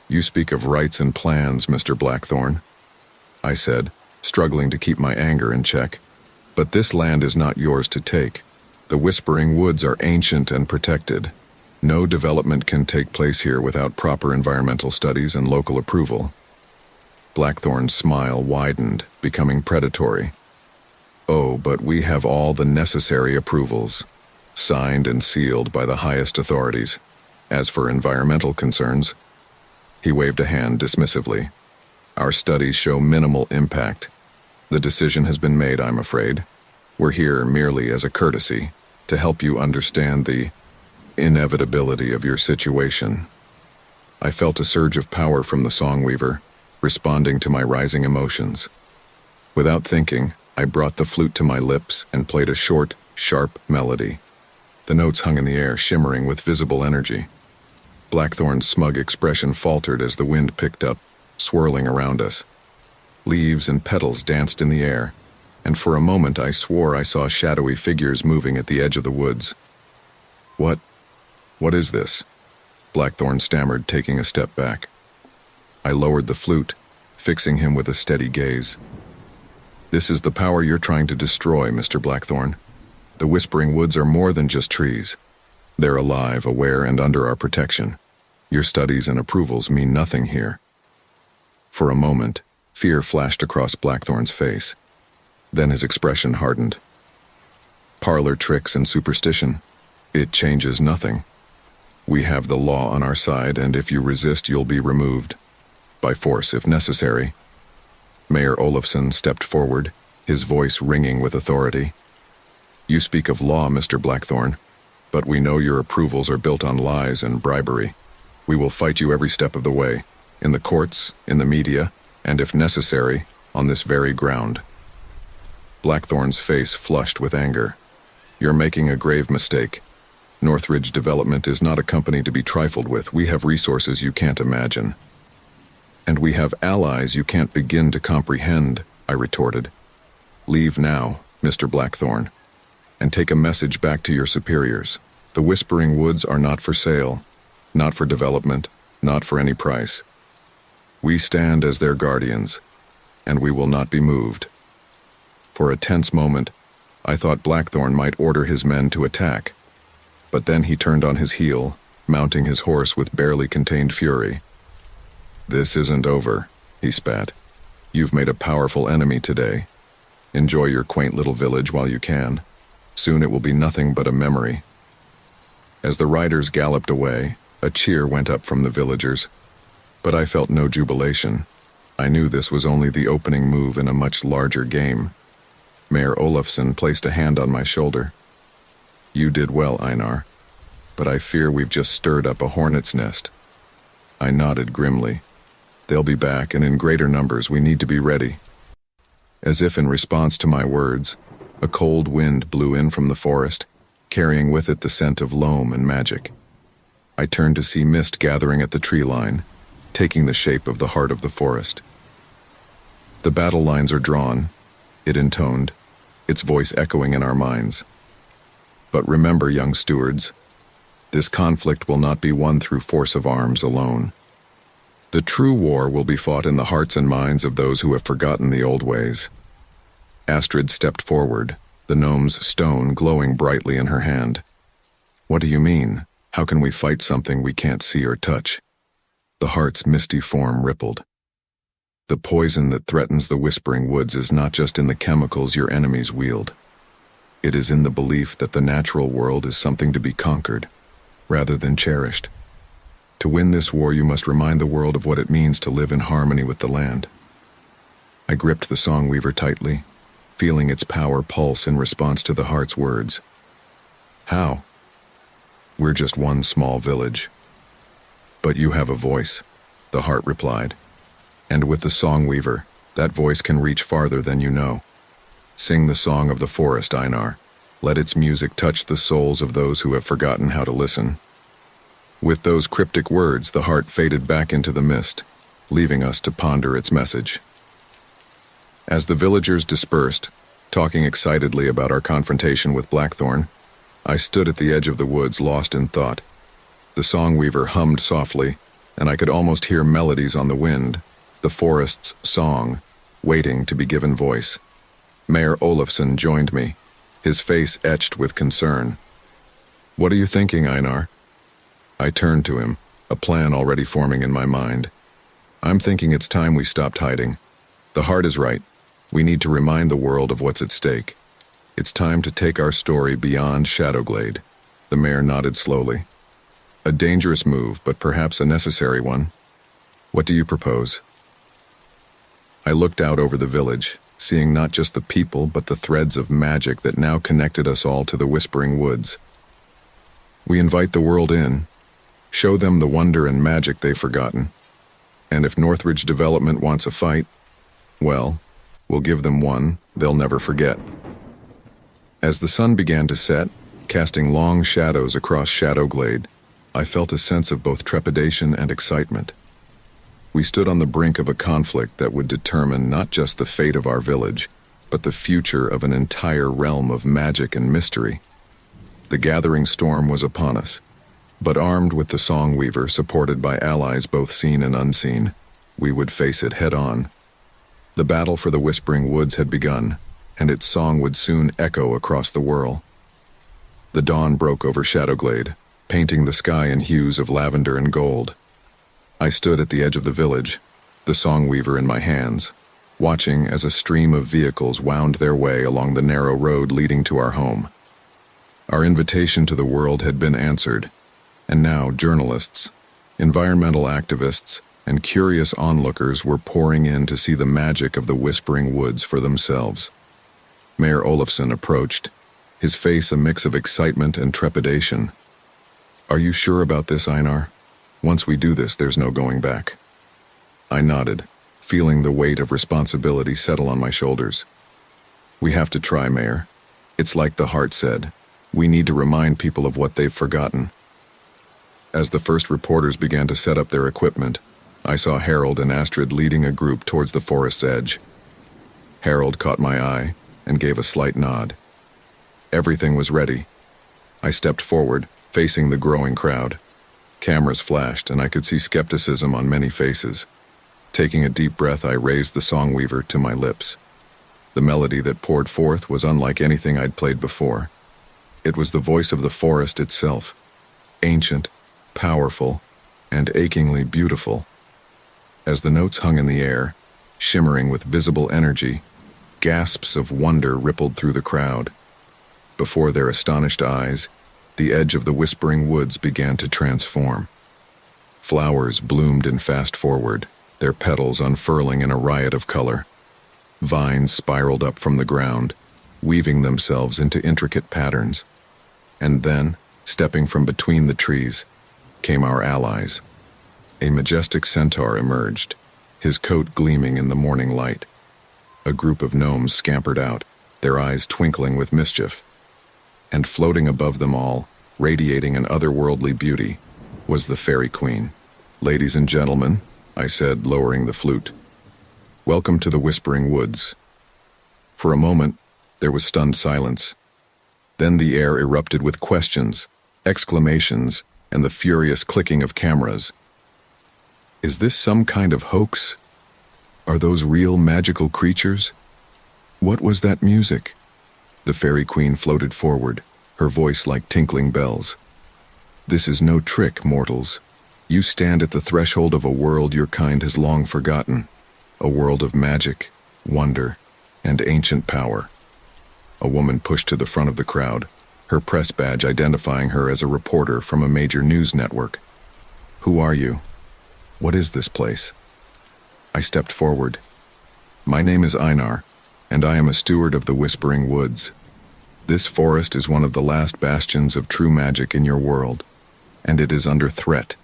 "You speak of rights and plans, Mr. Blackthorn," I said, struggling to keep my anger in check. "But this land is not yours to take. The Whispering Woods are ancient and protected. No development can take place here without proper environmental studies and local approval." Blackthorn's smile widened, becoming predatory. "Oh, but we have all the necessary approvals, signed and sealed by the highest authorities. As for environmental concerns," he waved a hand dismissively, "our studies show minimal impact. The decision has been made, I'm afraid. We're here merely as a courtesy, to help you understand the inevitability of your situation." I felt a surge of power from the songweaver, responding to my rising emotions. Without thinking, I brought the flute to my lips and played a short, sharp melody. The notes hung in the air, shimmering with visible energy. Blackthorn's smug expression faltered as the wind picked up, swirling around us. Leaves and petals danced in the air, and for a moment I swore I saw shadowy figures moving at the edge of the woods. What is this?" Blackthorn stammered, taking a step back. I lowered the flute, fixing him with a steady gaze. "This is the power you're trying to destroy, Mr. Blackthorn. The Whispering Woods are more than just trees. They're alive, aware, and under our protection. Your studies and approvals mean nothing here." For a moment, fear flashed across Blackthorn's face. Then his expression hardened. "Parlor tricks and superstition. It changes nothing. We have the law on our side, and if you resist, you'll be removed. By force, if necessary." Mayor Olafsson stepped forward, his voice ringing with authority. "You speak of law, Mr. Blackthorn, but we know your approvals are built on lies and bribery. We will fight you every step of the way, in the courts, in the media, and if necessary, on this very ground." Blackthorn's face flushed with anger. "You're making a grave mistake. Northridge development is not a company to be trifled with. We have resources you can't imagine. And we have allies you can't begin to comprehend," I retorted. "Leave now, Mr. Blackthorn, and take a message back to your superiors. The Whispering Woods are not for sale, not for development, not for any price. We stand as their guardians, and we will not be moved." For a tense moment, I thought Blackthorn might order his men to attack. But then he turned on his heel, mounting his horse with barely contained fury. "This isn't over," he spat. "You've made a powerful enemy today. Enjoy your quaint little village while you can. Soon it will be nothing but a memory." As the riders galloped away, a cheer went up from the villagers. But I felt no jubilation. I knew this was only the opening move in a much larger game. Mayor Olafsson placed a hand on my shoulder. "You did well, Einar, but I fear we've just stirred up a hornet's nest." I nodded grimly. "They'll be back, and in greater numbers. We need to be ready." As if in response to my words, a cold wind blew in from the forest, carrying with it the scent of loam and magic. I turned to see mist gathering at the tree line, taking the shape of the heart of the forest. "The battle lines are drawn," it intoned, its voice echoing in our minds. "But remember, young stewards, this conflict will not be won through force of arms alone. The true war will be fought in the hearts and minds of those who have forgotten the old ways." Astrid stepped forward, the gnome's stone glowing brightly in her hand. "What do you mean? How can we fight something we can't see or touch?" The heart's misty form rippled. "The poison that threatens the Whispering Woods is not just in the chemicals your enemies wield. It is in the belief that the natural world is something to be conquered, rather than cherished. To win this war, you must remind the world of what it means to live in harmony with the land." I gripped the songweaver tightly, feeling its power pulse in response to the heart's words. "How?" "We're just one small village." "But you have a voice," the heart replied. "And with the songweaver, that voice can reach farther than you know. Sing the song of the forest, Einar. Let its music touch the souls of those who have forgotten how to listen." With those cryptic words, the heart faded back into the mist, leaving us to ponder its message. As the villagers dispersed, talking excitedly about our confrontation with Blackthorn, I stood at the edge of the woods, lost in thought. The songweaver hummed softly, and I could almost hear melodies on the wind, the forest's song, waiting to be given voice. Mayor Olafsson joined me, his face etched with concern. "What are you thinking, Einar?" I turned to him, a plan already forming in my mind. "I'm thinking it's time we stopped hiding. The heart is right. We need to remind the world of what's at stake. It's time to take our story beyond Shadowglade." The mayor nodded slowly. "A dangerous move, but perhaps a necessary one. What do you propose?" I looked out over the village, seeing not just the people but the threads of magic that now connected us all to the Whispering Woods. "We invite the world in, show them the wonder and magic they've forgotten. And if Northridge Development wants a fight, well, we'll give them one they'll never forget." As the sun began to set, casting long shadows across Shadowglade, I felt a sense of both trepidation and excitement. We stood on the brink of a conflict that would determine not just the fate of our village, but the future of an entire realm of magic and mystery. The gathering storm was upon us, but armed with the Songweaver, supported by allies both seen and unseen, we would face it head-on. The battle for the Whispering Woods had begun, and its song would soon echo across the whirl. The dawn broke over Shadowglade, painting the sky in hues of lavender and gold. I stood at the edge of the village, the Songweaver in my hands, watching as a stream of vehicles wound their way along the narrow road leading to our home. Our invitation to the world had been answered, and now journalists, environmental activists, and curious onlookers were pouring in to see the magic of the Whispering Woods for themselves. Mayor Olafsson approached, his face a mix of excitement and trepidation. "Are you sure about this, Einar? Once we do this, there's no going back." I nodded, feeling the weight of responsibility settle on my shoulders. "We have to try, Mayor. It's like the heart said. We need to remind people of what they've forgotten." As the first reporters began to set up their equipment, I saw Harold and Astrid leading a group towards the forest's edge. Harold caught my eye and gave a slight nod. Everything was ready. I stepped forward, facing the growing crowd. Cameras flashed, and I could see skepticism on many faces. Taking a deep breath, I raised the Songweaver to my lips. The melody that poured forth was unlike anything I'd played before. It was the voice of the forest itself, ancient, powerful, and achingly beautiful. As the notes hung in the air, shimmering with visible energy, gasps of wonder rippled through the crowd. Before their astonished eyes, the edge of the Whispering Woods began to transform. Flowers bloomed in fast forward, their petals unfurling in a riot of color. Vines spiraled up from the ground, weaving themselves into intricate patterns. And then, stepping from between the trees, came our allies. A majestic centaur emerged, his coat gleaming in the morning light. A group of gnomes scampered out, their eyes twinkling with mischief. And floating above them all, radiating an otherworldly beauty, was the Fairy Queen. "Ladies and gentlemen," I said, lowering the flute, "welcome to the Whispering Woods." For a moment, there was stunned silence. Then the air erupted with questions, exclamations, and the furious clicking of cameras. Is this some kind of hoax? Are those real magical creatures? What was that music? The Fairy Queen floated forward, her voice like tinkling bells. "This is no trick, mortals. You stand at the threshold of a world your kind has long forgotten, a world of magic, wonder, and ancient power." A woman pushed to the front of the crowd, her press badge identifying her as a reporter from a major news network. "Who are you? What is this place?" I stepped forward. "My name is Einar, and I am a steward of the Whispering Woods. This forest is one of the last bastions of true magic in your world, and it is under threat."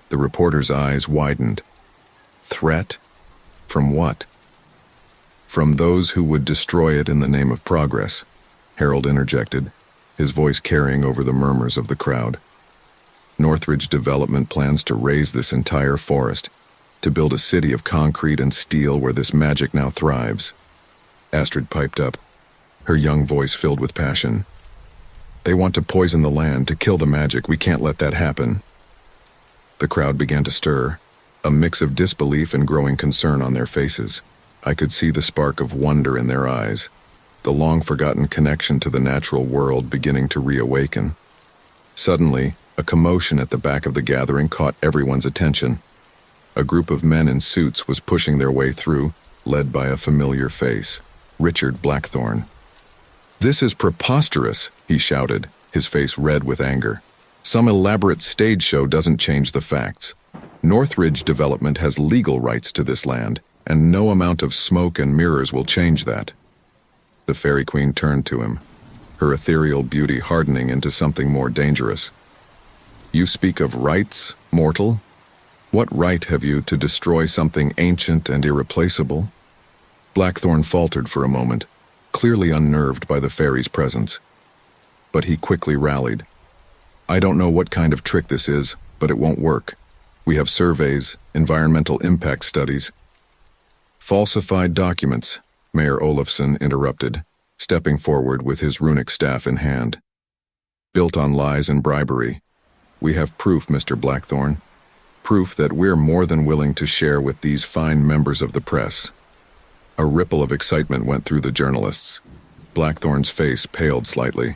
The reporter's eyes widened. "Threat? From what?" "From those who would destroy it in the name of progress," Harold interjected, his voice carrying over the murmurs of the crowd. Northridge Development plans to raze this entire forest, to build a city of concrete and steel where this magic now thrives. Astrid piped up, her young voice filled with passion. They want to poison the land, to kill the magic. We can't let that happen. The crowd began to stir, a mix of disbelief and growing concern on their faces. I could see the spark of wonder in their eyes, the long-forgotten connection to the natural world beginning to reawaken. Suddenly, a commotion at the back of the gathering caught everyone's attention. A group of men in suits was pushing their way through, led by a familiar face, Richard Blackthorne. "This is preposterous," he shouted, his face red with anger. "Some elaborate stage show doesn't change the facts. Northridge Development has legal rights to this land, and no amount of smoke and mirrors will change that." The Fairy Queen turned to him, her ethereal beauty hardening into something more dangerous. "You speak of rights, mortal? What right have you to destroy something ancient and irreplaceable?" Blackthorne faltered for a moment, clearly unnerved by the fairy's presence. But he quickly rallied. "I don't know what kind of trick this is, but it won't work. We have surveys, environmental impact studies." "Falsified documents," Mayor Olafsson interrupted, stepping forward with his runic staff in hand. "Built on lies and bribery. We have proof, Mr. Blackthorne. Proof that we're more than willing to share with these fine members of the press." A ripple of excitement went through the journalists. Blackthorne's face paled slightly.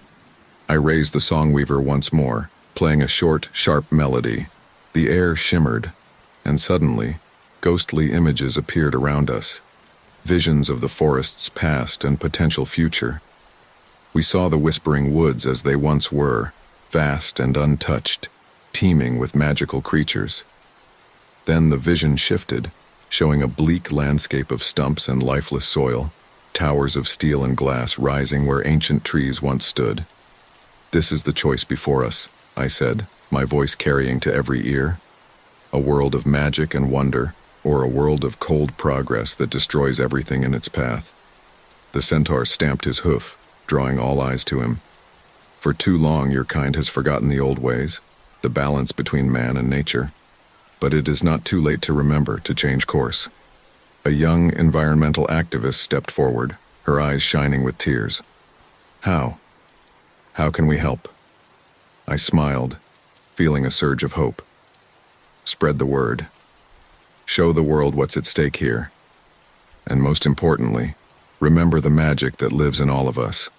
I raised the songweaver once more, playing a short, sharp melody. The air shimmered, and suddenly, ghostly images appeared around us. Visions of the forest's past and potential future. We saw the whispering woods as they once were, vast and untouched, teeming with magical creatures. Then the vision shifted, showing a bleak landscape of stumps and lifeless soil, towers of steel and glass rising where ancient trees once stood. "This is the choice before us," I said, my voice carrying to every ear. "A world of magic and wonder, or a world of cold progress that destroys everything in its path." The centaur stamped his hoof, drawing all eyes to him. "For too long your kind has forgotten the old ways, the balance between man and nature. But it is not too late to remember, to change course." A young environmental activist stepped forward, her eyes shining with tears. "How? How can we help?" I smiled, feeling a surge of hope. "Spread the word. Show the world what's at stake here. And most importantly, remember the magic that lives in all of us.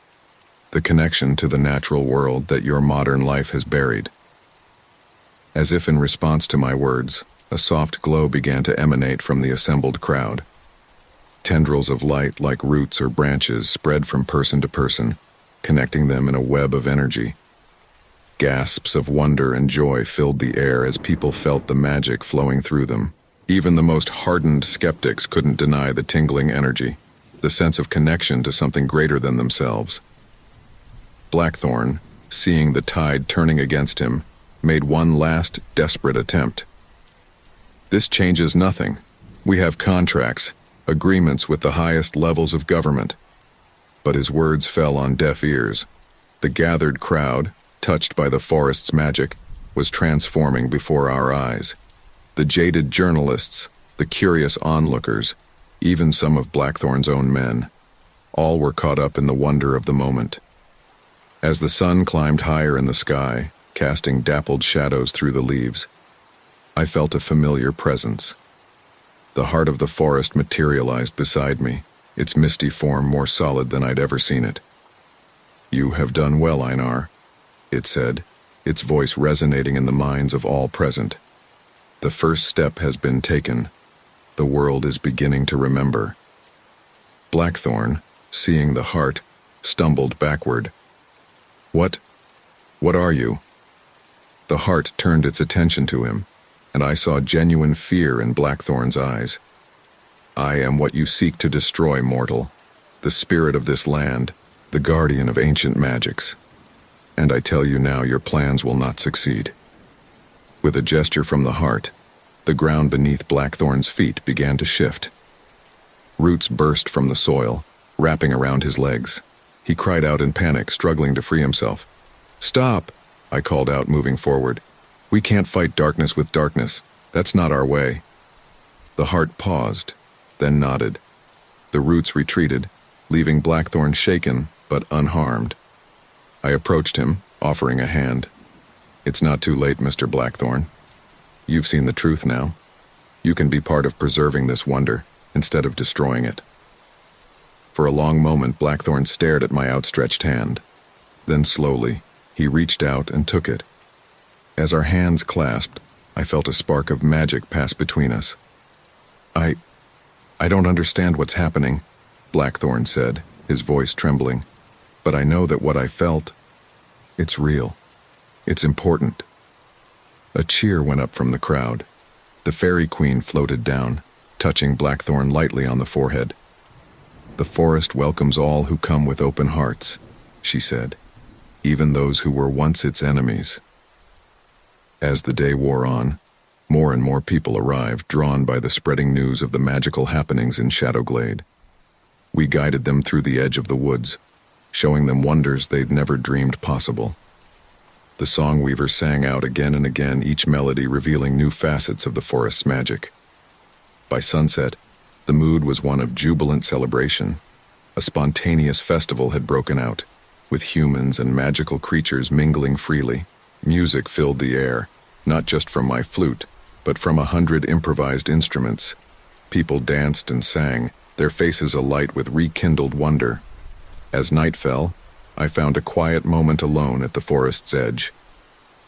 The connection to the natural world that your modern life has buried." As if in response to my words, a soft glow began to emanate from the assembled crowd. Tendrils of light like roots or branches spread from person to person, connecting them in a web of energy. Gasps of wonder and joy filled the air as people felt the magic flowing through them. Even the most hardened skeptics couldn't deny the tingling energy, the sense of connection to something greater than themselves. Blackthorne, seeing the tide turning against him, made one last desperate attempt. "This changes nothing. We have contracts, agreements with the highest levels of government." But his words fell on deaf ears. The gathered crowd, touched by the forest's magic, was transforming before our eyes. The jaded journalists, the curious onlookers, even some of Blackthorne's own men, all were caught up in the wonder of the moment. As the sun climbed higher in the sky, casting dappled shadows through the leaves, I felt a familiar presence. The heart of the forest materialized beside me, its misty form more solid than I'd ever seen it. "You have done well, Einar," it said, its voice resonating in the minds of all present. "The first step has been taken. The world is beginning to remember." Blackthorne, seeing the heart, stumbled backward. What are you?" The heart turned its attention to him, and I saw genuine fear in Blackthorne's eyes. "I am what you seek to destroy, mortal. The spirit of this land, the guardian of ancient magics. And I tell you now, your plans will not succeed." With a gesture from the heart, the ground beneath Blackthorne's feet began to shift. Roots burst from the soil, wrapping around his legs. He cried out in panic, struggling to free himself. "Stop!" I called out, moving forward. We can't fight darkness with darkness. That's not our way. The heart paused, then nodded. The roots retreated, leaving Blackthorn shaken but unharmed. I approached him, offering a hand. It's not too late, Mr. Blackthorn. You've seen the truth now. You can be part of preserving this wonder, instead of destroying it. For a long moment, Blackthorn stared at my outstretched hand. Then slowly, he reached out and took it. As our hands clasped, I felt a spark of magic pass between us. I don't understand what's happening, Blackthorn said, his voice trembling. But I know that what I felt, it's real. It's important. A cheer went up from the crowd. The Fairy Queen floated down, touching Blackthorn lightly on the forehead. The forest welcomes all who come with open hearts, she said, even those who were once its enemies. As the day wore on, more and more people arrived, drawn by the spreading news of the magical happenings in Shadowglade. We guided them through the edge of the woods, showing them wonders they'd never dreamed possible. The Songweaver sang out again and again, each melody revealing new facets of the forest's magic. By sunset, the mood was one of jubilant celebration. A spontaneous festival had broken out, with humans and magical creatures mingling freely. Music filled the air, not just from my flute, but from 100 improvised instruments. People danced and sang, their faces alight with rekindled wonder. As night fell, I found a quiet moment alone at the forest's edge.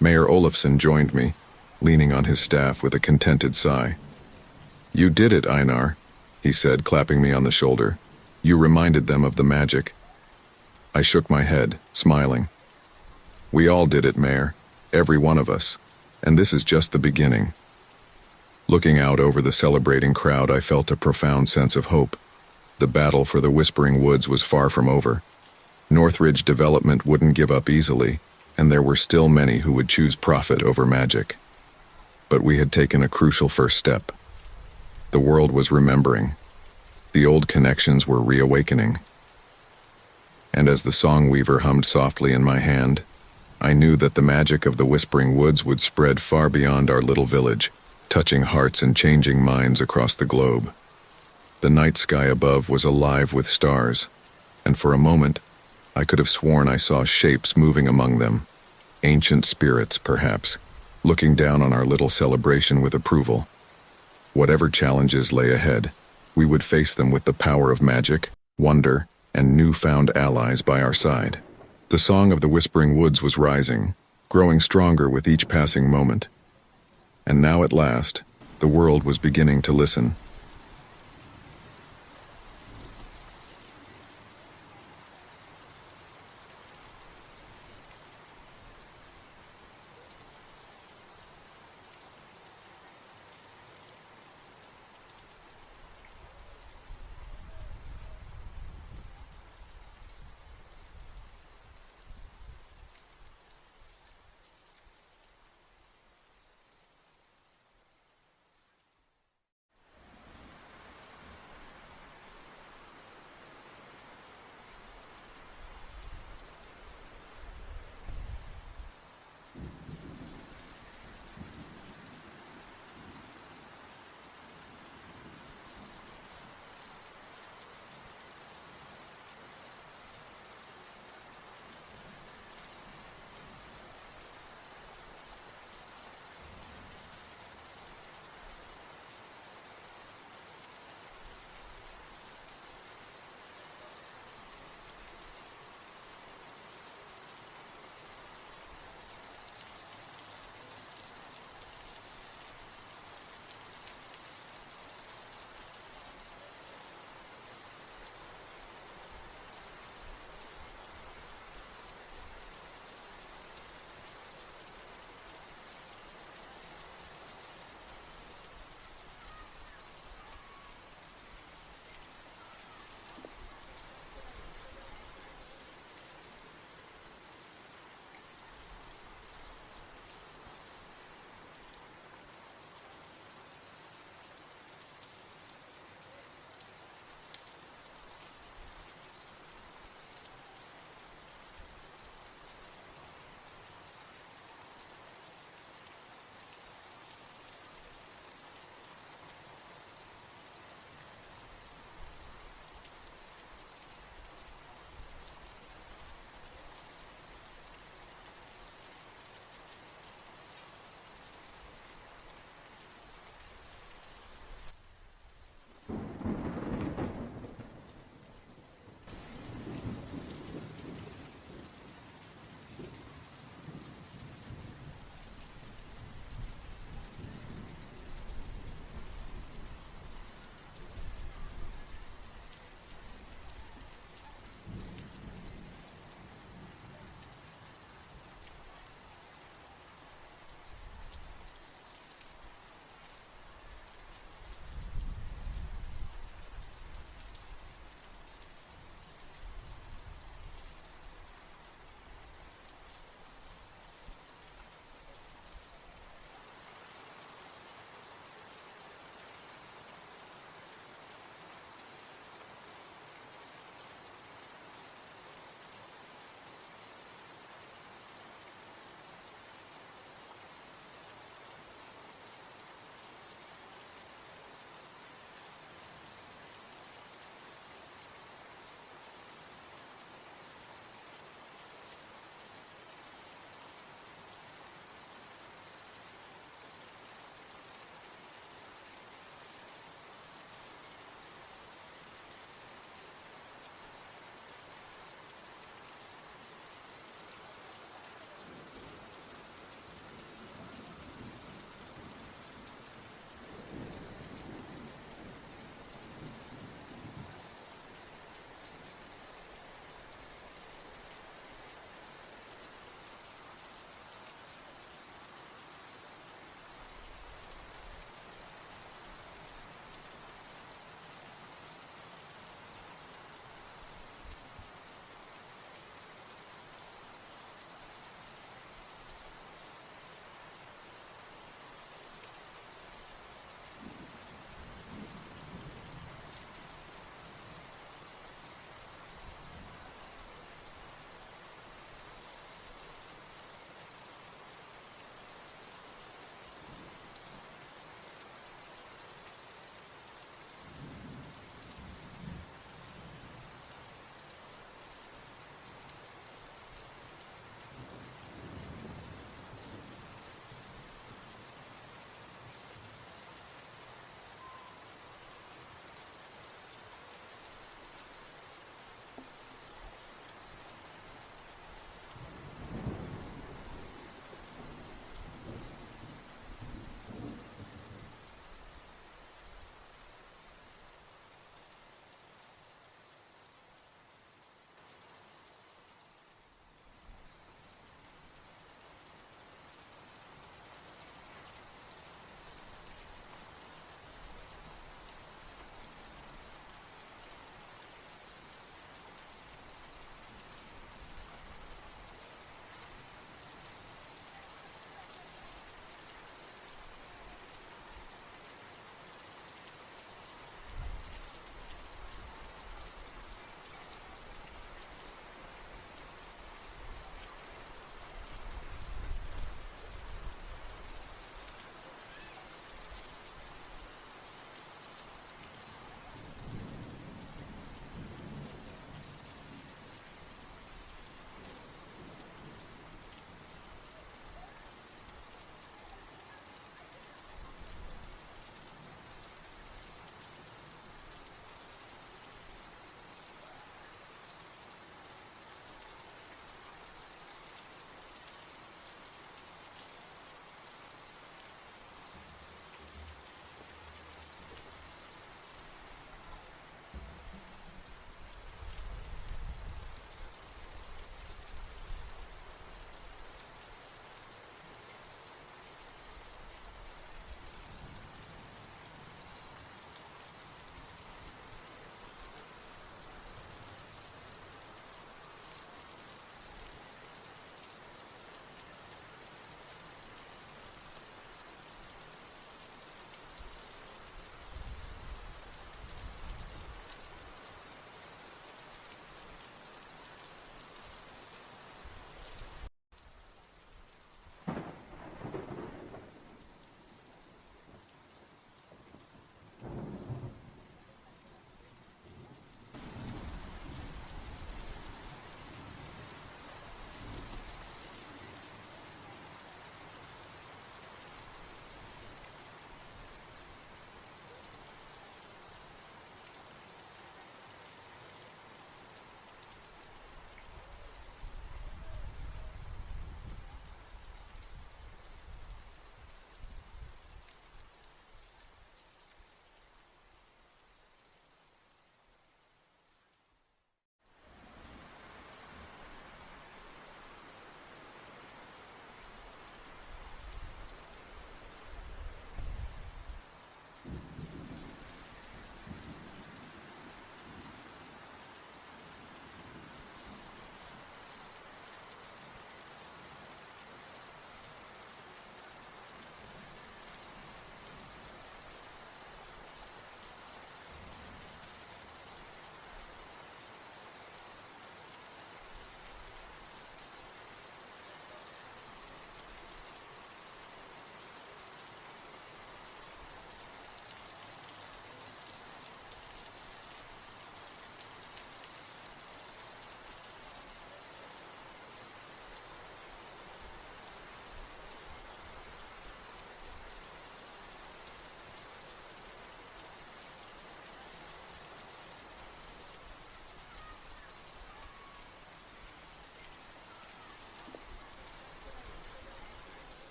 Mayor Olafsson joined me, leaning on his staff with a contented sigh. "You did it, Einar," he said, clapping me on the shoulder. "You reminded them of the magic." I shook my head, smiling. "We all did it, Mayor, every one of us, and this is just the beginning." Looking out over the celebrating crowd, I felt a profound sense of hope. The battle for the Whispering Woods was far from over. Northridge development wouldn't give up easily, and there were still many who would choose profit over magic. But we had taken a crucial first step. The world was remembering. The old connections were reawakening. And as the Songweaver hummed softly in my hand, I knew that the magic of the Whispering Woods would spread far beyond our little village, touching hearts and changing minds across the globe. The night sky above was alive with stars, and for a moment, I could have sworn I saw shapes moving among them. Ancient spirits, perhaps, looking down on our little celebration with approval. Whatever challenges lay ahead, we would face them with the power of magic, wonder, and newfound allies by our side. The song of the Whispering Woods was rising, growing stronger with each passing moment. And now at last, the world was beginning to listen.